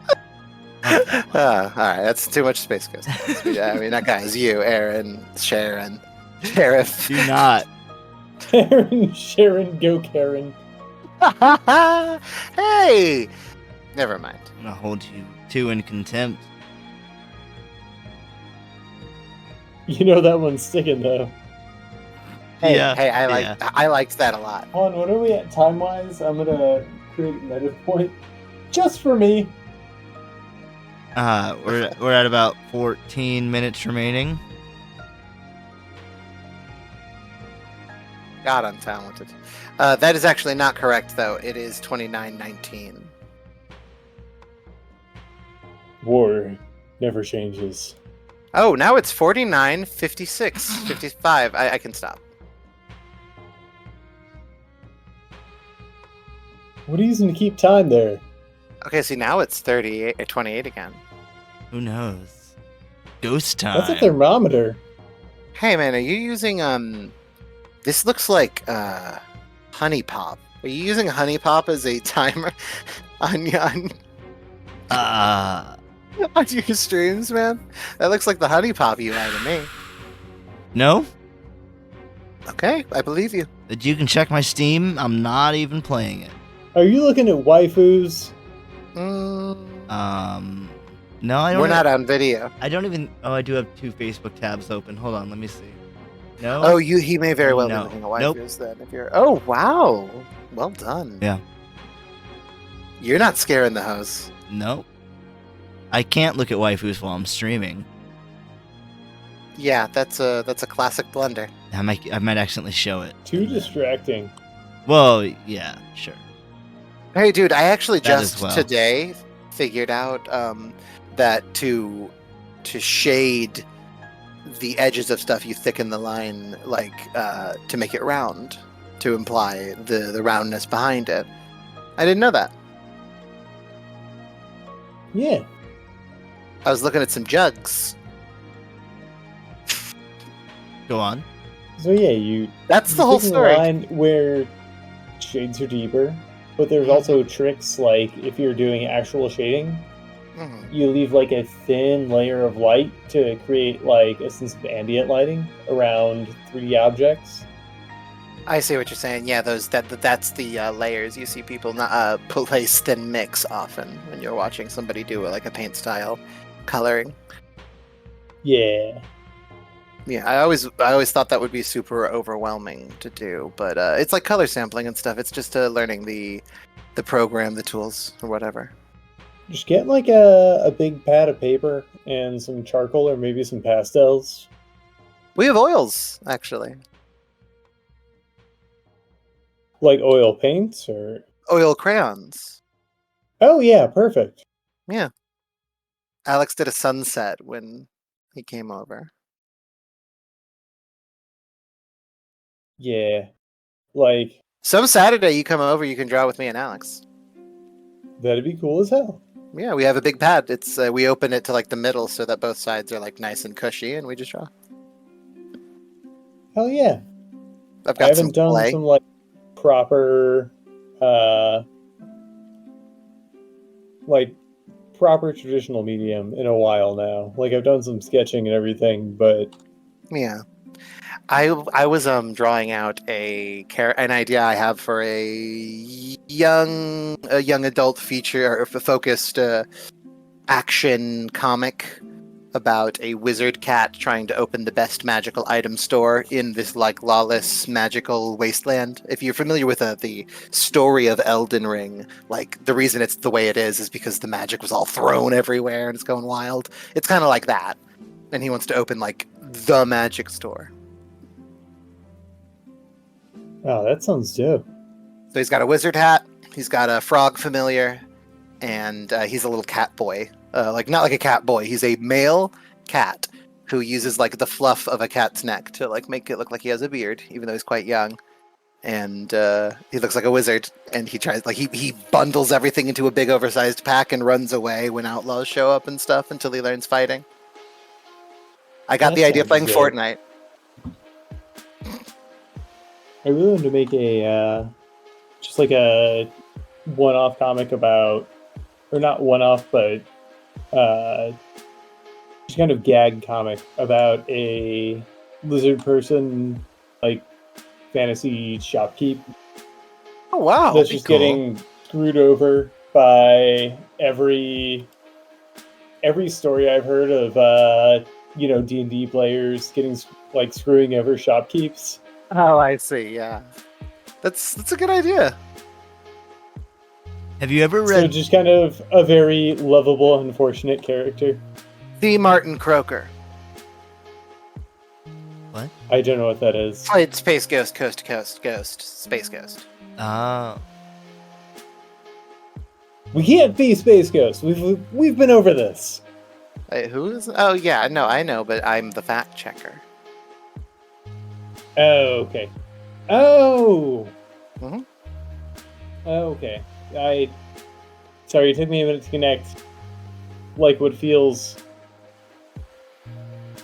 Speaker 1: line.
Speaker 3: All right, that's too much Space Ghost. I mean, that guy is you, Aaron, Sharon, Sheriff.
Speaker 1: Do not.
Speaker 2: Karen, Sharon, go Karen.
Speaker 3: Hey! Never mind.
Speaker 1: I'm gonna hold you two in contempt.
Speaker 2: You know that one's sticking though.
Speaker 3: Hey,
Speaker 1: Yeah,
Speaker 3: hey,
Speaker 1: yeah.
Speaker 3: I liked that a lot.
Speaker 2: Hold on, what are we at time-wise? I'm gonna create an edit point just for me.
Speaker 1: We're at about 14 minutes remaining.
Speaker 3: God, I'm talented. That is actually not correct, though. It is 29:19.
Speaker 2: War never changes.
Speaker 3: Oh, now it's 49:56, 55. I can stop.
Speaker 2: What are you using to keep time there?
Speaker 3: Okay, see, now it's 38 or 28 again.
Speaker 1: Who knows? Ghost time.
Speaker 2: That's a thermometer.
Speaker 3: Hey, man, are you using, this looks like, Honey Pop. Are you using Honey Pop as a timer on your streams, man? That looks like the Honey Pop UI to me.
Speaker 1: No?
Speaker 3: Okay, I believe you.
Speaker 1: But you can check my Steam. I'm not even playing it.
Speaker 2: Are you looking at waifus?
Speaker 1: No, I don't.
Speaker 3: We're not on video.
Speaker 1: I don't even. Oh, I do have 2 Facebook tabs open. Hold on, let me see. No.
Speaker 3: Oh, he may very well
Speaker 1: No.
Speaker 3: be looking at
Speaker 1: Nope.
Speaker 3: waifus then. If you're, oh wow, well done.
Speaker 1: Yeah.
Speaker 3: You're not scaring the host.
Speaker 1: No. I can't look at waifus while I'm streaming.
Speaker 3: Yeah, that's a classic blunder.
Speaker 1: I might accidentally show it.
Speaker 2: Too distracting.
Speaker 1: Well, yeah, sure.
Speaker 3: Hey, dude, I actually
Speaker 1: That as
Speaker 3: just
Speaker 1: well.
Speaker 3: today figured out that to shade the edges of stuff, you thicken the line like to make it round, to imply the roundness behind it. I didn't know that.
Speaker 2: Yeah.
Speaker 3: I was looking at some jugs.
Speaker 1: Go on.
Speaker 2: So yeah,
Speaker 3: That's the
Speaker 2: you're
Speaker 3: whole
Speaker 2: picking a
Speaker 3: story.
Speaker 2: line where shades are deeper, but there's also tricks like if you're doing actual shading,
Speaker 3: Mhm.
Speaker 2: you leave like a thin layer of light to create like a sense of ambient lighting around 3D objects.
Speaker 3: I see what you're saying. Yeah, that's the layers you see people not place then mix often when you're watching somebody do like a paint style coloring.
Speaker 2: Yeah.
Speaker 3: Yeah, I always thought that would be super overwhelming to do, but it's like color sampling and stuff. It's just learning the program, the tools, or whatever.
Speaker 2: Just get like a big pad of paper and some charcoal or maybe some pastels.
Speaker 3: We have oils actually,
Speaker 2: Like oil paints or
Speaker 3: oil crayons.
Speaker 2: oh yeah, perfect.
Speaker 3: Yeah, Alex did a sunset when he came over.
Speaker 2: Yeah. Like
Speaker 3: Some Saturday you come over, you can draw with me and Alex.
Speaker 2: that'd be cool as hell.
Speaker 3: Yeah, we have a big pad. It's we open it to like the middle so that both sides are like nice and cushy, and we just draw.
Speaker 2: Hell yeah.
Speaker 3: I've
Speaker 2: I
Speaker 3: got some
Speaker 2: haven't done
Speaker 3: clay.
Speaker 2: some like proper uh like proper traditional medium in a while now. Like I've done some sketching and everything, but
Speaker 3: Yeah, I was drawing out an idea I have for a young adult feature or focused action comic about a wizard cat trying to open the best magical item store in this like lawless magical wasteland. If you're familiar with the story of Elden Ring, like the reason it's the way it is because the magic was all thrown everywhere and it's going wild. It's kind of like that, and he wants to open like the magic store.
Speaker 2: oh, that sounds dope.
Speaker 3: So he's got a wizard hat, he's got a frog familiar, and he's a little cat boy. Like not like a cat boy, he's a male cat who uses like the fluff of a cat's neck to like make it look like he has a beard, even though he's quite young. And he looks like a wizard, and he tries like he bundles everything into a big oversized pack and runs away when outlaws show up and stuff until he learns fighting. I got
Speaker 2: That
Speaker 3: the idea
Speaker 2: sounds
Speaker 3: playing
Speaker 2: dope.
Speaker 3: Fortnite.
Speaker 2: I really wanted to make a just like a one-off comic about, or not one-off, but just kind of gag comic about a lizard person, like fantasy shopkeep
Speaker 3: Oh wow!
Speaker 2: that's
Speaker 1: be
Speaker 2: just
Speaker 1: cool.
Speaker 2: getting screwed over by every story I've heard of D&D players getting like screwing over shopkeeps.
Speaker 3: Oh, I see. Yeah, that's a good idea.
Speaker 1: Have you ever
Speaker 2: So
Speaker 1: read?
Speaker 2: just kind of a very lovable, unfortunate character.
Speaker 3: The Martin Croker
Speaker 1: What?
Speaker 2: I don't know what that is.
Speaker 3: played Space Ghost, Coast to Coast, Ghost, Space Ghost.
Speaker 2: We can't be Space Ghost. We've been over this.
Speaker 3: Who is? Oh yeah, no, I know, but I'm the fact checker.
Speaker 2: Oh, okay. Oh.
Speaker 3: Mhm.
Speaker 2: Okay. Sorry, it took me a minute to connect. Like what feels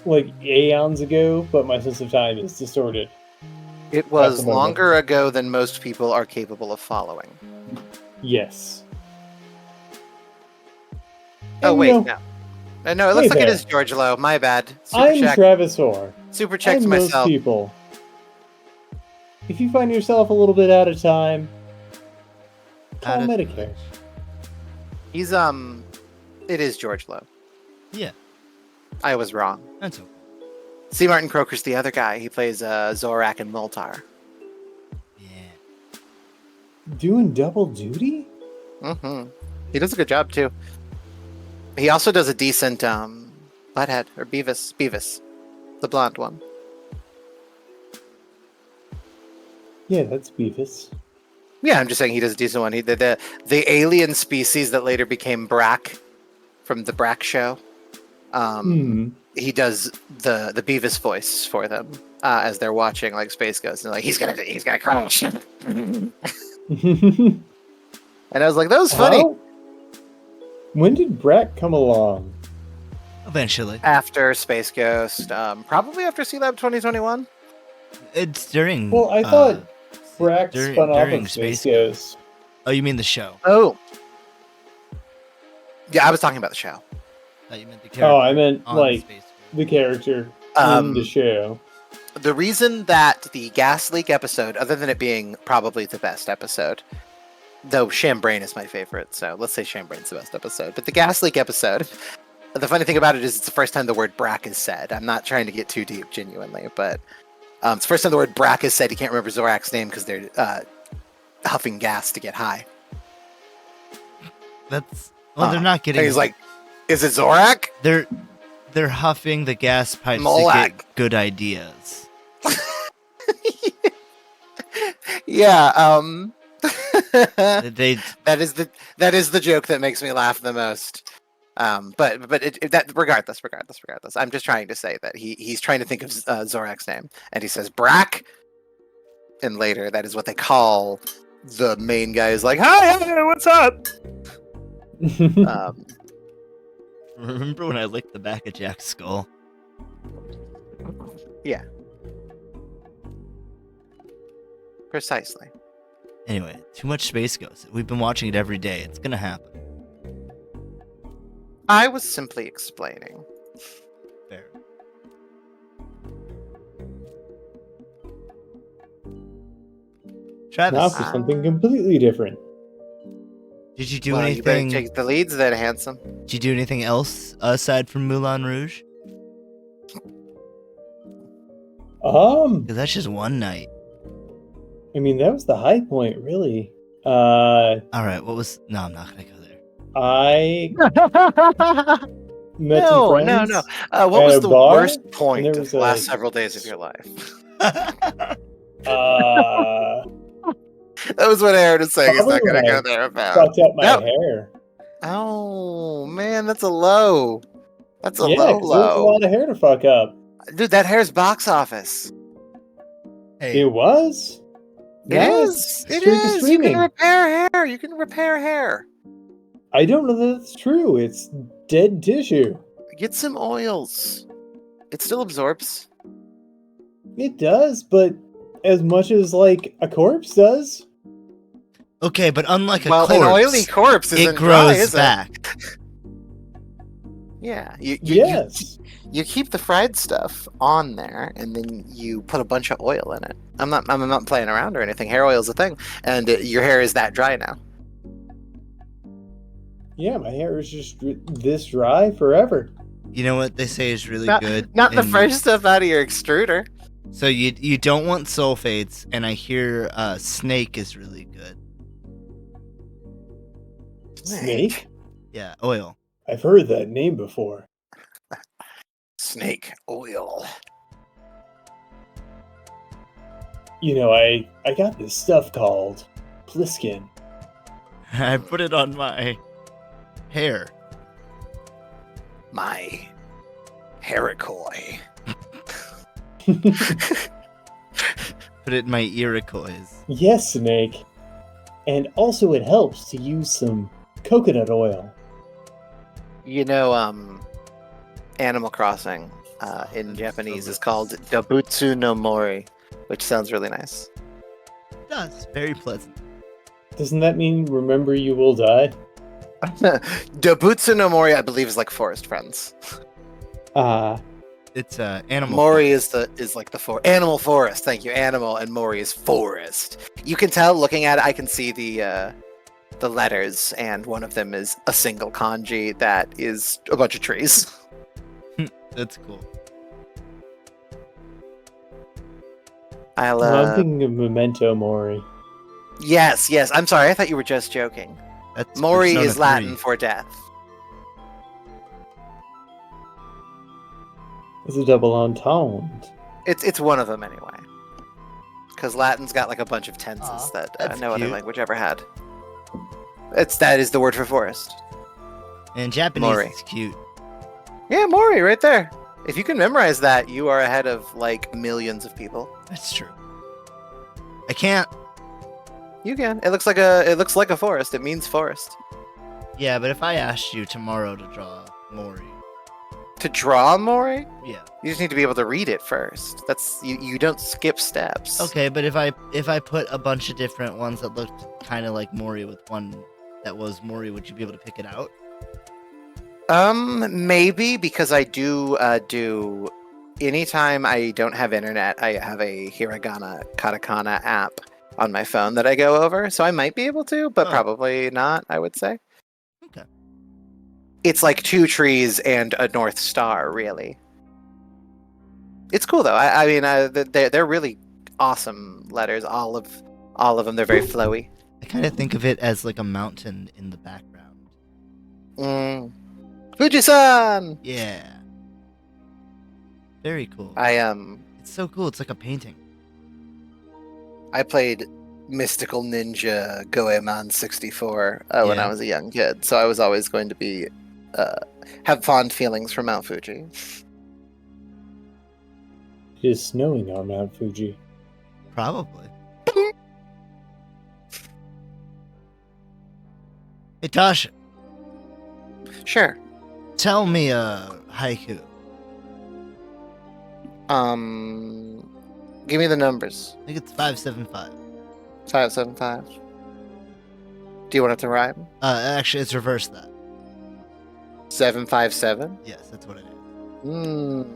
Speaker 2: like aeons ago, but my sense of time is distorted.
Speaker 3: It was
Speaker 2: the moment.
Speaker 3: longer ago than most people are capable of following.
Speaker 2: Yes.
Speaker 3: Oh
Speaker 2: And,
Speaker 3: wait,
Speaker 2: you know,
Speaker 3: no, no, it looks
Speaker 2: hey
Speaker 3: like it
Speaker 2: there.
Speaker 3: is George Lowe. My bad. Super
Speaker 2: I'm
Speaker 3: check.
Speaker 2: Travis Orr.
Speaker 3: Super checked
Speaker 2: I'm most
Speaker 3: myself.
Speaker 2: people. If you find yourself a little bit out of time, call
Speaker 1: Out of
Speaker 2: Medicare.
Speaker 3: He's it is George Lowe.
Speaker 1: Yeah,
Speaker 3: I was wrong.
Speaker 1: that's okay.
Speaker 3: C. Martin Croker's the other guy. He plays Zorak and Moltar.
Speaker 1: Yeah.
Speaker 2: Doing double duty?
Speaker 3: Mm-hmm. He does a good job too. He also does a decent Butthead or Beavis, the blonde one.
Speaker 2: Yeah, that's Beavis.
Speaker 3: Yeah, I'm just saying he does a decent one. He did the alien species that later became Brack from the Brack show. He does the Beavis voice for them as they're watching like Space Ghost, and like he's gonna crash. And I was like, that was funny.
Speaker 2: When did Brack come along?
Speaker 1: Eventually.
Speaker 3: after Space Ghost, probably after C-Lab 2021.
Speaker 1: It's during.
Speaker 2: Well, I thought Brack
Speaker 1: during-
Speaker 2: spun off
Speaker 1: during
Speaker 2: of Space
Speaker 1: Space
Speaker 2: Ghost.
Speaker 1: Oh, you mean the show?
Speaker 3: Oh. Yeah, I was talking about the show.
Speaker 1: Thought you meant the character.
Speaker 2: Oh, I meant
Speaker 1: on
Speaker 2: like
Speaker 1: Space Ghost.
Speaker 2: the character in
Speaker 3: Um,
Speaker 2: the show.
Speaker 3: The reason that the gas leak episode, other than it being probably the best episode, though Shambrain is my favorite, so let's say Shambrain's the best episode, but the gas leak episode, the funny thing about it is it's the first time the word Brack is said. I'm not trying to get too deep, genuinely, but it's the first time the word Brack is said. You can't remember Zorak's name because they're huffing gas to get high.
Speaker 1: That's well, they're not getting.
Speaker 3: And he's like, "Is it Zorak?"
Speaker 1: They're huffing the gas pipes to
Speaker 3: Molak.
Speaker 1: get good ideas.
Speaker 3: Yeah.
Speaker 1: They
Speaker 3: that is the joke that makes me laugh the most. But regardless, I'm just trying to say that he's trying to think of Zorak's name, and he says Brack, and later that is what they call the main guy. Is like, hi, what's up?
Speaker 1: remember when I licked the back of Jack's skull?
Speaker 3: Yeah, precisely.
Speaker 1: Anyway, too much Space Ghost. We've been watching it every day. It's gonna happen.
Speaker 3: I was simply explaining.
Speaker 1: Fair.
Speaker 2: Now
Speaker 1: Travis,
Speaker 2: for something completely different.
Speaker 1: did you do
Speaker 3: Well, you better
Speaker 1: anything?
Speaker 3: take the leads, then, handsome.
Speaker 1: Did you do anything else aside from Moulin Rouge? Because that's just one night.
Speaker 2: I mean, that was the high point, really.
Speaker 1: All right, what was? No, I'm not gonna go there.
Speaker 2: I met some friends.
Speaker 3: No. What
Speaker 2: at
Speaker 3: was
Speaker 2: a
Speaker 3: the
Speaker 2: bar,
Speaker 3: worst
Speaker 2: and
Speaker 3: point
Speaker 2: there
Speaker 3: of
Speaker 2: was
Speaker 3: the last
Speaker 2: a-
Speaker 3: several days of your life? That was what Aaron is saying. He's not
Speaker 2: Probably
Speaker 3: going to
Speaker 2: when
Speaker 3: go there about.
Speaker 2: fucked up my
Speaker 3: No.
Speaker 2: hair.
Speaker 3: Oh man, that's a low. That's a
Speaker 2: Yeah,
Speaker 3: low
Speaker 2: 'cause there's a
Speaker 3: low.
Speaker 2: lot of hair to fuck up.
Speaker 3: Dude, that hair's box office.
Speaker 1: Hey,
Speaker 2: It was.
Speaker 3: It
Speaker 2: Now
Speaker 3: is.
Speaker 2: it's
Speaker 3: It
Speaker 2: straight to
Speaker 3: is. You
Speaker 2: streaming.
Speaker 3: can repair hair. You can repair hair.
Speaker 2: I don't know that it's true. It's dead tissue.
Speaker 3: Get some oils. It still absorbs.
Speaker 2: It does, but as much as like a corpse does.
Speaker 1: okay, but unlike a
Speaker 3: Well,
Speaker 1: corpse,
Speaker 3: an oily corpse isn't
Speaker 1: it grows
Speaker 3: dry, is it?
Speaker 1: back.
Speaker 3: Yeah.
Speaker 2: Yes.
Speaker 3: You keep the fried stuff on there, and then you put a bunch of oil in it. I'm not playing around or anything. Hair oil is a thing, and your hair is that dry now.
Speaker 2: Yeah, my hair is just this dry forever.
Speaker 1: You know what they say is really
Speaker 3: Not-
Speaker 1: good?
Speaker 3: Not the
Speaker 1: in-
Speaker 3: fresh stuff out of your extruder.
Speaker 1: So you don't want sulfates, and I hear snake is really good.
Speaker 2: Snake?
Speaker 1: Yeah, oil.
Speaker 2: I've heard that name before.
Speaker 3: Snake oil.
Speaker 2: You know, I got this stuff called Pliskin.
Speaker 1: I put it on my hair.
Speaker 3: My Heracoi.
Speaker 1: Put it in my Iroquois.
Speaker 2: Yes, Snake. And also it helps to use some coconut oil.
Speaker 3: You know, Animal Crossing in Japanese is called Dobutsu no Mori, which sounds really nice.
Speaker 1: It does. Very pleasant.
Speaker 2: Doesn't that mean remember you will die?
Speaker 3: Dobutsu no Mori, I believe, is like forest friends.
Speaker 1: It's animal.
Speaker 3: Mori is like the animal forest. Thank you, animal, and Mori is forest. You can tell looking at it. I can see the letters, and one of them is a single kanji that is a bunch of trees.
Speaker 1: That's cool.
Speaker 3: I'll.
Speaker 2: I'm thinking of Memento Mori.
Speaker 3: Yes. I'm sorry. I thought you were just joking.
Speaker 1: That's
Speaker 3: Mori
Speaker 1: Persona
Speaker 3: is
Speaker 1: 3.
Speaker 3: Latin for death.
Speaker 2: It's a double entendre.
Speaker 3: It's one of them anyway. Because Latin's got like a bunch of tenses
Speaker 1: Aw,
Speaker 3: that
Speaker 1: that's
Speaker 3: no other
Speaker 1: cute.
Speaker 3: language ever had. That is the word for forest.
Speaker 1: And Japanese
Speaker 3: Mori.
Speaker 1: is cute.
Speaker 3: Yeah, Mori, right there. If you can memorize that, you are ahead of like millions of people.
Speaker 1: That's true. I can't.
Speaker 3: You can. It looks like a forest. It means forest.
Speaker 1: Yeah, but if I asked you tomorrow to draw Mori,
Speaker 3: To draw Mori,
Speaker 1: Yeah.
Speaker 3: you just need to be able to read it first. That's you don't skip steps.
Speaker 1: Okay, but if I put a bunch of different ones that looked kind of like Mori with one that was Mori, would you be able to pick it out?
Speaker 3: Maybe, because I do anytime I don't have internet, I have a hiragana katakana app on my phone that I go over, so I might be able to, but probably not, I would say.
Speaker 1: Okay.
Speaker 3: It's like 2 trees and a North Star, really. It's cool though. I mean, they're really awesome letters. All of them. They're very flowy.
Speaker 1: I kind of think of it as like a mountain in the background.
Speaker 3: Fuji-san.
Speaker 1: Yeah. Very cool.
Speaker 3: It's
Speaker 1: so cool. It's like a painting.
Speaker 3: I played Mystical Ninja Goemon 64 when I was a young kid, so I was always going to be have fond feelings for Mount Fuji.
Speaker 2: It is snowing on Mount Fuji.
Speaker 1: Probably. Hey, Tasha.
Speaker 3: Sure.
Speaker 1: Tell me a haiku.
Speaker 3: Give me the numbers.
Speaker 1: I think it's 575.
Speaker 3: 575. Do you want it to rhyme?
Speaker 1: Actually, it's reverse that.
Speaker 3: 757?
Speaker 1: Yes, that's what it is.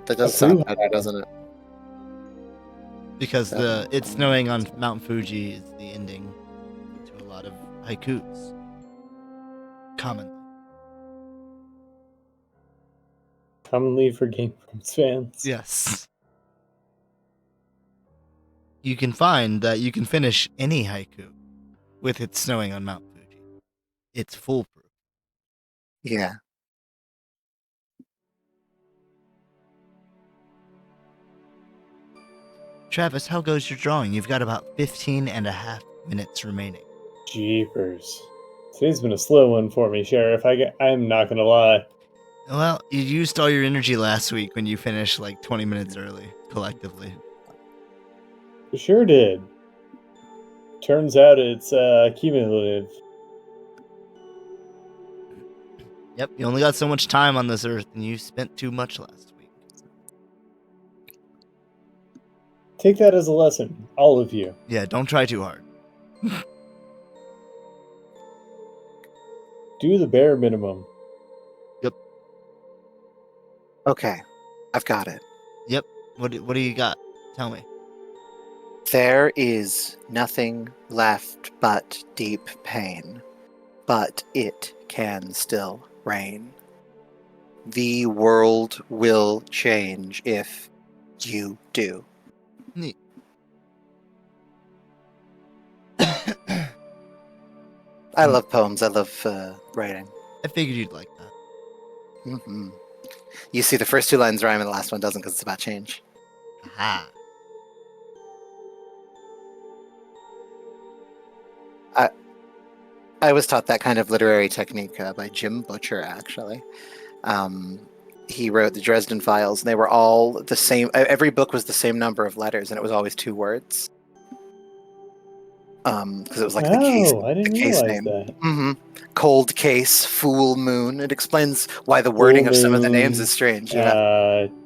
Speaker 3: That does sound better, doesn't it?
Speaker 1: Because it's snowing on Mount Fuji is the ending to a lot of haikus. Commonly.
Speaker 2: Commonly for Game Grumps fans.
Speaker 1: Yes. You can find that you can finish any haiku with it snowing on Mount Fuji. It's foolproof.
Speaker 3: Yeah.
Speaker 1: Travis, how goes your drawing? You've got about 15 and a half minutes remaining.
Speaker 2: Jeepers. Today's been a slow one for me, Sheriff. I'm not gonna lie.
Speaker 1: Well, you used all your energy last week when you finished like 20 minutes early, collectively.
Speaker 2: Sure did. Turns out it's cumulative.
Speaker 1: Yep, you only got so much time on this earth, and you spent too much last week.
Speaker 2: Take that as a lesson, all of you.
Speaker 1: Yeah, don't try too hard.
Speaker 2: Do the bare minimum.
Speaker 1: Yep.
Speaker 3: Okay, I've got it.
Speaker 1: Yep. What do you got? Tell me.
Speaker 3: There is nothing left but deep pain, but it can still rain. The world will change if you do.
Speaker 1: Neat.
Speaker 3: I love poems. I love writing.
Speaker 1: I figured you'd like that.
Speaker 3: Mm-hmm. You see, the first 2 lines rhyme and the last one doesn't because it's about change.
Speaker 1: Aha.
Speaker 3: I was taught that kind of literary technique by Jim Butcher, actually. He wrote the Dresden Files, and they were all the same. Every book was the same number of letters, and it was always 2 words. Because it was like the case.
Speaker 2: I didn't
Speaker 3: the case
Speaker 2: realize
Speaker 3: name.
Speaker 2: that.
Speaker 3: Mm-hmm. Cold Case, Full Moon. It explains why the wording of some of the names is strange.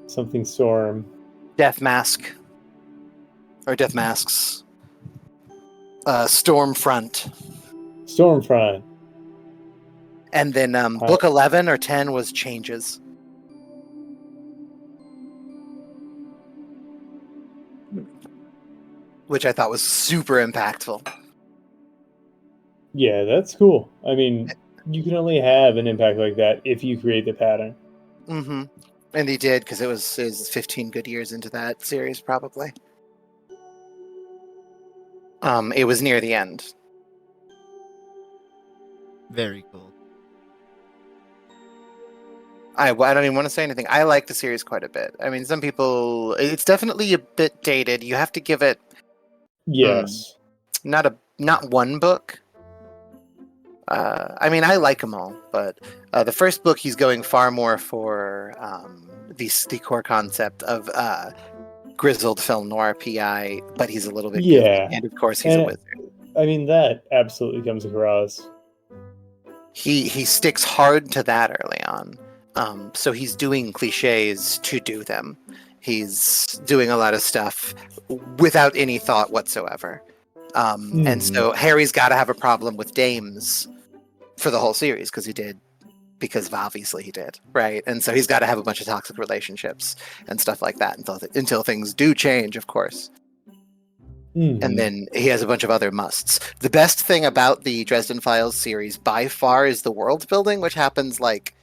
Speaker 2: Something Storm.
Speaker 3: Death Mask. Or Death Masks. Stormfront.
Speaker 2: Stormfront.
Speaker 3: And then book 11 or 10 was Changes. Which I thought was super impactful.
Speaker 2: Yeah, that's cool. I mean, you can only have an impact like that if you create the pattern.
Speaker 3: Mm-hmm. And he did, because it was 15 good years into that series, probably. It was near the end.
Speaker 1: Very cool.
Speaker 3: I don't even want to say anything. I like the series quite a bit. I mean, some people... It's definitely a bit dated. You have to give it...
Speaker 2: Yes.
Speaker 3: Not one book. I mean, I like them all, but the first book, he's going far more for the core concept of grizzled film noir PI, but he's a little bit goofy. And of course, he's a wizard.
Speaker 2: I mean, that absolutely comes across.
Speaker 3: He sticks hard to that early on. So he's doing cliches to do them. He's doing a lot of stuff without any thought whatsoever. And so Harry's got to have a problem with dames for the whole series because obviously he did, right? And so he's got to have a bunch of toxic relationships and stuff like that until things do change, of course. And then he has a bunch of other musts. The best thing about the Dresden Files series by far is the world building, which happens like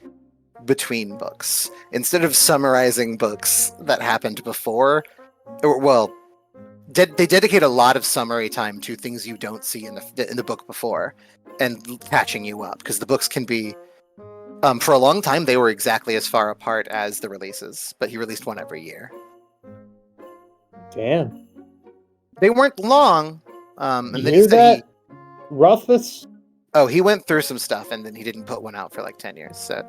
Speaker 3: between books. Instead of summarizing books that happened before, they dedicate a lot of summary time to things you don't see in the book before and catching you up, because the books can be for a long time they were exactly as far apart as the releases, but he released one every year.
Speaker 2: Damn.
Speaker 3: They weren't long. And
Speaker 2: You
Speaker 3: then
Speaker 2: hear
Speaker 3: he said
Speaker 2: that, Rothfuss?
Speaker 3: he went through some stuff and then he didn't put one out for like 10 years. So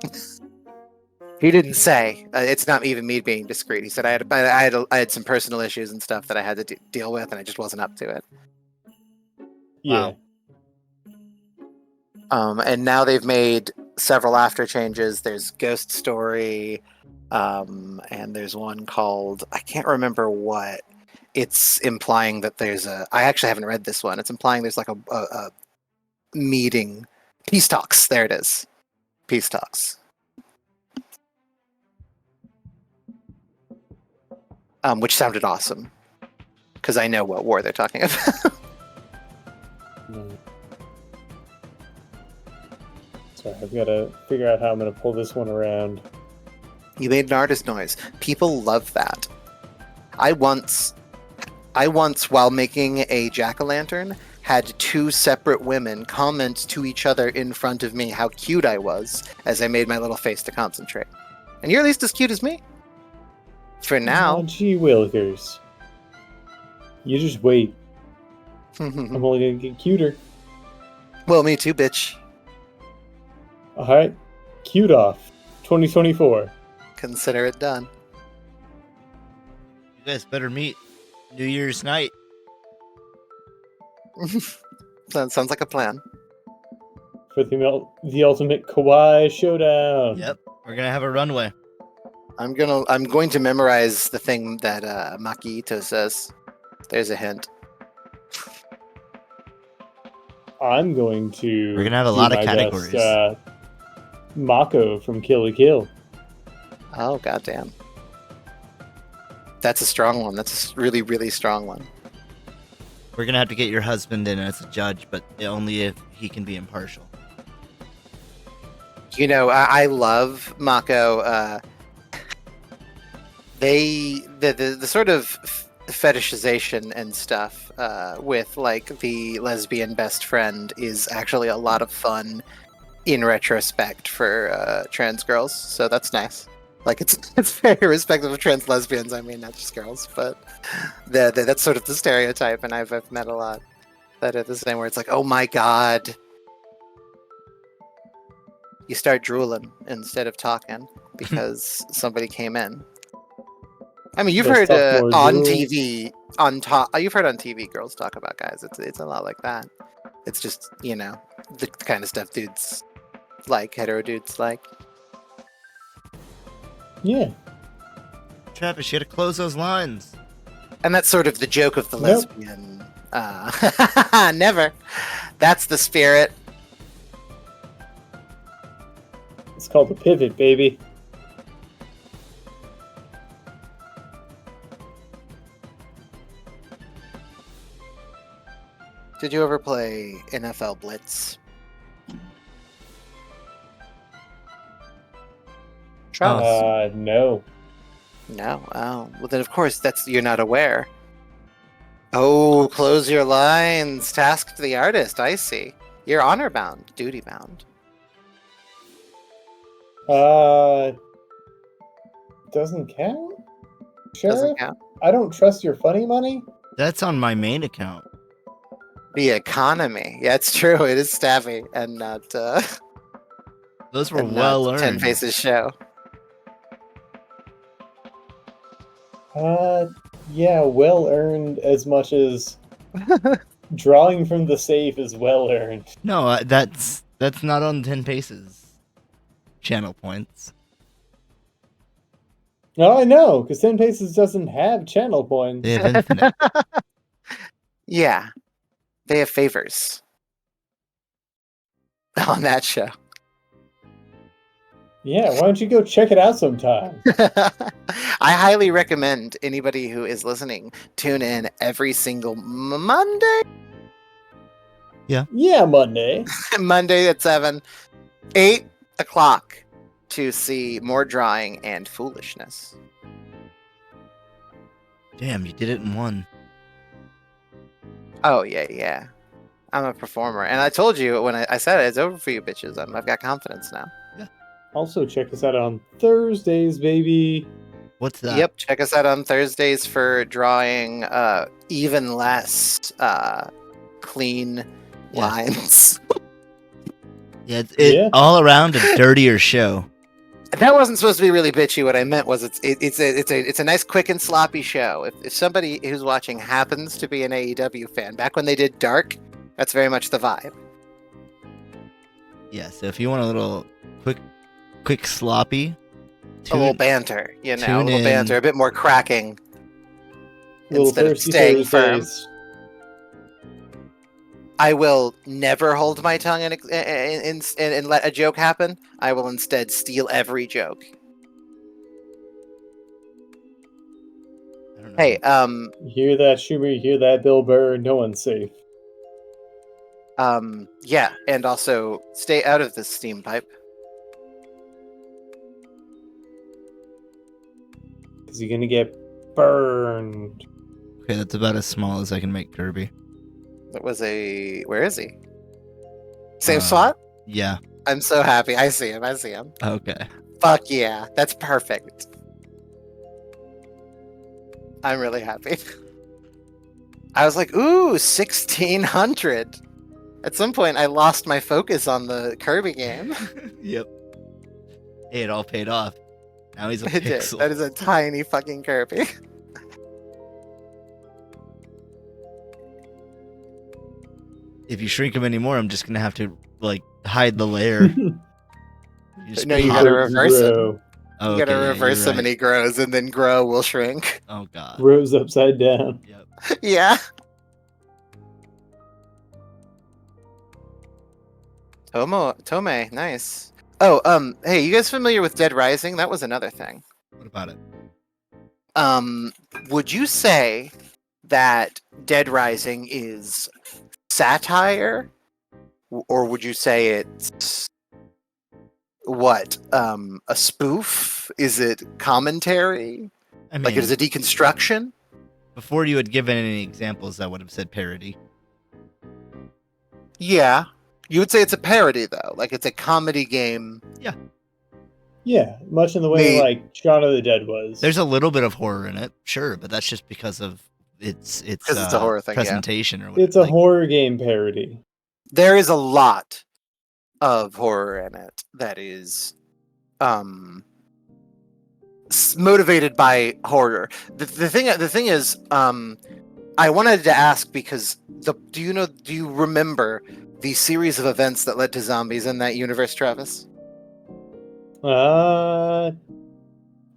Speaker 3: he didn't say. It's not even me being discreet. He said I had some personal issues and stuff that I had to deal with, and I just wasn't up to it.
Speaker 2: Yeah.
Speaker 1: Wow.
Speaker 3: And now they've made several after changes. There's Ghost Story, and there's one called, I can't remember what. It's implying that there's I actually haven't read this one. It's implying there's like a meeting. Peace talks. There it is. Peace talks. Which sounded awesome. Because I know what war they're talking about.
Speaker 2: Sorry, I've got to figure out how I'm going to pull this one around.
Speaker 3: You made an artist noise. People love that. I once, while making a jack-o'-lantern, had two separate women comment to each other in front of me how cute I was as I made my little face to concentrate. And you're at least as cute as me. For now.
Speaker 2: Oh, gee willikers. You just wait. I'm only going to get cuter.
Speaker 3: Well, me too, bitch.
Speaker 2: Alright. Cute off. 2024.
Speaker 3: Consider it done.
Speaker 1: You guys better meet New Year's night.
Speaker 3: That sounds like a plan.
Speaker 2: For the ultimate kawaii showdown.
Speaker 1: Yep, we're gonna have a runway.
Speaker 3: I'm going to memorize the thing that Makito says. There's a hint.
Speaker 2: I'm going to.
Speaker 1: We're gonna have a
Speaker 2: do
Speaker 1: lot of
Speaker 2: my
Speaker 1: categories.
Speaker 2: Best, Mako from Kill la Kill.
Speaker 3: Oh, goddamn. That's a strong one. That's a really, really strong one.
Speaker 1: We're gonna have to get your husband in as a judge, but only if he can be impartial.
Speaker 3: You know, I love Mako. The sort of fetishization and stuff with like the lesbian best friend is actually a lot of fun in retrospect for trans girls. So that's nice. Like it's very respectful of trans lesbians. I mean, not just girls, but that's sort of the stereotype, and I've met a lot that are the same. Where it's like, oh my god, you start drooling instead of talking because somebody came in. I mean, you've heard on TV you've heard on TV girls talk about guys. It's a lot like that. It's just, you know, the kind of stuff dudes like, hetero dudes like.
Speaker 2: Yeah.
Speaker 1: Travis, you gotta close those lines.
Speaker 3: And that's sort of the joke of the lesbian. Never. That's the spirit.
Speaker 2: It's called a pivot, baby.
Speaker 3: Did you ever play NFL Blitz?
Speaker 2: No.
Speaker 3: No? Oh. Well, then, of course, you're not aware. Oh, close your lines. Task to the artist. I see. You're honor bound. Duty bound.
Speaker 2: Doesn't count? Sheriff?
Speaker 3: Doesn't count.
Speaker 2: I don't trust your funny money?
Speaker 1: That's on my main account.
Speaker 3: The economy. Yeah, it's true. It is stabby and not...
Speaker 1: Those were
Speaker 3: and
Speaker 1: well
Speaker 3: not
Speaker 1: earned.
Speaker 3: 10 Faces show.
Speaker 2: Yeah, well earned as much as drawing from the safe is well earned.
Speaker 1: No, that's not on 10 Paces channel points.
Speaker 2: Oh, I know, because 10 Paces doesn't have channel points.
Speaker 1: They have infinite.
Speaker 3: Yeah, they have favors on that show.
Speaker 2: Yeah, why don't you go check it out sometime?
Speaker 3: I highly recommend anybody who is listening tune in every single Monday.
Speaker 2: Yeah, Monday.
Speaker 3: Monday at 7, 8 o'clock to see more drawing and foolishness.
Speaker 1: Damn, you did it in one.
Speaker 3: Oh, yeah. I'm a performer. And I told you when I said it, it's over for you bitches. I've got confidence now.
Speaker 2: Also, check us out on Thursdays, baby.
Speaker 1: What's that?
Speaker 3: Yep, check us out on Thursdays for drawing even less clean lines.
Speaker 1: Yeah, it's
Speaker 2: Yeah.
Speaker 1: all around a dirtier show.
Speaker 3: That wasn't supposed to be really bitchy. What I meant was it's a nice, quick and sloppy show. If somebody who's watching happens to be an AEW fan, back when they did Dark, that's very much the vibe.
Speaker 1: Yeah, so if you want a little quick sloppy,
Speaker 3: A little banter, a
Speaker 1: tune
Speaker 3: little
Speaker 1: in.
Speaker 3: banter, a bit more cracking
Speaker 2: Little
Speaker 3: instead of
Speaker 2: thirsty
Speaker 3: staying firm.
Speaker 2: Thursdays.
Speaker 3: I will never hold my tongue and let a joke happen. I will instead steal every joke.
Speaker 1: I don't know.
Speaker 3: Hey,
Speaker 2: You hear that, Schumer? You hear that, Bill Burr? No one's safe.
Speaker 3: yeah, and also stay out of this steam pipe.
Speaker 2: Because you're gonna get burned.
Speaker 1: Okay, that's about as small as I can make Kirby.
Speaker 3: That was where is he? Same
Speaker 1: Uh,
Speaker 3: spot?
Speaker 1: Yeah.
Speaker 3: I'm so happy. I see him.
Speaker 1: Okay.
Speaker 3: Fuck yeah. That's perfect. I'm really happy. I was like, ooh, 1600. At some point, I lost my focus on the Kirby game.
Speaker 1: Yep. Hey, it all paid off. Now he's a
Speaker 3: It did.
Speaker 1: pixel.
Speaker 3: That is a tiny fucking Kirby.
Speaker 1: If you shrink him anymore, I'm just gonna have to hide the layer. Just
Speaker 3: No, you
Speaker 1: pop-
Speaker 3: gotta reverse it.
Speaker 2: Grow.
Speaker 3: You
Speaker 1: Okay,
Speaker 3: gotta
Speaker 1: yeah,
Speaker 3: reverse
Speaker 1: you're
Speaker 3: him and
Speaker 1: right.
Speaker 3: he grows, and then grow will shrink.
Speaker 1: Oh god.
Speaker 2: Grows upside down.
Speaker 1: Yep.
Speaker 3: Yeah. Tome, nice. Oh, hey, you guys familiar with Dead Rising? That was another thing.
Speaker 1: What about it?
Speaker 3: Would you say that Dead Rising is satire, or would you say it's what? A spoof? Is it commentary?
Speaker 1: I mean,
Speaker 3: Like it is a deconstruction?
Speaker 1: before you had given any examples, I would have said parody.
Speaker 3: Yeah. You would say it's a parody, though. Like it's a comedy game.
Speaker 2: Yeah, much in the way
Speaker 3: Made-
Speaker 2: like Shaun of the Dead was.
Speaker 1: There's a little bit of horror in it, sure, but that's just because of its
Speaker 3: 'Cause it's a horror thing, yeah.
Speaker 1: presentation or whatever.
Speaker 2: It's a horror game parody.
Speaker 3: There is a lot of horror in it that is motivated by horror. The thing is, I wanted to ask because do you remember the series of events that led to zombies in that universe, Travis?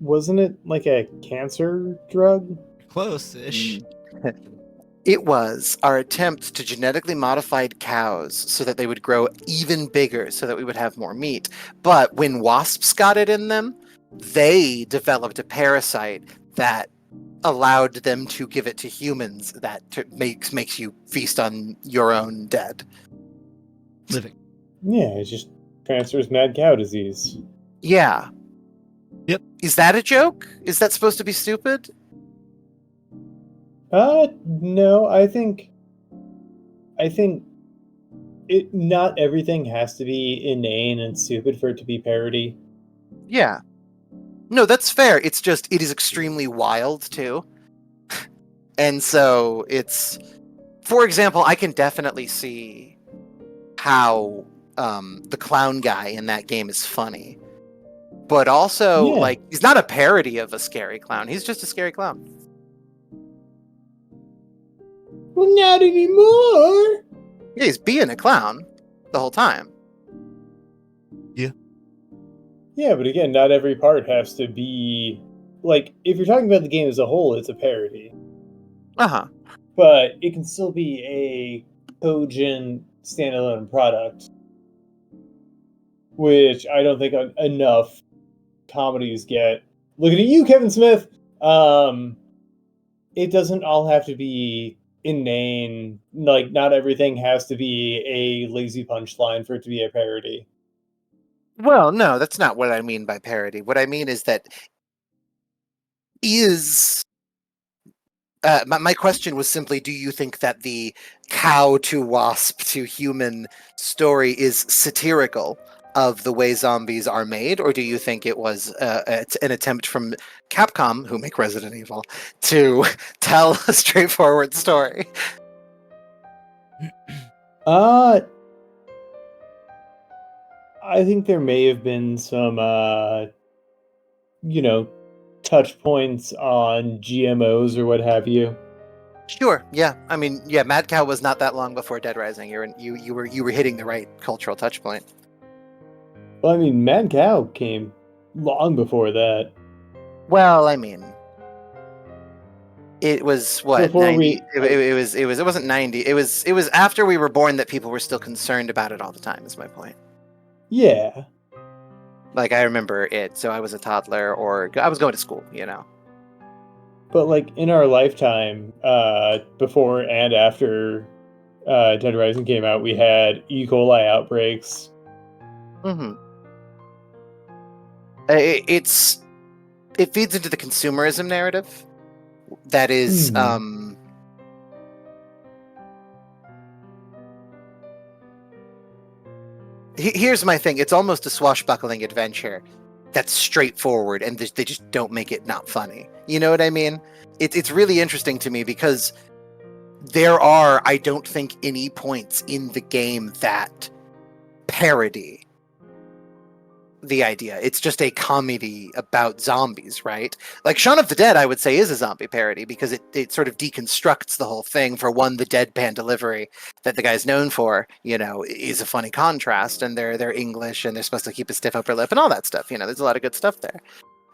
Speaker 2: Wasn't it like a cancer drug?
Speaker 1: Close-ish.
Speaker 3: It was our attempt to genetically modify cows so that they would grow even bigger so that we would have more meat. But when wasps got it in them, they developed a parasite that allowed them to give it to humans that makes you feast on your own dead.
Speaker 1: Living.
Speaker 2: Yeah, it just transfers mad cow disease.
Speaker 3: Yeah.
Speaker 1: Yep.
Speaker 3: Is that a joke? Is that supposed to be stupid?
Speaker 2: No, I think it not everything has to be inane and stupid for it to be parody.
Speaker 3: Yeah. No, that's fair. It's just it is extremely wild too. And so it's, for example, I can definitely see how the clown guy in that game is funny. But also,
Speaker 2: Yeah.
Speaker 3: like, he's not a parody of a scary clown. He's just a scary clown.
Speaker 2: Well, not anymore.
Speaker 3: Yeah, he's being a clown the whole time.
Speaker 2: Yeah, but again, not every part has to be like, if you're talking about the game as a whole, it's a parody.
Speaker 3: Uh-huh.
Speaker 2: But it can still be a cogent standalone product, which I don't think enough comedies get. Looking at you, Kevin Smith. It doesn't all have to be inane. Like, not everything has to be a lazy punchline for it to be a parody.
Speaker 3: Well, no, that's not what I mean by parody. What I mean is that is my question was simply, do you think that the cow to wasp to human story is satirical of the way zombies are made, or do you think it was an attempt from Capcom, who make Resident Evil, to tell a straightforward story?
Speaker 2: I think there may have been some, touch points on GMOs or what have you.
Speaker 3: Sure. Yeah. I mean, yeah. Mad Cow was not that long before Dead Rising. You were hitting the right cultural touch point.
Speaker 2: Well, I mean, Mad Cow came long before that.
Speaker 3: Well, I mean, it was what
Speaker 2: Before
Speaker 3: 90. It wasn't 90. It was after we were born that people were still concerned about it all the time. Is my point.
Speaker 2: Yeah.
Speaker 3: Like I remember it. So I was a toddler, or I was going to school.
Speaker 2: But, like, in our lifetime, before and after Dead Rising came out, we had E. coli outbreaks.
Speaker 3: Mm-hmm. It feeds into the consumerism narrative. That is, here's my thing. It's almost a swashbuckling adventure that's straightforward, and they just don't make it not funny. You know what I mean? It's really interesting to me because there are, I don't think, any points in the game that parody the idea. It's just a comedy about zombies, right? Like Shaun of the Dead, I would say, is a zombie parody because it sort of deconstructs the whole thing. For one, the deadpan delivery that the guy's known for, is a funny contrast, and they're English and they're supposed to keep a stiff upper lip and all that stuff. There's a lot of good stuff there.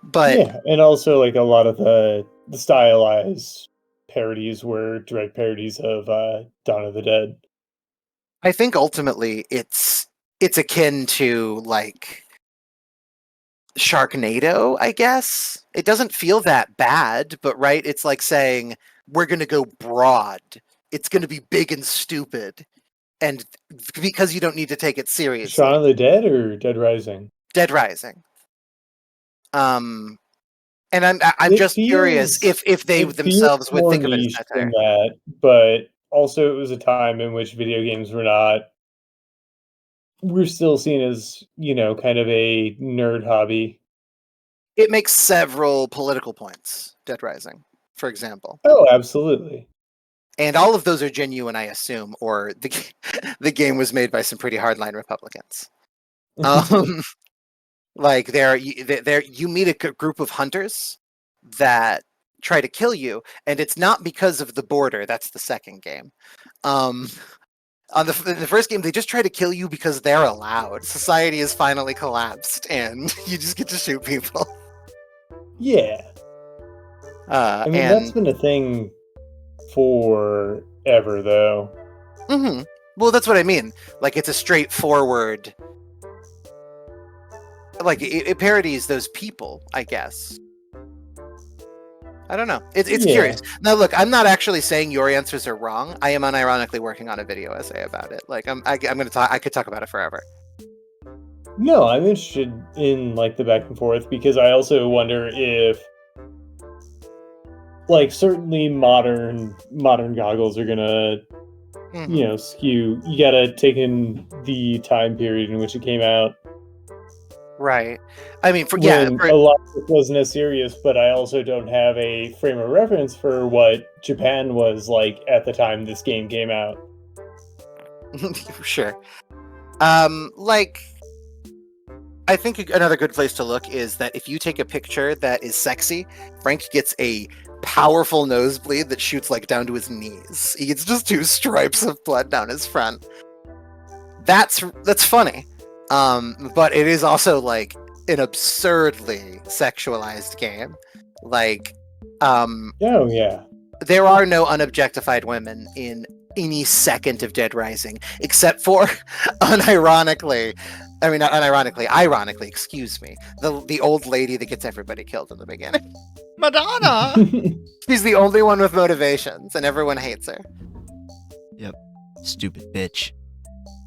Speaker 3: But
Speaker 2: yeah, and also, like, a lot of the stylized parodies were direct parodies of Dawn of the Dead.
Speaker 3: I think ultimately it's akin to like Sharknado, I guess. It doesn't feel that bad, but right, it's like saying we're going to go broad. It's going to be big and stupid, and because you don't need to take it seriously.
Speaker 2: Shaun of the Dead or Dead Rising?
Speaker 3: Dead Rising. And I'm just curious if they themselves would think of it as satire.
Speaker 2: Than that, but also it was a time in which video games we're still seen as, kind of a nerd hobby.
Speaker 3: It makes several political points, Dead Rising, for example.
Speaker 2: Oh, absolutely.
Speaker 3: And all of those are genuine, I assume, or the game was made by some pretty hardline Republicans. Like you meet a group of hunters that try to kill you, and it's not because of the border. That's the second game. In the first game, they just try to kill you because they're allowed. Society has finally collapsed, and you just get to shoot people.
Speaker 2: Yeah. That's been a thing forever, though.
Speaker 3: Mm-hmm. Well, that's what I mean. Like, it's a straightforward... Like, it parodies those people, I guess. I don't know. It's curious. Now, look, I'm not actually saying your answers are wrong. I am unironically working on a video essay about it. Like, I'm going to talk... I could talk about it forever.
Speaker 2: No, I'm interested in, like, the back and forth, because I also wonder if... Like, certainly modern goggles are gonna, skew. You gotta take in the time period in which it came out.
Speaker 3: Right. I mean,
Speaker 2: a lot of it wasn't as serious, but I also don't have a frame of reference for what Japan was like at the time this game came out.
Speaker 3: Sure. Like, I think another good place to look is that if you take a picture that is sexy, Frank gets a powerful nosebleed that shoots like down to his knees. He gets just 2 stripes of blood down his front. That's funny. But it is also like an absurdly sexualized game. Like,
Speaker 2: Oh yeah.
Speaker 3: there are no unobjectified women in any second of Dead Rising, except for, unironically, I mean, not unironically, ironically, excuse me, the old lady that gets everybody killed in the beginning.
Speaker 1: Madonna.
Speaker 3: She's the only one with motivations, and everyone hates her.
Speaker 1: Yep. Stupid bitch.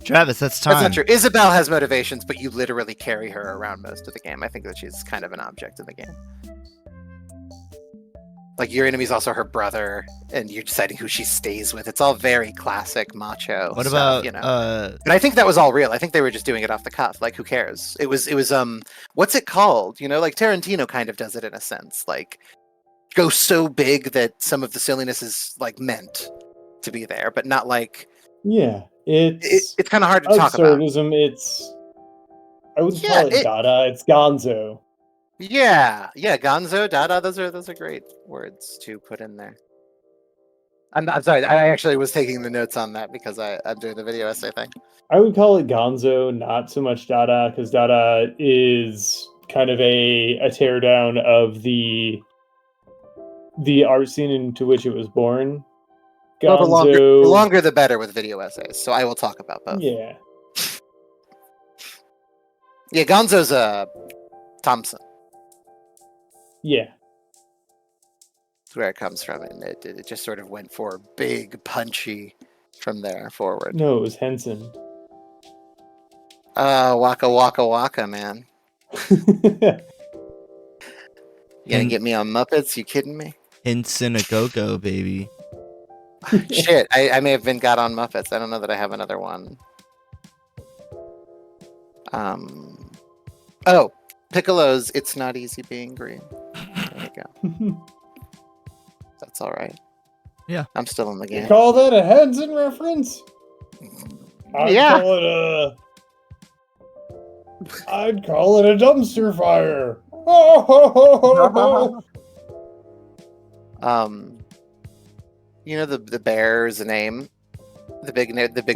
Speaker 1: Travis, that's time.
Speaker 3: That's not true. Isabel has motivations, but you literally carry her around most of the game. I think that she's kind of an object in the game. Like, your enemy's also her brother, and you're deciding who she stays with. It's all very classic macho
Speaker 1: What
Speaker 3: stuff,
Speaker 1: about
Speaker 3: you know? But I think that was all real. I think they were just doing it off the cuff. Like, who cares? It was what's it called? You know, like Tarantino kind of does it in a sense. Like, go so big that some of the silliness is like meant to be there, but not like
Speaker 2: Yeah, it's
Speaker 3: kind of hard to talk about.
Speaker 2: absurdism. I wouldn't call it Dada. It's Gonzo.
Speaker 3: Yeah, Gonzo, Dada. Those are great words to put in there. I'm sorry. I actually was taking the notes on that because I'm doing the video essay thing.
Speaker 2: I would call it Gonzo, not so much Dada, because Dada is kind of a teardown of the art scene into which it was born. Gonzo,
Speaker 3: Well, the longer the better with video essays. So I will talk about both.
Speaker 2: Yeah.
Speaker 3: Yeah, Gonzo's Thompson.
Speaker 2: Yeah.
Speaker 3: That's where it comes from, and it just sort of went for big, punchy from there forward.
Speaker 2: No, it was Henson.
Speaker 3: Waka Waka Waka, man. You gonna get me on Muppets? You kidding me?
Speaker 1: Henson a go-go, baby.
Speaker 3: Shit, I may have been got on Muppets. I don't know that I have another one. Oh, Piccolo's It's Not Easy Being Green. There you go. That's all right.
Speaker 1: Yeah.
Speaker 3: I'm still in the game.
Speaker 2: You call that a Henson reference?
Speaker 3: Yeah.
Speaker 2: I'd call it a dumpster fire. Oh,
Speaker 3: You know the bear's name? The big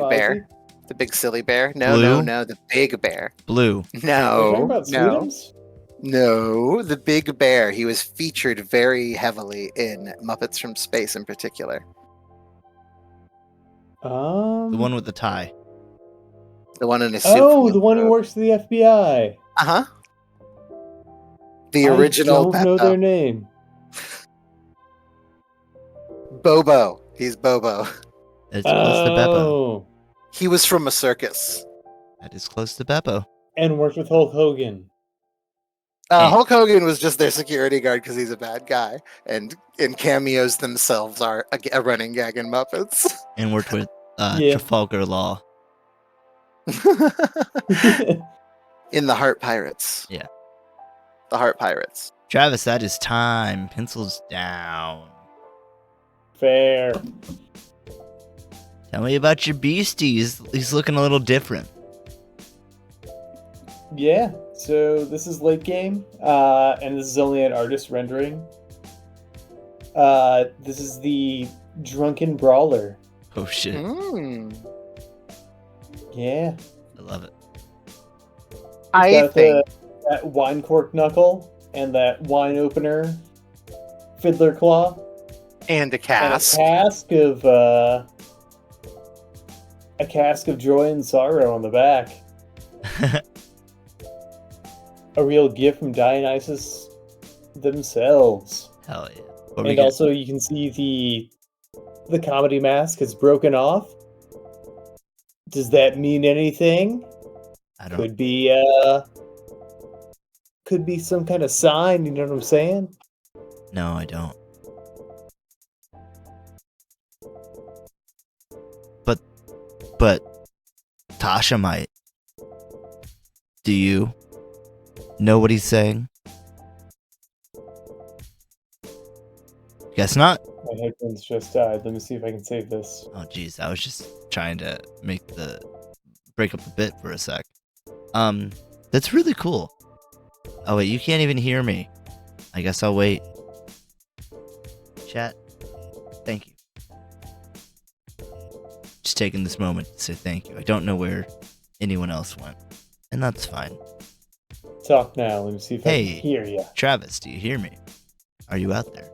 Speaker 3: bear? The big silly bear? No,
Speaker 1: Blue?
Speaker 3: no, the big bear.
Speaker 1: Blue.
Speaker 2: Are you talking about Sweetums?
Speaker 3: No, the big bear. He was featured very heavily in Muppets from Space in particular.
Speaker 1: The one with the tie.
Speaker 3: The one in a suit.
Speaker 2: Oh, the one who works for the FBI.
Speaker 3: Uh-huh. The original
Speaker 2: I don't know their name.
Speaker 3: Bobo. He's Bobo.
Speaker 1: It's close to Beppo.
Speaker 3: He was from a circus.
Speaker 1: That is close to Beppo.
Speaker 2: And worked with Hulk Hogan.
Speaker 3: Hulk Hogan was just their security guard because he's a bad guy, and cameos themselves are a running gag in Muppets.
Speaker 1: And worked with Trafalgar Law.
Speaker 3: In the Heart Pirates.
Speaker 1: Yeah.
Speaker 3: The Heart Pirates.
Speaker 1: Travis, that is time. Pencils down.
Speaker 2: Fair.
Speaker 1: Tell me about your beastie. He's looking a little different.
Speaker 2: Yeah, so this is late game, and this is only an artist rendering. This is the Drunken Brawler.
Speaker 1: Oh shit.
Speaker 2: Yeah.
Speaker 1: I love it.
Speaker 2: I think that wine cork knuckle and that wine opener fiddler claw.
Speaker 3: And a cask.
Speaker 2: And a cask of joy and sorrow on the back. A real gift from Dionysus themselves.
Speaker 1: Hell yeah.
Speaker 2: And also you can see the comedy mask is broken off. Does that mean anything?
Speaker 1: I don't.
Speaker 2: Could be some kind of sign, you know what I'm saying?
Speaker 1: No, I don't. But Tasha might. Do you know what he's saying? Guess not.
Speaker 2: My headphones just died. Let me see if I can save this.
Speaker 1: Oh jeez, I was just trying to break up the bit for a sec. That's really cool. Oh wait, you can't even hear me. I guess I'll wait. Chat. Thank you. Just taking this moment to say thank you. I don't know where anyone else went, and that's fine.
Speaker 2: Talk now. Let me see if I can hear you.
Speaker 1: Travis, do you hear me? Are you out there?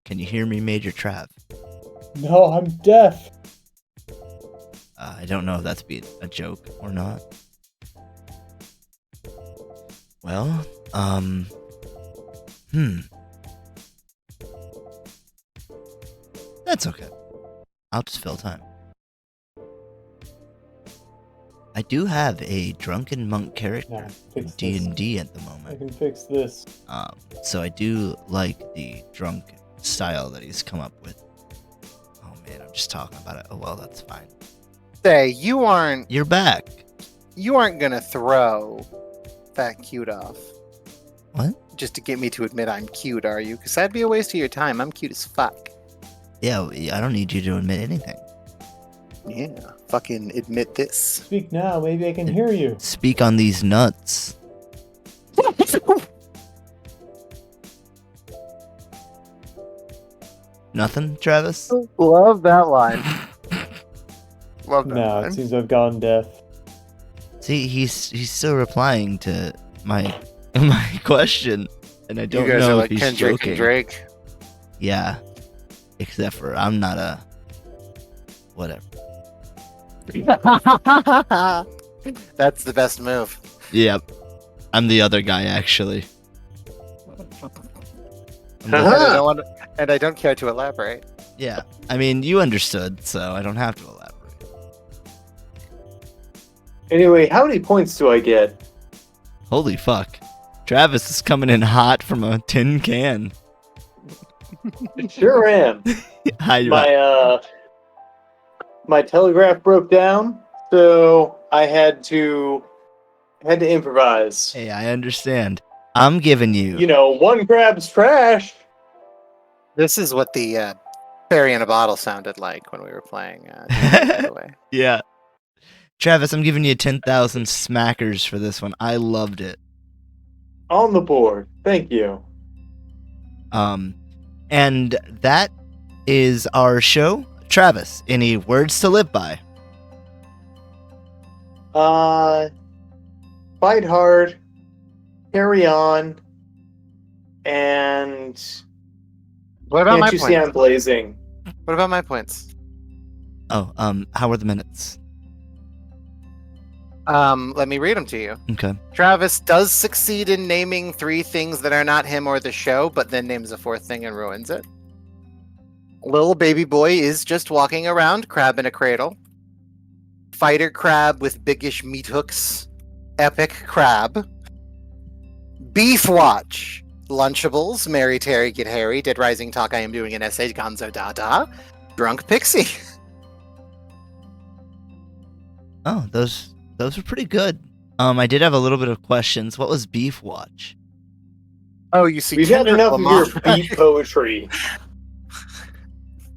Speaker 1: Can you hear me, Major Trav?
Speaker 2: No, I'm deaf.
Speaker 1: I don't know if that's be a joke or not. Well, That's okay. I'll just fill time. I do have a drunken monk character
Speaker 2: Nah,
Speaker 1: in
Speaker 2: fix this.
Speaker 1: D&D at the
Speaker 2: I
Speaker 1: moment.
Speaker 2: can fix this.
Speaker 1: So I do like the drunk style that he's come up with. Oh man, I'm just talking about it. Oh well, that's fine.
Speaker 3: Say, you aren't
Speaker 1: You're back.
Speaker 3: gonna throw that cute off
Speaker 1: What?
Speaker 3: just to get me to admit I'm cute, are you? Because that'd be a waste of your time. I'm cute as fuck.
Speaker 1: Yeah, I don't need you to admit anything.
Speaker 3: Yeah, fucking admit this.
Speaker 2: Speak now, maybe I can hear you.
Speaker 1: Speak on these nuts. Nothing, Travis?
Speaker 3: Love that line. Love that
Speaker 2: No,
Speaker 3: line.
Speaker 2: it seems I've gone deaf.
Speaker 1: See, he's still replying to my my question, and I don't
Speaker 3: you guys
Speaker 1: know
Speaker 3: are
Speaker 1: if
Speaker 3: like
Speaker 1: he's
Speaker 3: Kendrick
Speaker 1: joking.
Speaker 3: and Drake.
Speaker 1: Yeah, except for I'm not a whatever.
Speaker 3: That's the best move.
Speaker 1: Yep, I'm the other guy actually. I'm
Speaker 3: And
Speaker 1: the-
Speaker 3: I don't want to, and I don't care to elaborate.
Speaker 1: yeah, I mean you understood, so I don't have to elaborate.
Speaker 2: Anyway, how many points do I get?
Speaker 1: Holy fuck, Travis is coming in hot from a tin can.
Speaker 2: Sure am. My telegraph broke down, so I had to improvise.
Speaker 1: Hey, I understand. I'm giving you.
Speaker 2: You know, one grabs trash.
Speaker 3: This is what the fairy in a bottle sounded like when we were playing. By the way.
Speaker 1: Yeah. Travis, I'm giving you 10,000 smackers for this one. I loved it.
Speaker 2: On the board. Thank you.
Speaker 1: And that is our show. Travis, any words to live by?
Speaker 2: Fight hard, carry on, and
Speaker 3: What about my
Speaker 2: can't you see I'm
Speaker 3: points?
Speaker 2: blazing?
Speaker 3: What about my points?
Speaker 1: Oh, how are the minutes?
Speaker 3: Let me read them to you.
Speaker 1: Okay.
Speaker 3: Travis does succeed in naming 3 things that are not him or the show, but then names a 4th thing and ruins it. Little baby boy is just walking around, crab in a cradle. Fighter crab with biggish meat hooks. Epic crab. Beef watch. Lunchables. Mary Terry get Harry. Dead Rising talk. I am doing an essay. Gonzo Dada. Drunk pixie.
Speaker 1: Oh, those were pretty good. I did have a little bit of questions. What was beef watch?
Speaker 3: Oh, you see,
Speaker 2: We've had
Speaker 3: Kendrick
Speaker 2: enough of
Speaker 3: Lamar.
Speaker 2: your beat poetry.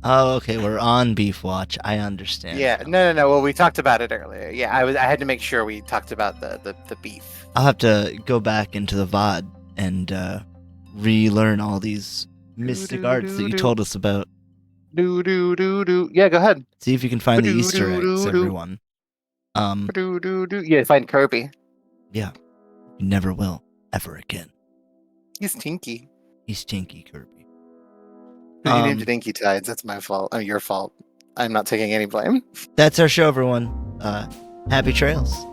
Speaker 1: Oh, okay, we're on beef watch. I understand.
Speaker 3: Yeah, no. Well, we talked about it earlier. Yeah, I had to make sure we talked about the beef.
Speaker 1: I'll have to go back into the VOD and relearn all these mystic arts that you told us about.
Speaker 3: Do. Yeah, go ahead.
Speaker 1: See if you can find the Easter eggs,
Speaker 3: Do-do-do-do.
Speaker 1: everyone.
Speaker 3: Do. Yeah, find Kirby.
Speaker 1: Yeah, you never will ever again.
Speaker 3: He's Tinky.
Speaker 1: He's Tinky Kirby.
Speaker 3: You named it Inky Tides. That's my fault. Oh, your fault. I'm not taking any blame.
Speaker 1: That's our show, everyone. Happy trails.